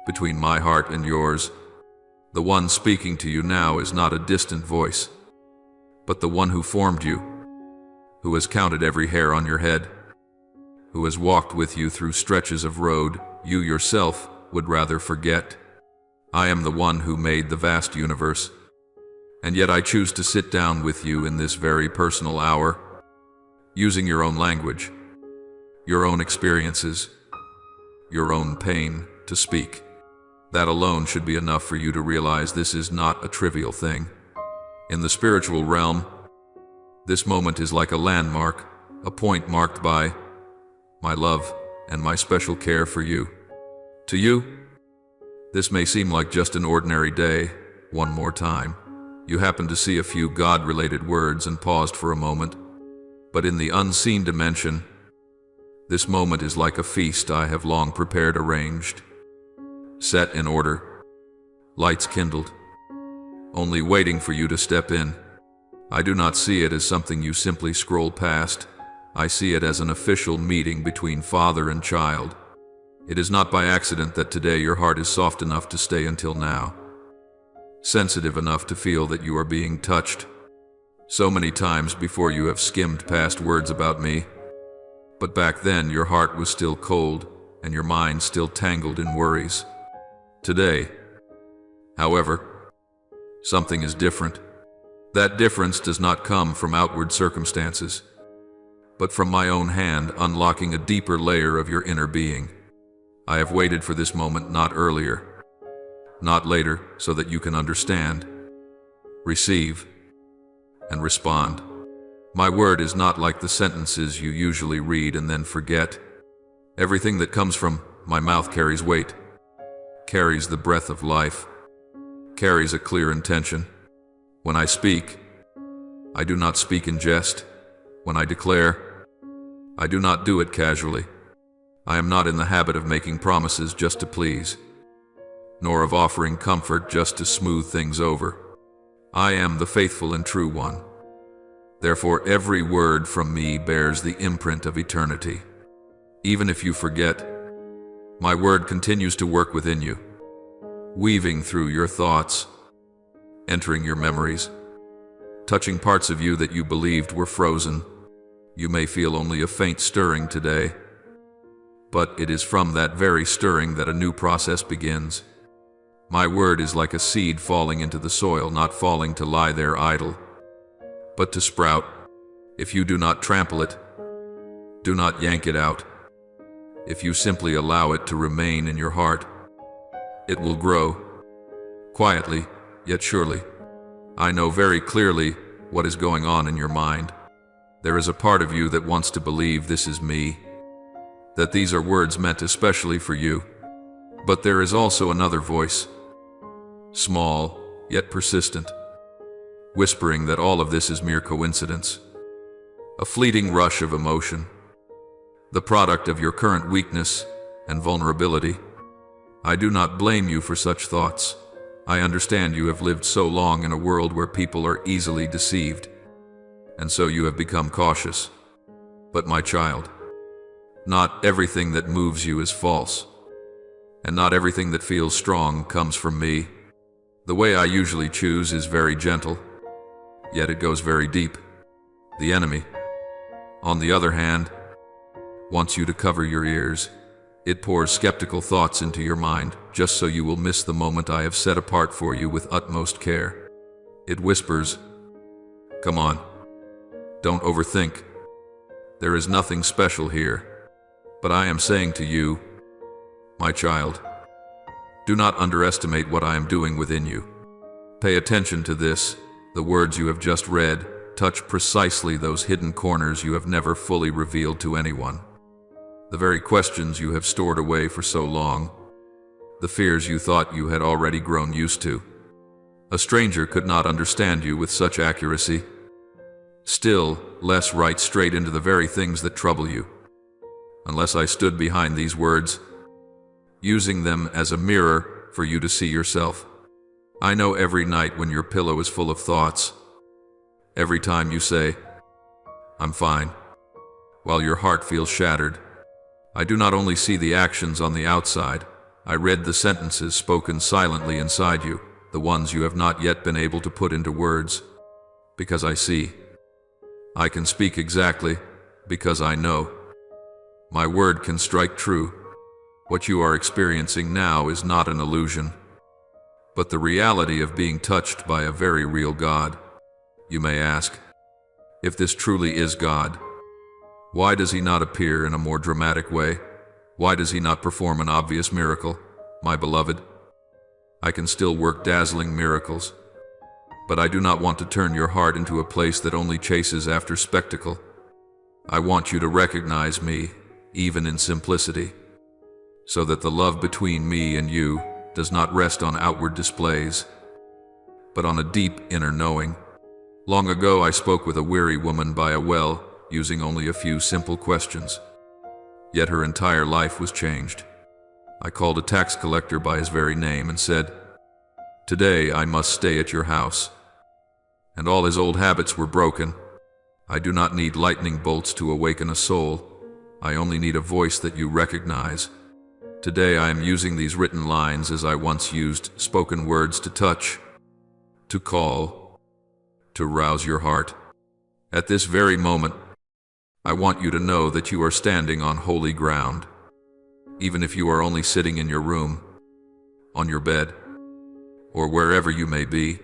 between my heart and yours. The one speaking to you now is not a distant voice, but the one who formed you, who has counted every hair on your head, who has walked with you through stretches of road you yourself would rather forget. I am the one who made the vast universe, and yet I choose to sit down with you in this very personal hour, using your own language, your own experiences, your own pain to speak. That alone should be enough for you to realize this is not a trivial thing. In the spiritual realm, This moment is like a landmark, a point marked by my love and my special care for you. To you, this may seem like just an ordinary day. One more time, you happened to see a few God-related words and paused for a moment. But in the unseen dimension, this moment is like a feast I have long prepared, arranged, set in order, lights kindled, only waiting for you to step in. I do not see it as something you simply scroll past. I see it as an official meeting between father and child. It is not by accident that today your heart is soft enough to stay until now, sensitive enough to feel that you are being touched. So many times before you have skimmed past words about me, but back then your heart was still cold and your mind still tangled in worries. Today, however, something is different. That difference does not come from outward circumstances, but from my own hand unlocking a deeper layer of your inner being. I have waited for this moment, not earlier, not later, so that you can understand, receive, and respond. My word is not like the sentences you usually read and then forget. Everything that comes from my mouth carries weight, carries the breath of life, carries a clear intention. When I speak, I do not speak in jest. When I declare, I do not do it casually. I am not in the habit of making promises just to please, nor of offering comfort just to smooth things over. I am the faithful and true one. Therefore, every word from me bears the imprint of eternity. Even if you forget, my word continues to work within you, weaving through your thoughts, entering your memories, touching parts of you that you believed were frozen. You may feel only a faint stirring today, but it is from that very stirring that a new process begins. My word is like a seed falling into the soil, not falling to lie there idle, but to sprout. If you do not trample it, do not yank it out. If you simply allow it to remain in your heart, it will grow, quietly, yet surely. I know very clearly what is going on in your mind. There is a part of you that wants to believe this is me, that these are words meant especially for you. But there is also another voice, small, yet persistent, whispering that all of this is mere coincidence, a fleeting rush of emotion, the product of your current weakness and vulnerability. I do not blame you for such thoughts. I understand you have lived so long in a world where people are easily deceived, and so you have become cautious. But my child, not everything that moves you is false, and not everything that feels strong comes from me. The way I usually choose is very gentle, yet it goes very deep. The enemy, on the other hand, wants you to cover your ears. It pours skeptical thoughts into your mind, just so you will miss the moment I have set apart for you with utmost care. It whispers, "Come on, don't overthink. There is nothing special here." But I am saying to you, my child, do not underestimate what I am doing within you. Pay attention to this. The words you have just read touch precisely those hidden corners you have never fully revealed to anyone. The very questions you have stored away for so long, the fears you thought you had already grown used to. A stranger could not understand you with such accuracy, still less right straight into the very things that trouble you, unless I stood behind these words, using them as a mirror for you to see yourself. I know every night when your pillow is full of thoughts, every time you say, "I'm fine," while your heart feels shattered. I do not only see the actions on the outside, I read the sentences spoken silently inside you, the ones you have not yet been able to put into words. Because I see. I can speak exactly, because I know. My word can strike true. What you are experiencing now is not an illusion, but the reality of being touched by a very real God. You may ask, if this truly is God, why does he not appear in a more dramatic way? Why does he not perform an obvious miracle? My beloved, I can still work dazzling miracles. But I do not want to turn your heart into a place that only chases after spectacle. I want you to recognize me, even in simplicity, so that the love between me and you does not rest on outward displays, but on a deep inner knowing. Long ago I spoke with a weary woman by a well, using only a few simple questions. Yet her entire life was changed. I called a tax collector by his very name and said, "Today I must stay at your house." And all his old habits were broken. I do not need lightning bolts to awaken a soul. I only need a voice that you recognize. Today I am using these written lines as I once used spoken words to touch, to call, to rouse your heart. At this very moment, I want you to know that you are standing on holy ground. Even if you are only sitting in your room, on your bed, or wherever you may be,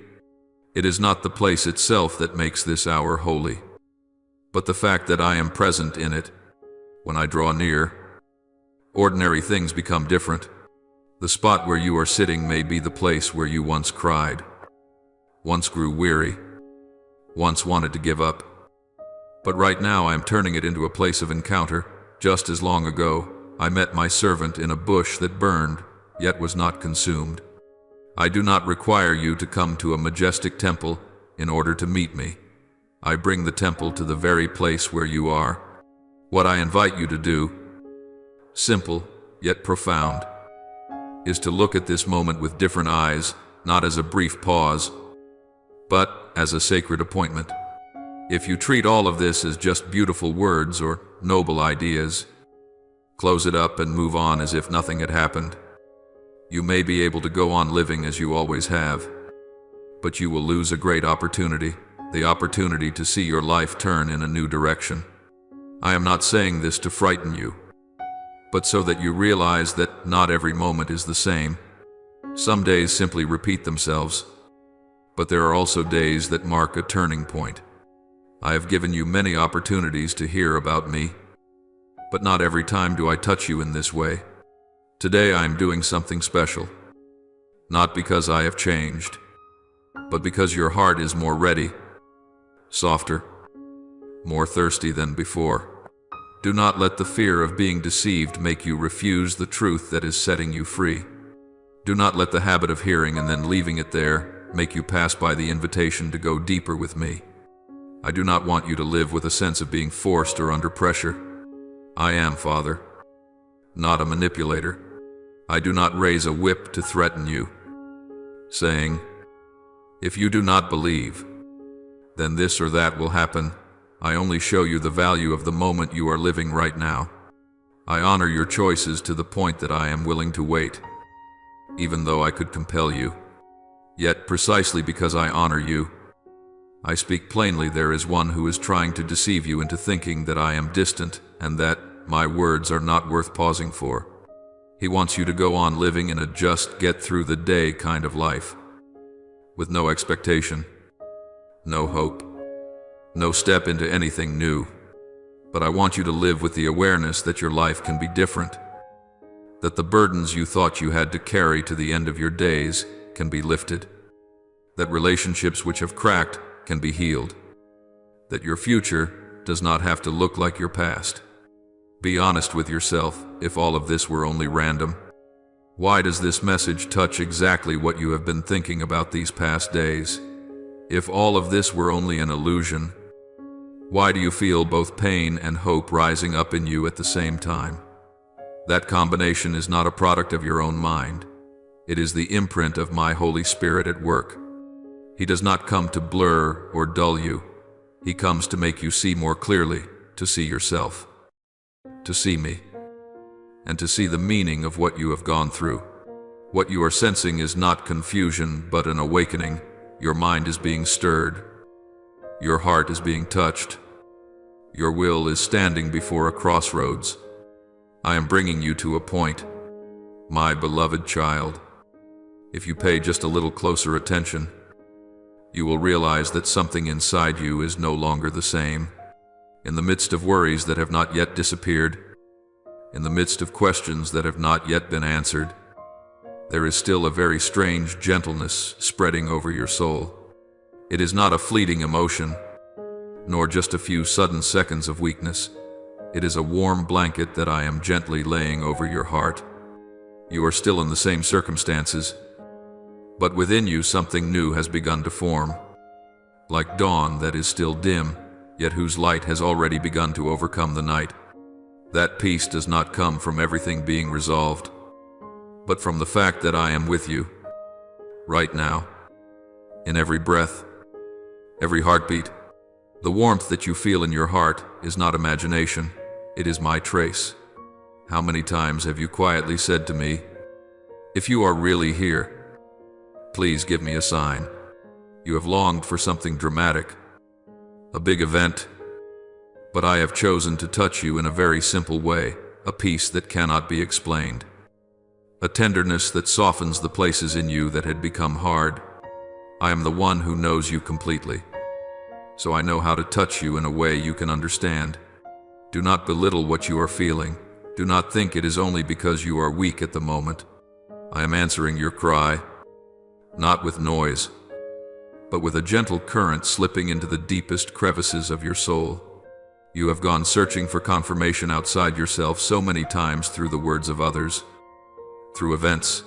it is not the place itself that makes this hour holy, but the fact that I am present in it. When I draw near, ordinary things become different. The spot where you are sitting may be the place where you once cried, once grew weary, once wanted to give up. But right now I am turning it into a place of encounter. Just as long ago, I met my servant in a bush that burned, yet was not consumed. I do not require you to come to a majestic temple in order to meet me. I bring the temple to the very place where you are. What I invite you to do, simple yet profound, is to look at this moment with different eyes, not as a brief pause, but as a sacred appointment. If you treat all of this as just beautiful words or noble ideas, close it up and move on as if nothing had happened, you may be able to go on living as you always have, but you will lose a great opportunity, the opportunity to see your life turn in a new direction. I am not saying this to frighten you, but so that you realize that not every moment is the same. Some days simply repeat themselves, but there are also days that mark a turning point. I have given you many opportunities to hear about me, but not every time do I touch you in this way. Today I am doing something special, not because I have changed, but because your heart is more ready, softer, more thirsty than before. Do not let the fear of being deceived make you refuse the truth that is setting you free. Do not let the habit of hearing and then leaving it there make you pass by the invitation to go deeper with me. I do not want you to live with a sense of being forced or under pressure. I am Father, not a manipulator. I do not raise a whip to threaten you, saying, "If you do not believe, then this or that will happen." I only show you the value of the moment you are living right now. I honor your choices to the point that I am willing to wait, even though I could compel you. Yet precisely because I honor you, I speak plainly. There is one who is trying to deceive you into thinking that I am distant and that my words are not worth pausing for. He wants you to go on living in a just get through the day kind of life, with no expectation, no hope, no step into anything new. But I want you to live with the awareness that your life can be different, that the burdens you thought you had to carry to the end of your days can be lifted, that relationships which have cracked can be healed, that your future does not have to look like your past. Be honest with yourself. If all of this were only random, why does this message touch exactly what you have been thinking about these past days? If all of this were only an illusion, why do you feel both pain and hope rising up in you at the same time? That combination is not a product of your own mind. It is the imprint of my Holy Spirit at work. He does not come to blur or dull you. He comes to make you see more clearly, to see yourself, to see me, and to see the meaning of what you have gone through. What you are sensing is not confusion, but an awakening. Your mind is being stirred. Your heart is being touched. Your will is standing before a crossroads. I am bringing you to a point, my beloved child. If you pay just a little closer attention, you will realize that something inside you is no longer the same. In the midst of worries that have not yet disappeared, in the midst of questions that have not yet been answered, there is still a very strange gentleness spreading over your soul. It is not a fleeting emotion, nor just a few sudden seconds of weakness. It is a warm blanket that I am gently laying over your heart. You are still in the same circumstances, but within you something new has begun to form, like dawn that is still dim, yet whose light has already begun to overcome the night. That peace does not come from everything being resolved, but from the fact that I am with you, right now, in every breath, every heartbeat. The warmth that you feel in your heart is not imagination, it is my trace. How many times have you quietly said to me, "If you are really here, please give me a sign." You have longed for something dramatic, a big event, but I have chosen to touch you in a very simple way, a peace that cannot be explained, a tenderness that softens the places in you that had become hard. I am the one who knows you completely, so I know how to touch you in a way you can understand. Do not belittle what you are feeling. Do not think it is only because you are weak at the moment. I am answering your cry, not with noise, but with a gentle current slipping into the deepest crevices of your soul. You have gone searching for confirmation outside yourself so many times through the words of others, through events,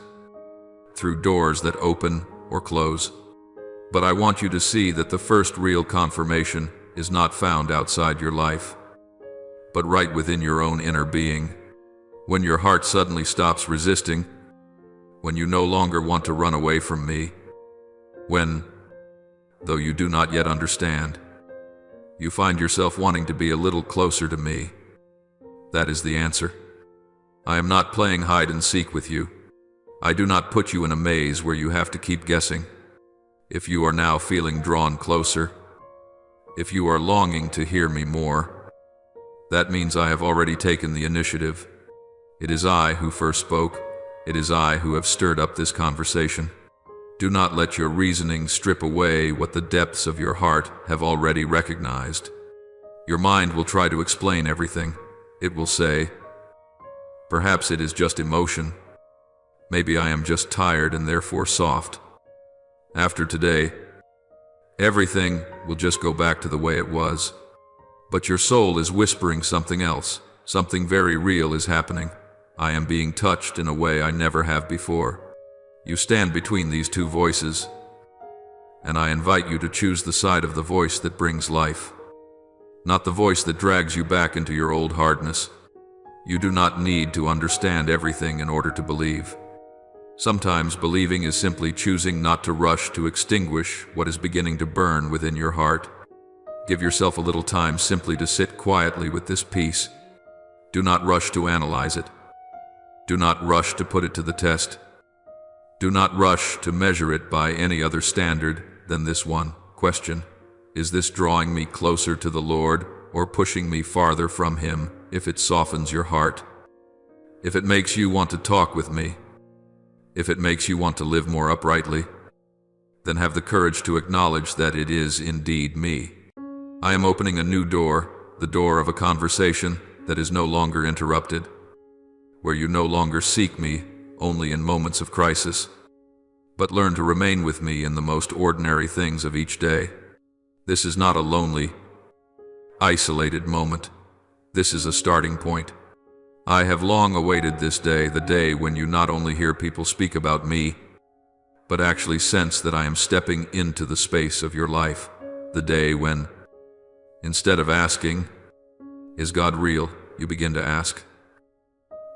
through doors that open or close. But I want you to see that the first real confirmation is not found outside your life, but right within your own inner being. When your heart suddenly stops resisting, when you no longer want to run away from me, when, though you do not yet understand, you find yourself wanting to be a little closer to me. That is the answer. I am not playing hide and seek with you. I do not put you in a maze where you have to keep guessing. If you are now feeling drawn closer, if you are longing to hear me more, that means I have already taken the initiative. It is I who first spoke. It is I who have stirred up this conversation. Do not let your reasoning strip away what the depths of your heart have already recognized. Your mind will try to explain everything. It will say, perhaps it is just emotion. Maybe I am just tired and therefore soft. After today, everything will just go back to the way it was. But your soul is whispering something else. Something very real is happening. I am being touched in a way I never have before. You stand between these two voices, and I invite you to choose the side of the voice that brings life, not the voice that drags you back into your old hardness. You do not need to understand everything in order to believe. Sometimes believing is simply choosing not to rush to extinguish what is beginning to burn within your heart. Give yourself a little time simply to sit quietly with this peace. Do not rush to analyze it. Do not rush to put it to the test. Do not rush to measure it by any other standard than this one question. Is this drawing me closer to the Lord or pushing me farther from Him? If it softens your heart, if it makes you want to talk with me, if it makes you want to live more uprightly, then have the courage to acknowledge that it is indeed me. I am opening a new door, the door of a conversation that is no longer interrupted, where you no longer seek me only in moments of crisis, but learn to remain with me in the most ordinary things of each day. This is not a lonely, isolated moment. This is a starting point. I have long awaited this day, the day when you not only hear people speak about me, but actually sense that I am stepping into the space of your life. The day when, instead of asking, "Is God real?" you begin to ask,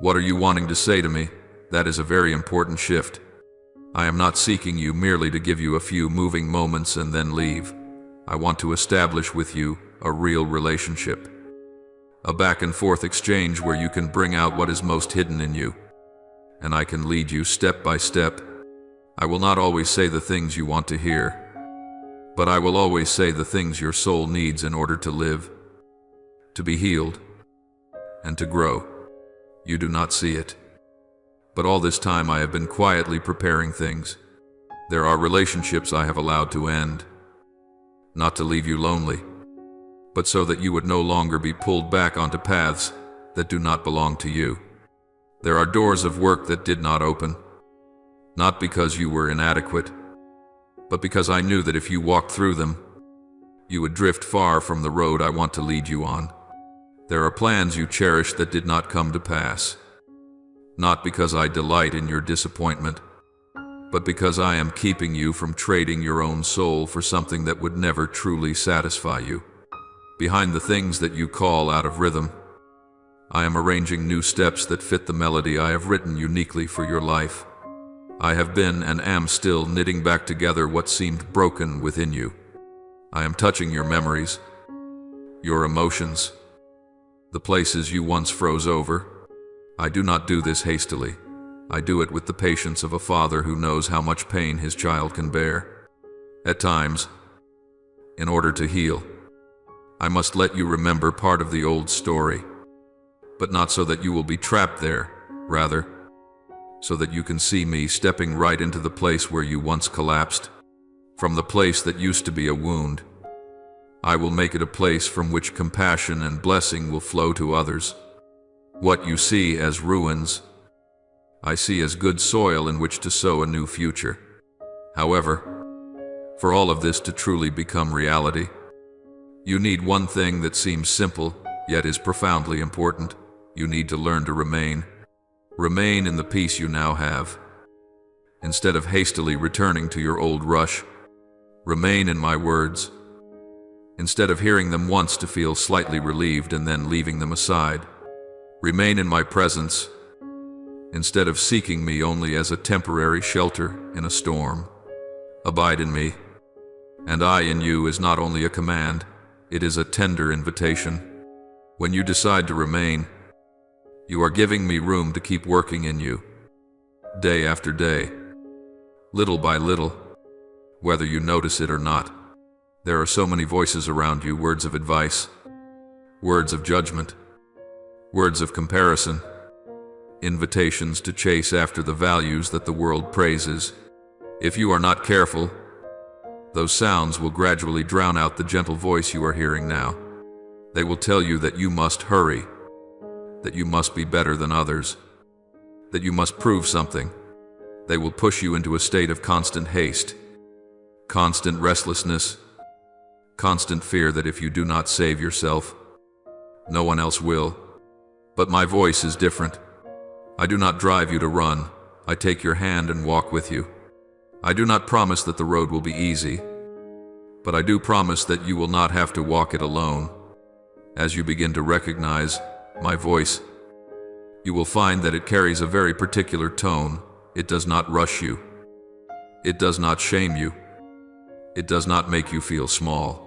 "What are you wanting to say to me?" That is a very important shift. I am not seeking you merely to give you a few moving moments and then leave. I want to establish with you a real relationship, a back and forth exchange where you can bring out what is most hidden in you, and I can lead you step by step. I will not always say the things you want to hear, but I will always say the things your soul needs in order to live, to be healed, and to grow. You do not see it, but all this time I have been quietly preparing things. There are relationships I have allowed to end, not to leave you lonely, but so that you would no longer be pulled back onto paths that do not belong to you. There are doors of work that did not open, not because you were inadequate, but because I knew that if you walked through them, you would drift far from the road I want to lead you on. There are plans you cherished that did not come to pass, not because I delight in your disappointment, but because I am keeping you from trading your own soul for something that would never truly satisfy you. Behind the things that you call out of rhythm, I am arranging new steps that fit the melody I have written uniquely for your life. I have been and am still knitting back together what seemed broken within you. I am touching your memories, your emotions, the places you once froze over. I do not do this hastily. I do it with the patience of a father who knows how much pain his child can bear. At times, in order to heal, I must let you remember part of the old story, but not so that you will be trapped there, rather, so that you can see me stepping right into the place where you once collapsed. From the place that used to be a wound, I will make it a place from which compassion and blessing will flow to others. What you see as ruins, I see as good soil in which to sow a new future. However, for all of this to truly become reality, you need one thing that seems simple, yet is profoundly important. You need to learn to remain. Remain in the peace you now have. Instead of hastily returning to your old rush, remain in my words. Instead of hearing them once to feel slightly relieved and then leaving them aside, remain in my presence. Instead of seeking me only as a temporary shelter in a storm, abide in me. And I in you is not only a command, it is a tender invitation. When you decide to remain, you are giving me room to keep working in you, day after day, little by little, whether you notice it or not. There are so many voices around you, words of advice, words of judgment, words of comparison, invitations to chase after the values that the world praises. If you are not careful, those sounds will gradually drown out the gentle voice you are hearing now. They will tell you that you must hurry, that you must be better than others, that you must prove something. They will push you into a state of constant haste, constant restlessness, constant fear that if you do not save yourself, no one else will. But my voice is different. I do not drive you to run. I take your hand and walk with you. I do not promise that the road will be easy, but I do promise that you will not have to walk it alone. As you begin to recognize my voice, you will find that it carries a very particular tone. It does not rush you. It does not shame you. It does not make you feel small.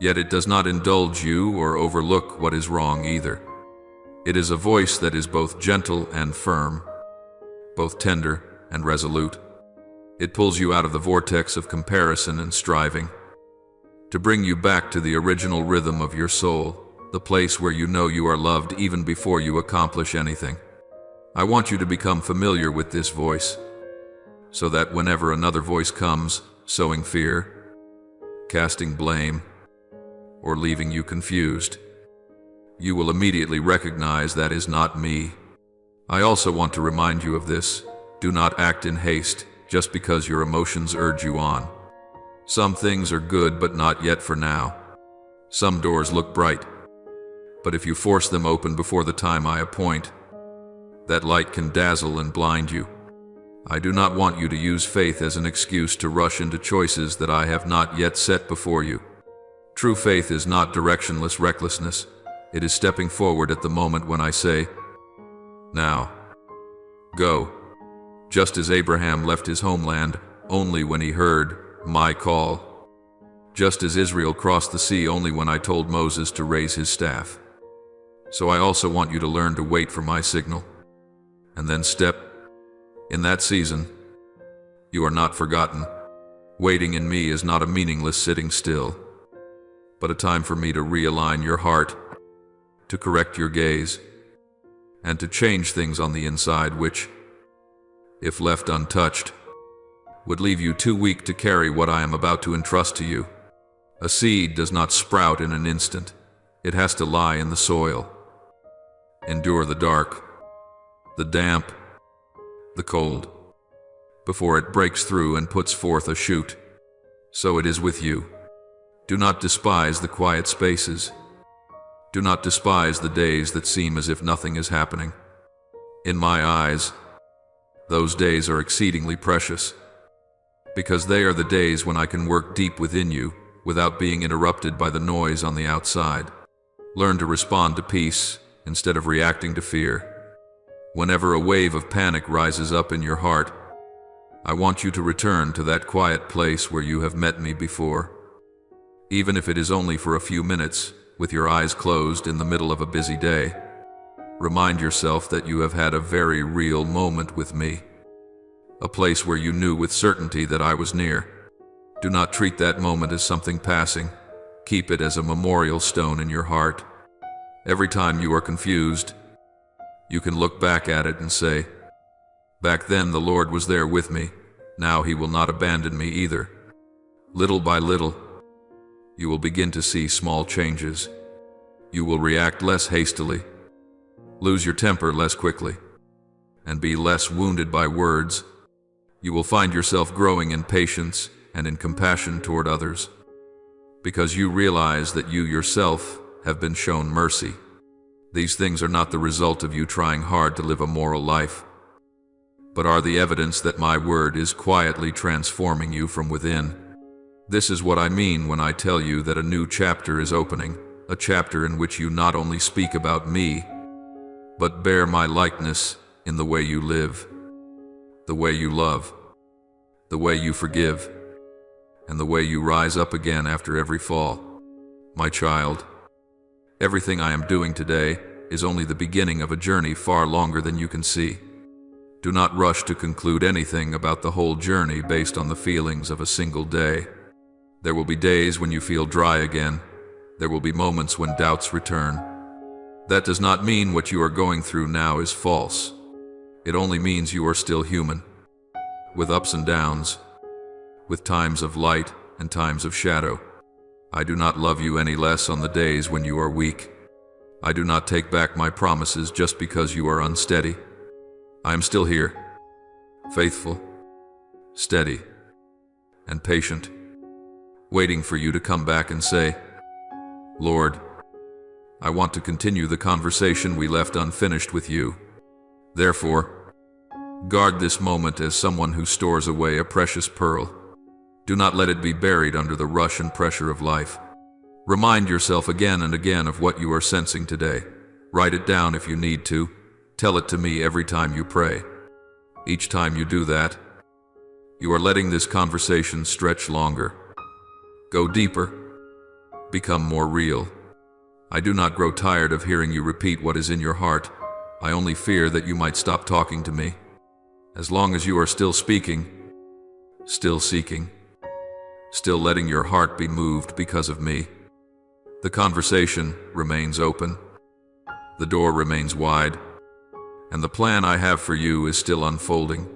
Yet it does not indulge you or overlook what is wrong either. It is a voice that is both gentle and firm, both tender and resolute. It pulls you out of the vortex of comparison and striving, to bring you back to the original rhythm of your soul, the place where you know you are loved even before you accomplish anything. I want you to become familiar with this voice, so that whenever another voice comes, sowing fear, casting blame, or leaving you confused, you will immediately recognize that is not me. I also want to remind you of this. Do not act in haste just because your emotions urge you on. Some things are good, but not yet for now. Some doors look bright, but if you force them open before the time I appoint, that light can dazzle and blind you. I do not want you to use faith as an excuse to rush into choices that I have not yet set before you. True faith is not directionless recklessness. It is stepping forward at the moment when I say, now, go. Just as Abraham left his homeland only when he heard my call. Just as Israel crossed the sea only when I told Moses to raise his staff. So I also want you to learn to wait for my signal, and then step. In that season, you are not forgotten. Waiting in me is not a meaningless sitting still, but a time for me to realign your heart, to correct your gaze, and to change things on the inside which, if left untouched, would leave you too weak to carry what I am about to entrust to you. A seed does not sprout in an instant. It has to lie in the soil, endure the dark, the damp, the cold, before it breaks through and puts forth a shoot. So it is with you. Do not despise the quiet spaces. Do not despise the days that seem as if nothing is happening. In my eyes, those days are exceedingly precious, because they are the days when I can work deep within you without being interrupted by the noise on the outside. Learn to respond to peace instead of reacting to fear. Whenever a wave of panic rises up in your heart, I want you to return to that quiet place where you have met me before. Even if it is only for a few minutes, with your eyes closed in the middle of a busy day, remind yourself that you have had a very real moment with me, a place where you knew with certainty that I was near. Do not treat that moment as something passing. Keep it as a memorial stone in your heart. Every time you are confused, you can look back at it and say, "Back then the Lord was there with me. Now He will not abandon me either." Little by little, you will begin to see small changes. You will react less hastily, lose your temper less quickly, and be less wounded by words. You will find yourself growing in patience and in compassion toward others, because you realize that you yourself have been shown mercy. These things are not the result of you trying hard to live a moral life, but are the evidence that my word is quietly transforming you from within. This is what I mean when I tell you that a new chapter is opening, a chapter in which you not only speak about me, but bear my likeness in the way you live, the way you love, the way you forgive, and the way you rise up again after every fall. My child, everything I am doing today is only the beginning of a journey far longer than you can see. Do not rush to conclude anything about the whole journey based on the feelings of a single day. There will be days when you feel dry again. There will be moments when doubts return. That does not mean what you are going through now is false. It only means you are still human, with ups and downs, with times of light and times of shadow. I do not love you any less on the days when you are weak. I do not take back my promises just because you are unsteady. I am still here, faithful, steady, and patient, waiting for you to come back and say, "Lord, I want to continue the conversation we left unfinished with you." Therefore, guard this moment as someone who stores away a precious pearl. Do not let it be buried under the rush and pressure of life. Remind yourself again and again of what you are sensing today. Write it down if you need to. Tell it to me every time you pray. Each time you do that, you are letting this conversation stretch longer, go deeper, become more real. I do not grow tired of hearing you repeat what is in your heart. I only fear that you might stop talking to me. As long as you are still speaking, still seeking, still letting your heart be moved because of me, the conversation remains open, the door remains wide, and the plan I have for you is still unfolding.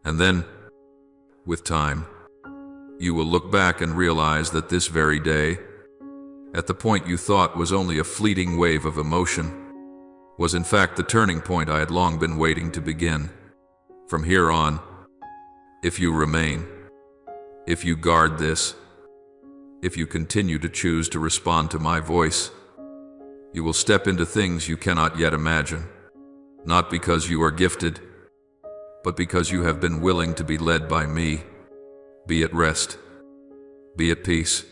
And then, with time, you will look back and realize that this very day, at the point you thought was only a fleeting wave of emotion, was in fact the turning point I had long been waiting to begin. From here on, if you remain, if you guard this, if you continue to choose to respond to my voice, you will step into things you cannot yet imagine, not because you are gifted, but because you have been willing to be led by me. Be at rest. Be at peace.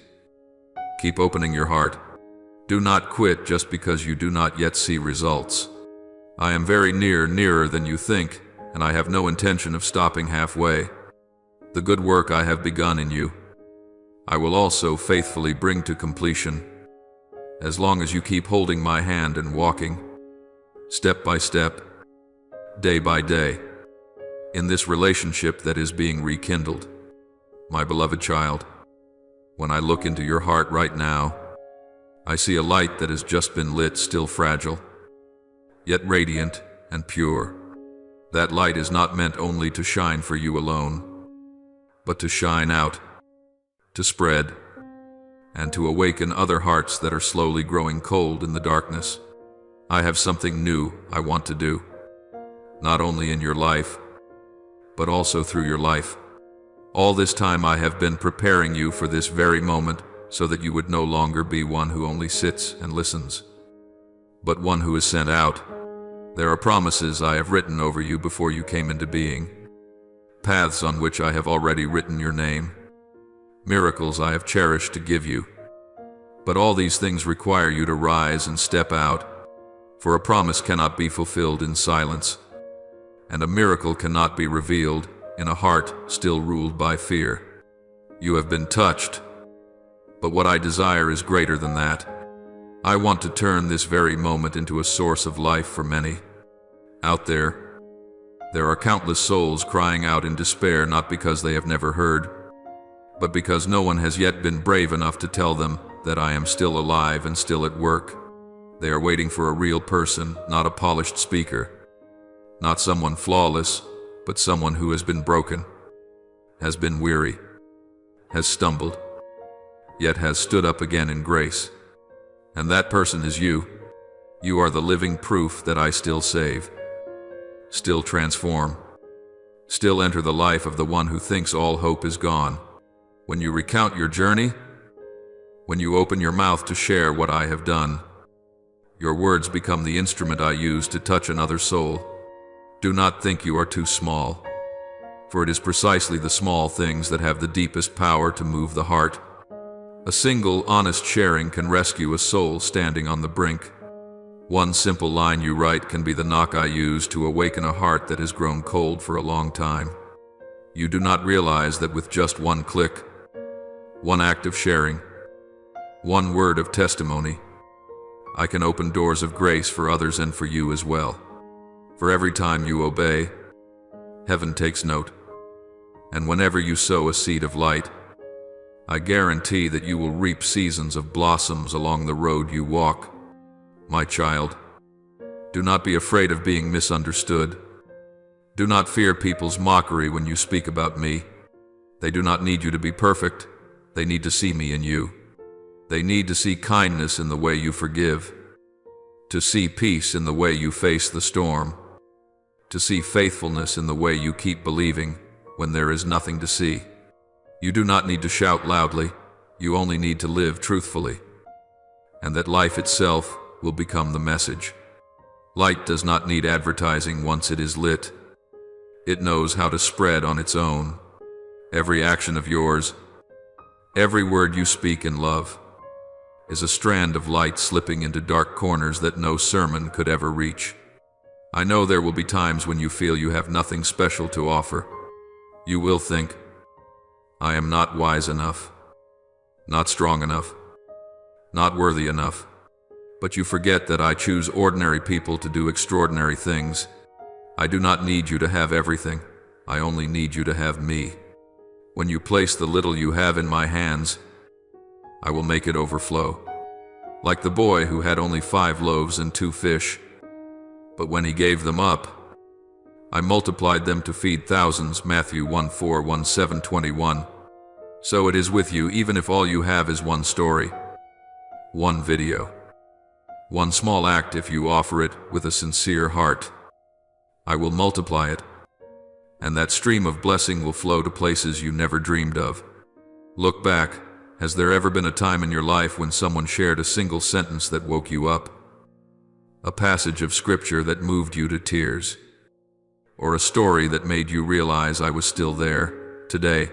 Keep opening your heart. Do not quit just because you do not yet see results. I am very nearer than you think, and I have no intention of stopping halfway. The good work I have begun in you, I will also faithfully bring to completion, as long as you keep holding my hand and walking, step by step, day by day, in this relationship that is being rekindled. My beloved child, when I look into your heart right now, I see a light that has just been lit, still fragile, yet radiant and pure. That light is not meant only to shine for you alone, but to shine out, to spread, and to awaken other hearts that are slowly growing cold in the darkness. I have something new I want to do, not only in your life, but also through your life. All this time I have been preparing you for this very moment so that you would no longer be one who only sits and listens, but one who is sent out. There are promises I have written over you before you came into being, paths on which I have already written your name, miracles I have cherished to give you. But all these things require you to rise and step out, for a promise cannot be fulfilled in silence, and a miracle cannot be revealed in a heart still ruled by fear. You have been touched, but what I desire is greater than that. I want to turn this very moment into a source of life for many. Out there are countless souls crying out in despair, not because they have never heard, but because no one has yet been brave enough to tell them that I am still alive and still at work. They are waiting for a real person, not a polished speaker, not someone flawless, but someone who has been broken, has been weary, has stumbled, yet has stood up again in grace. And that person is you. You are the living proof that I still save, still transform, still enter the life of the one who thinks all hope is gone. When you recount your journey, when you open your mouth to share what I have done, your words become the instrument I use to touch another soul. Do not think you are too small, for it is precisely the small things that have the deepest power to move the heart. A single, honest sharing can rescue a soul standing on the brink. One simple line you write can be the knock I use to awaken a heart that has grown cold for a long time. You do not realize that with just one click, one act of sharing, one word of testimony, I can open doors of grace for others and for you as well. For every time you obey, heaven takes note. And whenever you sow a seed of light, I guarantee that you will reap seasons of blossoms along the road you walk. My child, do not be afraid of being misunderstood. Do not fear people's mockery when you speak about me. They do not need you to be perfect. They need to see me in you. They need to see kindness in the way you forgive, to see peace in the way you face the storm, to see faithfulness in the way you keep believing when there is nothing to see. You do not need to shout loudly, you only need to live truthfully, and that life itself will become the message. Light does not need advertising once it is lit. It knows how to spread on its own. Every action of yours, every word you speak in love, is a strand of light slipping into dark corners that no sermon could ever reach. I know there will be times when you feel you have nothing special to offer. You will think, I am not wise enough, not strong enough, not worthy enough. But you forget that I choose ordinary people to do extraordinary things. I do not need you to have everything. I only need you to have me. When you place the little you have in my hands, I will make it overflow. Like the boy who had only 5 loaves and 2 fish. But when he gave them up, I multiplied them to feed thousands. Matthew 1:4-17-21. So it is with you, even if all you have is one story, one video, one small act. If you offer it with a sincere heart, I will multiply it, and that stream of blessing will flow to places you never dreamed of. Look back. Has there ever been a time in your life when someone shared a single sentence that woke you up? A passage of scripture that moved you to tears? Or a story that made you realize I was still there? Today,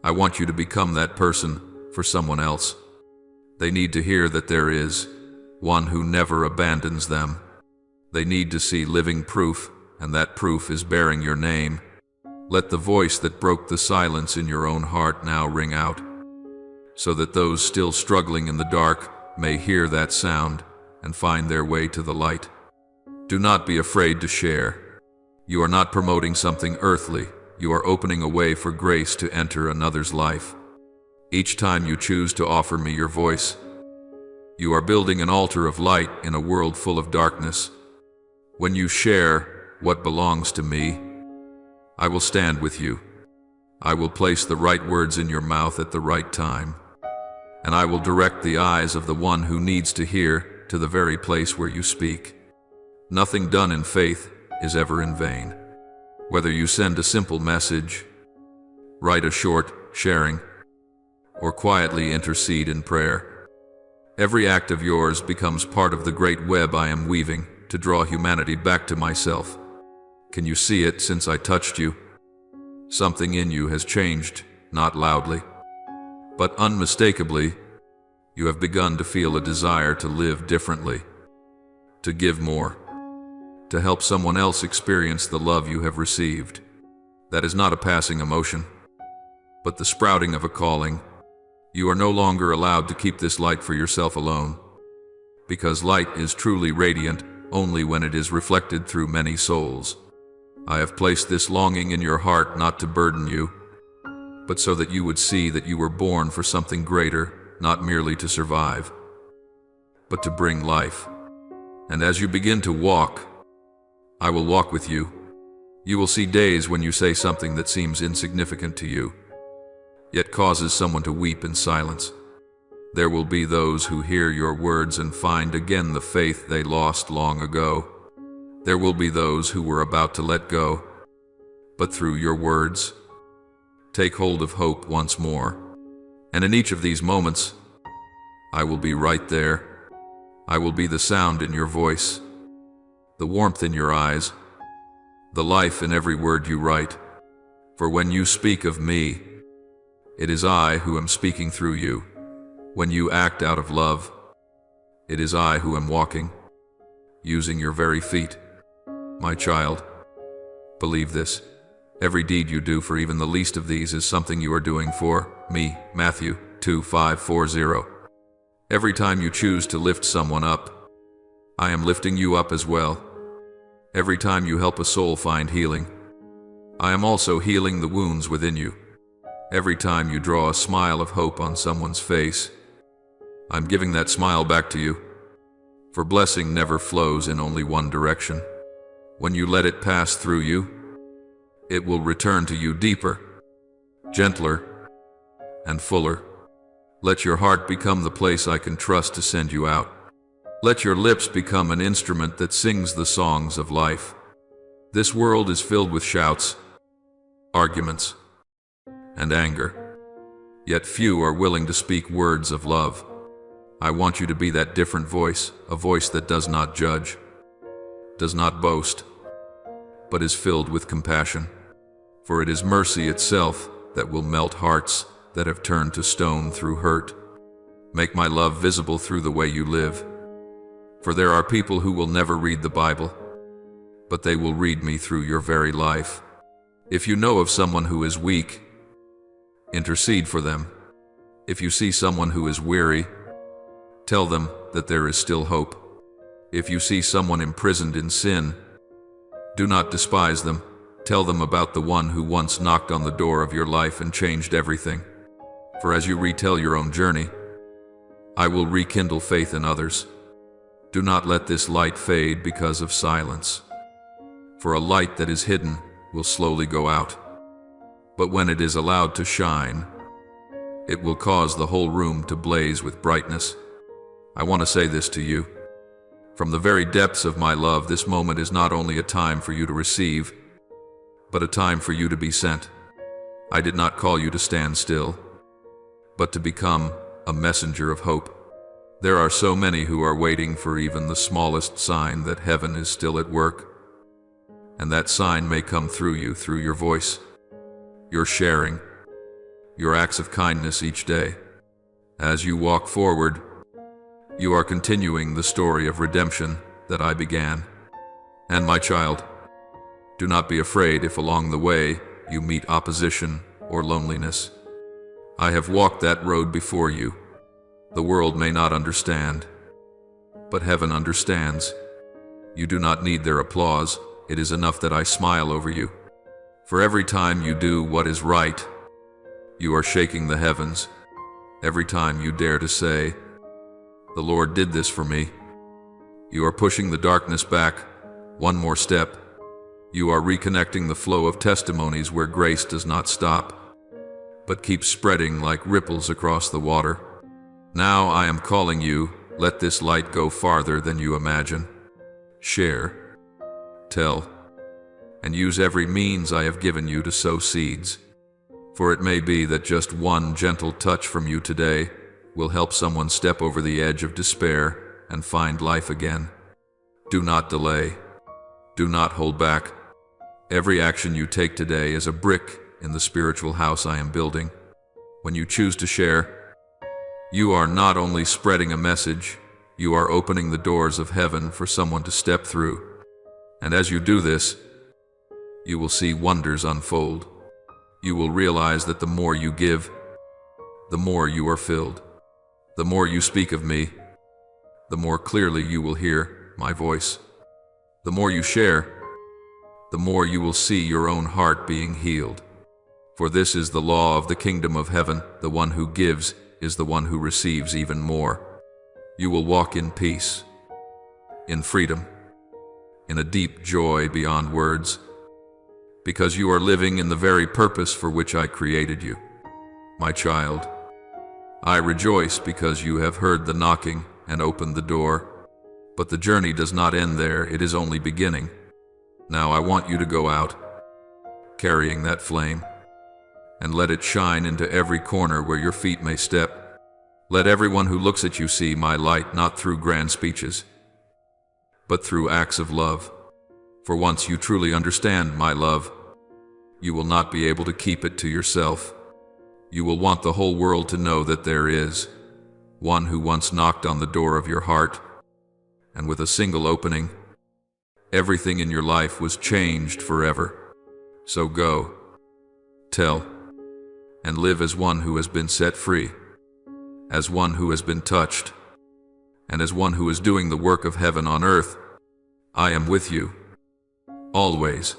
I want you to become that person for someone else. They need to hear that there is one who never abandons them. They need to see living proof, and that proof is bearing your name. Let the voice that broke the silence in your own heart now ring out, so that those still struggling in the dark may hear that sound and find their way to the light. Do not be afraid to share. You are not promoting something earthly. You are opening a way for grace to enter another's life. Each time you choose to offer me your voice, you are building an altar of light in a world full of darkness. When you share what belongs to me, I will stand with you. I will place the right words in your mouth at the right time, and I will direct the eyes of the one who needs to hear to the very place where you speak. Nothing done in faith is ever in vain. Whether you send a simple message, write a short sharing, or quietly intercede in prayer, every act of yours becomes part of the great web I am weaving to draw humanity back to myself. Can you see it since I touched you? Something in you has changed, not loudly, but unmistakably. You have begun to feel a desire to live differently, to give more, to help someone else experience the love you have received. That is not a passing emotion, but the sprouting of a calling. You are no longer allowed to keep this light for yourself alone, because light is truly radiant only when it is reflected through many souls. I have placed this longing in your heart not to burden you, but so that you would see that you were born for something greater, not merely to survive, but to bring life. And as you begin to walk, I will walk with you. You will see days when you say something that seems insignificant to you, yet causes someone to weep in silence. There will be those who hear your words and find again the faith they lost long ago. There will be those who were about to let go, but through your words, take hold of hope once more. And in each of these moments, I will be right there. I will be the sound in your voice, the warmth in your eyes, the life in every word you write. For when you speak of me, it is I who am speaking through you. When you act out of love, it is I who am walking, using your very feet. My child, believe this. Every deed you do for even the least of these is something you are doing for me. Matthew 2:5-40. Every time you choose to lift someone up, I am lifting you up as well. Every time you help a soul find healing, I am also healing the wounds within you. Every time you draw a smile of hope on someone's face, I'm giving that smile back to you. For blessing never flows in only one direction. When you let it pass through you, it will return to you deeper, gentler, and fuller. Let your heart become the place I can trust to send you out. Let your lips become an instrument that sings the songs of life. This world is filled with shouts, arguments, and anger, yet few are willing to speak words of love. I want you to be that different voice, a voice that does not judge, does not boast, but is filled with compassion. For it is mercy itself that will melt hearts that have turned to stone through hurt. Make my love visible through the way you live. For there are people who will never read the Bible, but they will read me through your very life. If you know of someone who is weak, intercede for them. If you see someone who is weary, tell them that there is still hope. If you see someone imprisoned in sin, do not despise them. Tell them about the one who once knocked on the door of your life and changed everything. For as you retell your own journey, I will rekindle faith in others. Do not let this light fade because of silence. For a light that is hidden will slowly go out. But when it is allowed to shine, it will cause the whole room to blaze with brightness. I want to say this to you. From the very depths of my love, this moment is not only a time for you to receive, but a time for you to be sent. I did not call you to stand still, but to become a messenger of hope. There are so many who are waiting for even the smallest sign that heaven is still at work, and that sign may come through you, through your voice, your sharing, your acts of kindness each day. As you walk forward, you are continuing the story of redemption that I began. And my child, do not be afraid if along the way you meet opposition or loneliness. I have walked that road before you. The world may not understand, but heaven understands. You do not need their applause. It is enough that I smile over you. For every time you do what is right, you are shaking the heavens. Every time you dare to say, "The Lord did this for me," you are pushing the darkness back one more step. You are reconnecting the flow of testimonies where grace does not stop, but keeps spreading like ripples across the water. Now I am calling you, let this light go farther than you imagine. Share, tell, and use every means I have given you to sow seeds. For it may be that just one gentle touch from you today will help someone step over the edge of despair and find life again. Do not delay. Do not hold back. Every action you take today is a brick in the spiritual house I am building. When you choose to share, you are not only spreading a message, you are opening the doors of heaven for someone to step through. And as you do this, you will see wonders unfold. You will realize that the more you give, the more you are filled. The more you speak of me, the more clearly you will hear my voice. The more you share, the more you will see your own heart being healed. For this is the law of the kingdom of heaven: the one who gives is the one who receives even more. You will walk in peace, in freedom, in a deep joy beyond words, because you are living in the very purpose for which I created you. My child, I rejoice because you have heard the knocking and opened the door. But the journey does not end there, it is only beginning. Now I want you to go out, carrying that flame, and let it shine into every corner where your feet may step. Let everyone who looks at you see my light, not through grand speeches, but through acts of love. For once you truly understand my love, you will not be able to keep it to yourself. You will want the whole world to know that there is one who once knocked on the door of your heart, and with a single opening, everything in your life was changed forever. So go, tell, and live as one who has been set free, as one who has been touched, and as one who is doing the work of heaven on earth. I am with you, always,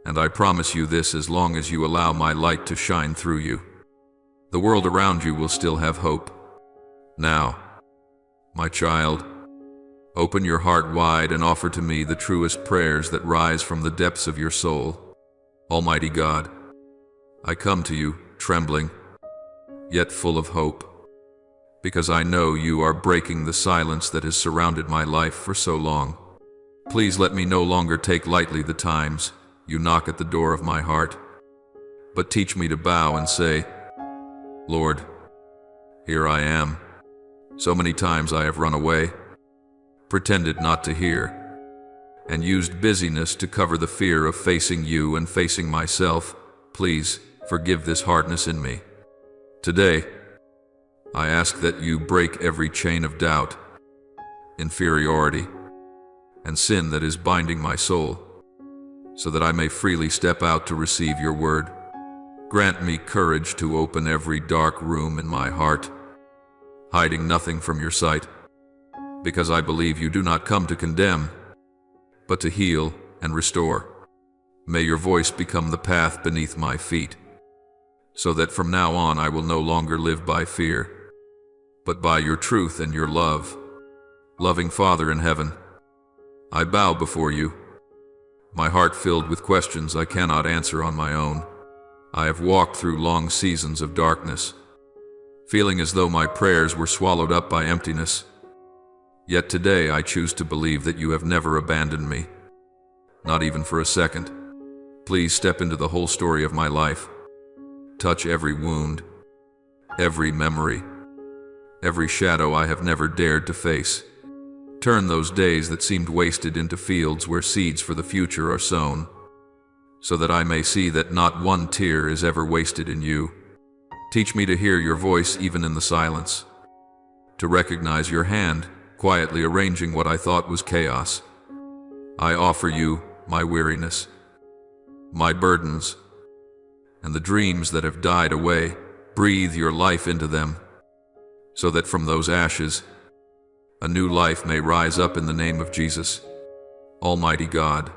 and I promise you this: as long as you allow my light to shine through you, the world around you will still have hope. Now, my child, open your heart wide and offer to me the truest prayers that rise from the depths of your soul. Almighty God, I come to you, trembling, yet full of hope, because I know you are breaking the silence that has surrounded my life for so long. Please let me no longer take lightly the times you knock at the door of my heart, but teach me to bow and say, Lord, here I am. So many times I have run away, pretended not to hear, and used busyness to cover the fear of facing you and facing myself. Please forgive this hardness in me. Today, I ask that you break every chain of doubt, inferiority, and sin that is binding my soul, so that I may freely step out to receive your word. Grant me courage to open every dark room in my heart, hiding nothing from your sight, because I believe you do not come to condemn, but to heal and restore. May your voice become the path beneath my feet, so that from now on I will no longer live by fear, but by your truth and your love. Loving Father in heaven, I bow before you, my heart filled with questions I cannot answer on my own. I have walked through long seasons of darkness, feeling as though my prayers were swallowed up by emptiness. Yet today I choose to believe that you have never abandoned me, not even for a second. Please step into the whole story of my life. Touch every wound, every memory, every shadow I have never dared to face. Turn those days that seemed wasted into fields where seeds for the future are sown, so that I may see that not one tear is ever wasted in you. Teach me to hear your voice even in the silence, to recognize your hand quietly arranging what I thought was chaos. I offer you my weariness, my burdens, and the dreams that have died away. Breathe your life into them, so that from those ashes, a new life may rise up in the name of Jesus. Almighty God,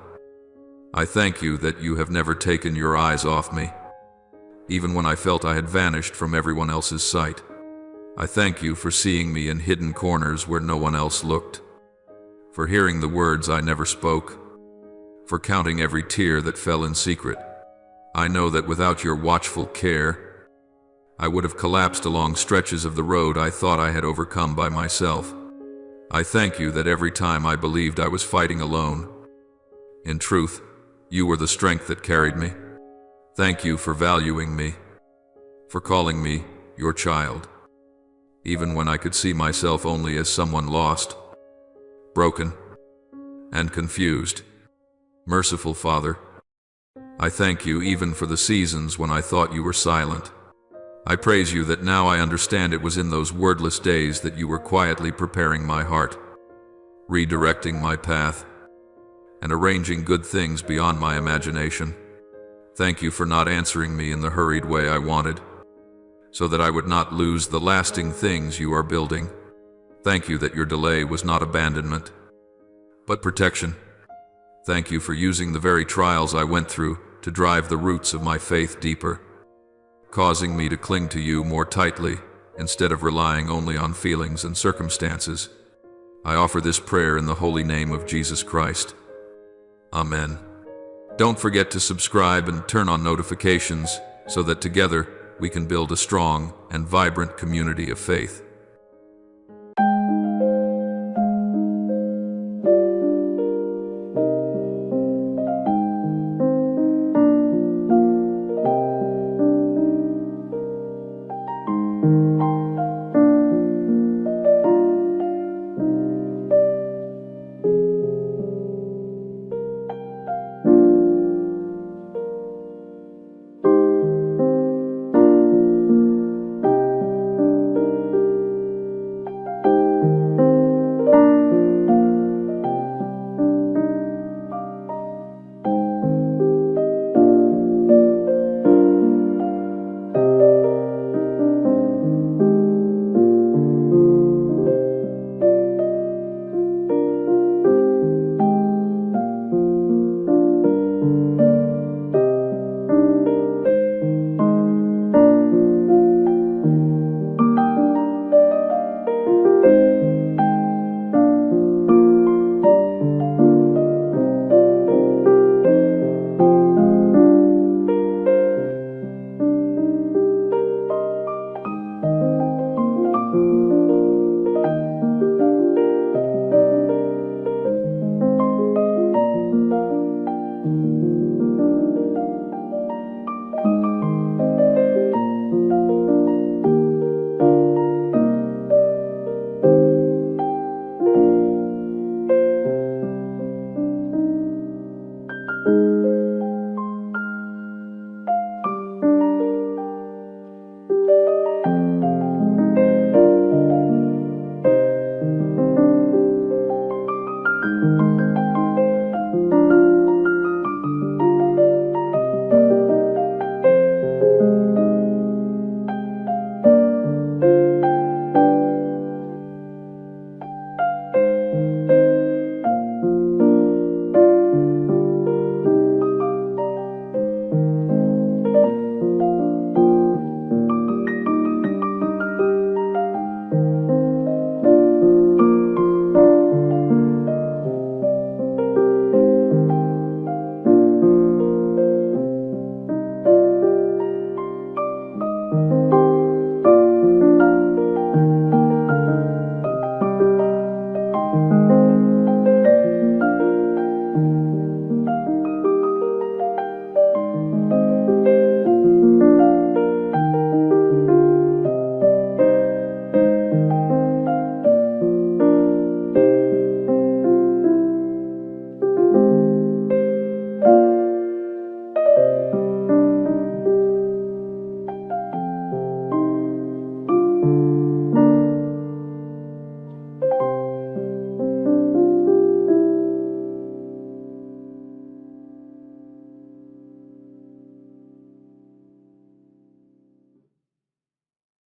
I thank you that you have never taken your eyes off me, even when I felt I had vanished from everyone else's sight. I thank you for seeing me in hidden corners where no one else looked, for hearing the words I never spoke, for counting every tear that fell in secret. I know that without your watchful care, I would have collapsed along stretches of the road I thought I had overcome by myself. I thank you that every time I believed I was fighting alone, in truth, You were the strength that carried me. Thank you for valuing me, for calling me your child, even when I could see myself only as someone lost, broken, and confused. Merciful Father, I thank you even for the seasons when I thought you were silent. I praise you that now I understand it was in those wordless days that you were quietly preparing my heart, redirecting my path, and arranging good things beyond my imagination. Thank you for not answering me in the hurried way I wanted, so that I would not lose the lasting things you are building. Thank you that your delay was not abandonment, but protection. Thank you for using the very trials I went through to drive the roots of my faith deeper, causing me to cling to you more tightly instead of relying only on feelings and circumstances. I offer this prayer in the holy name of Jesus Christ. Amen. Don't forget to subscribe and turn on notifications so that together we can build a strong and vibrant community of faith.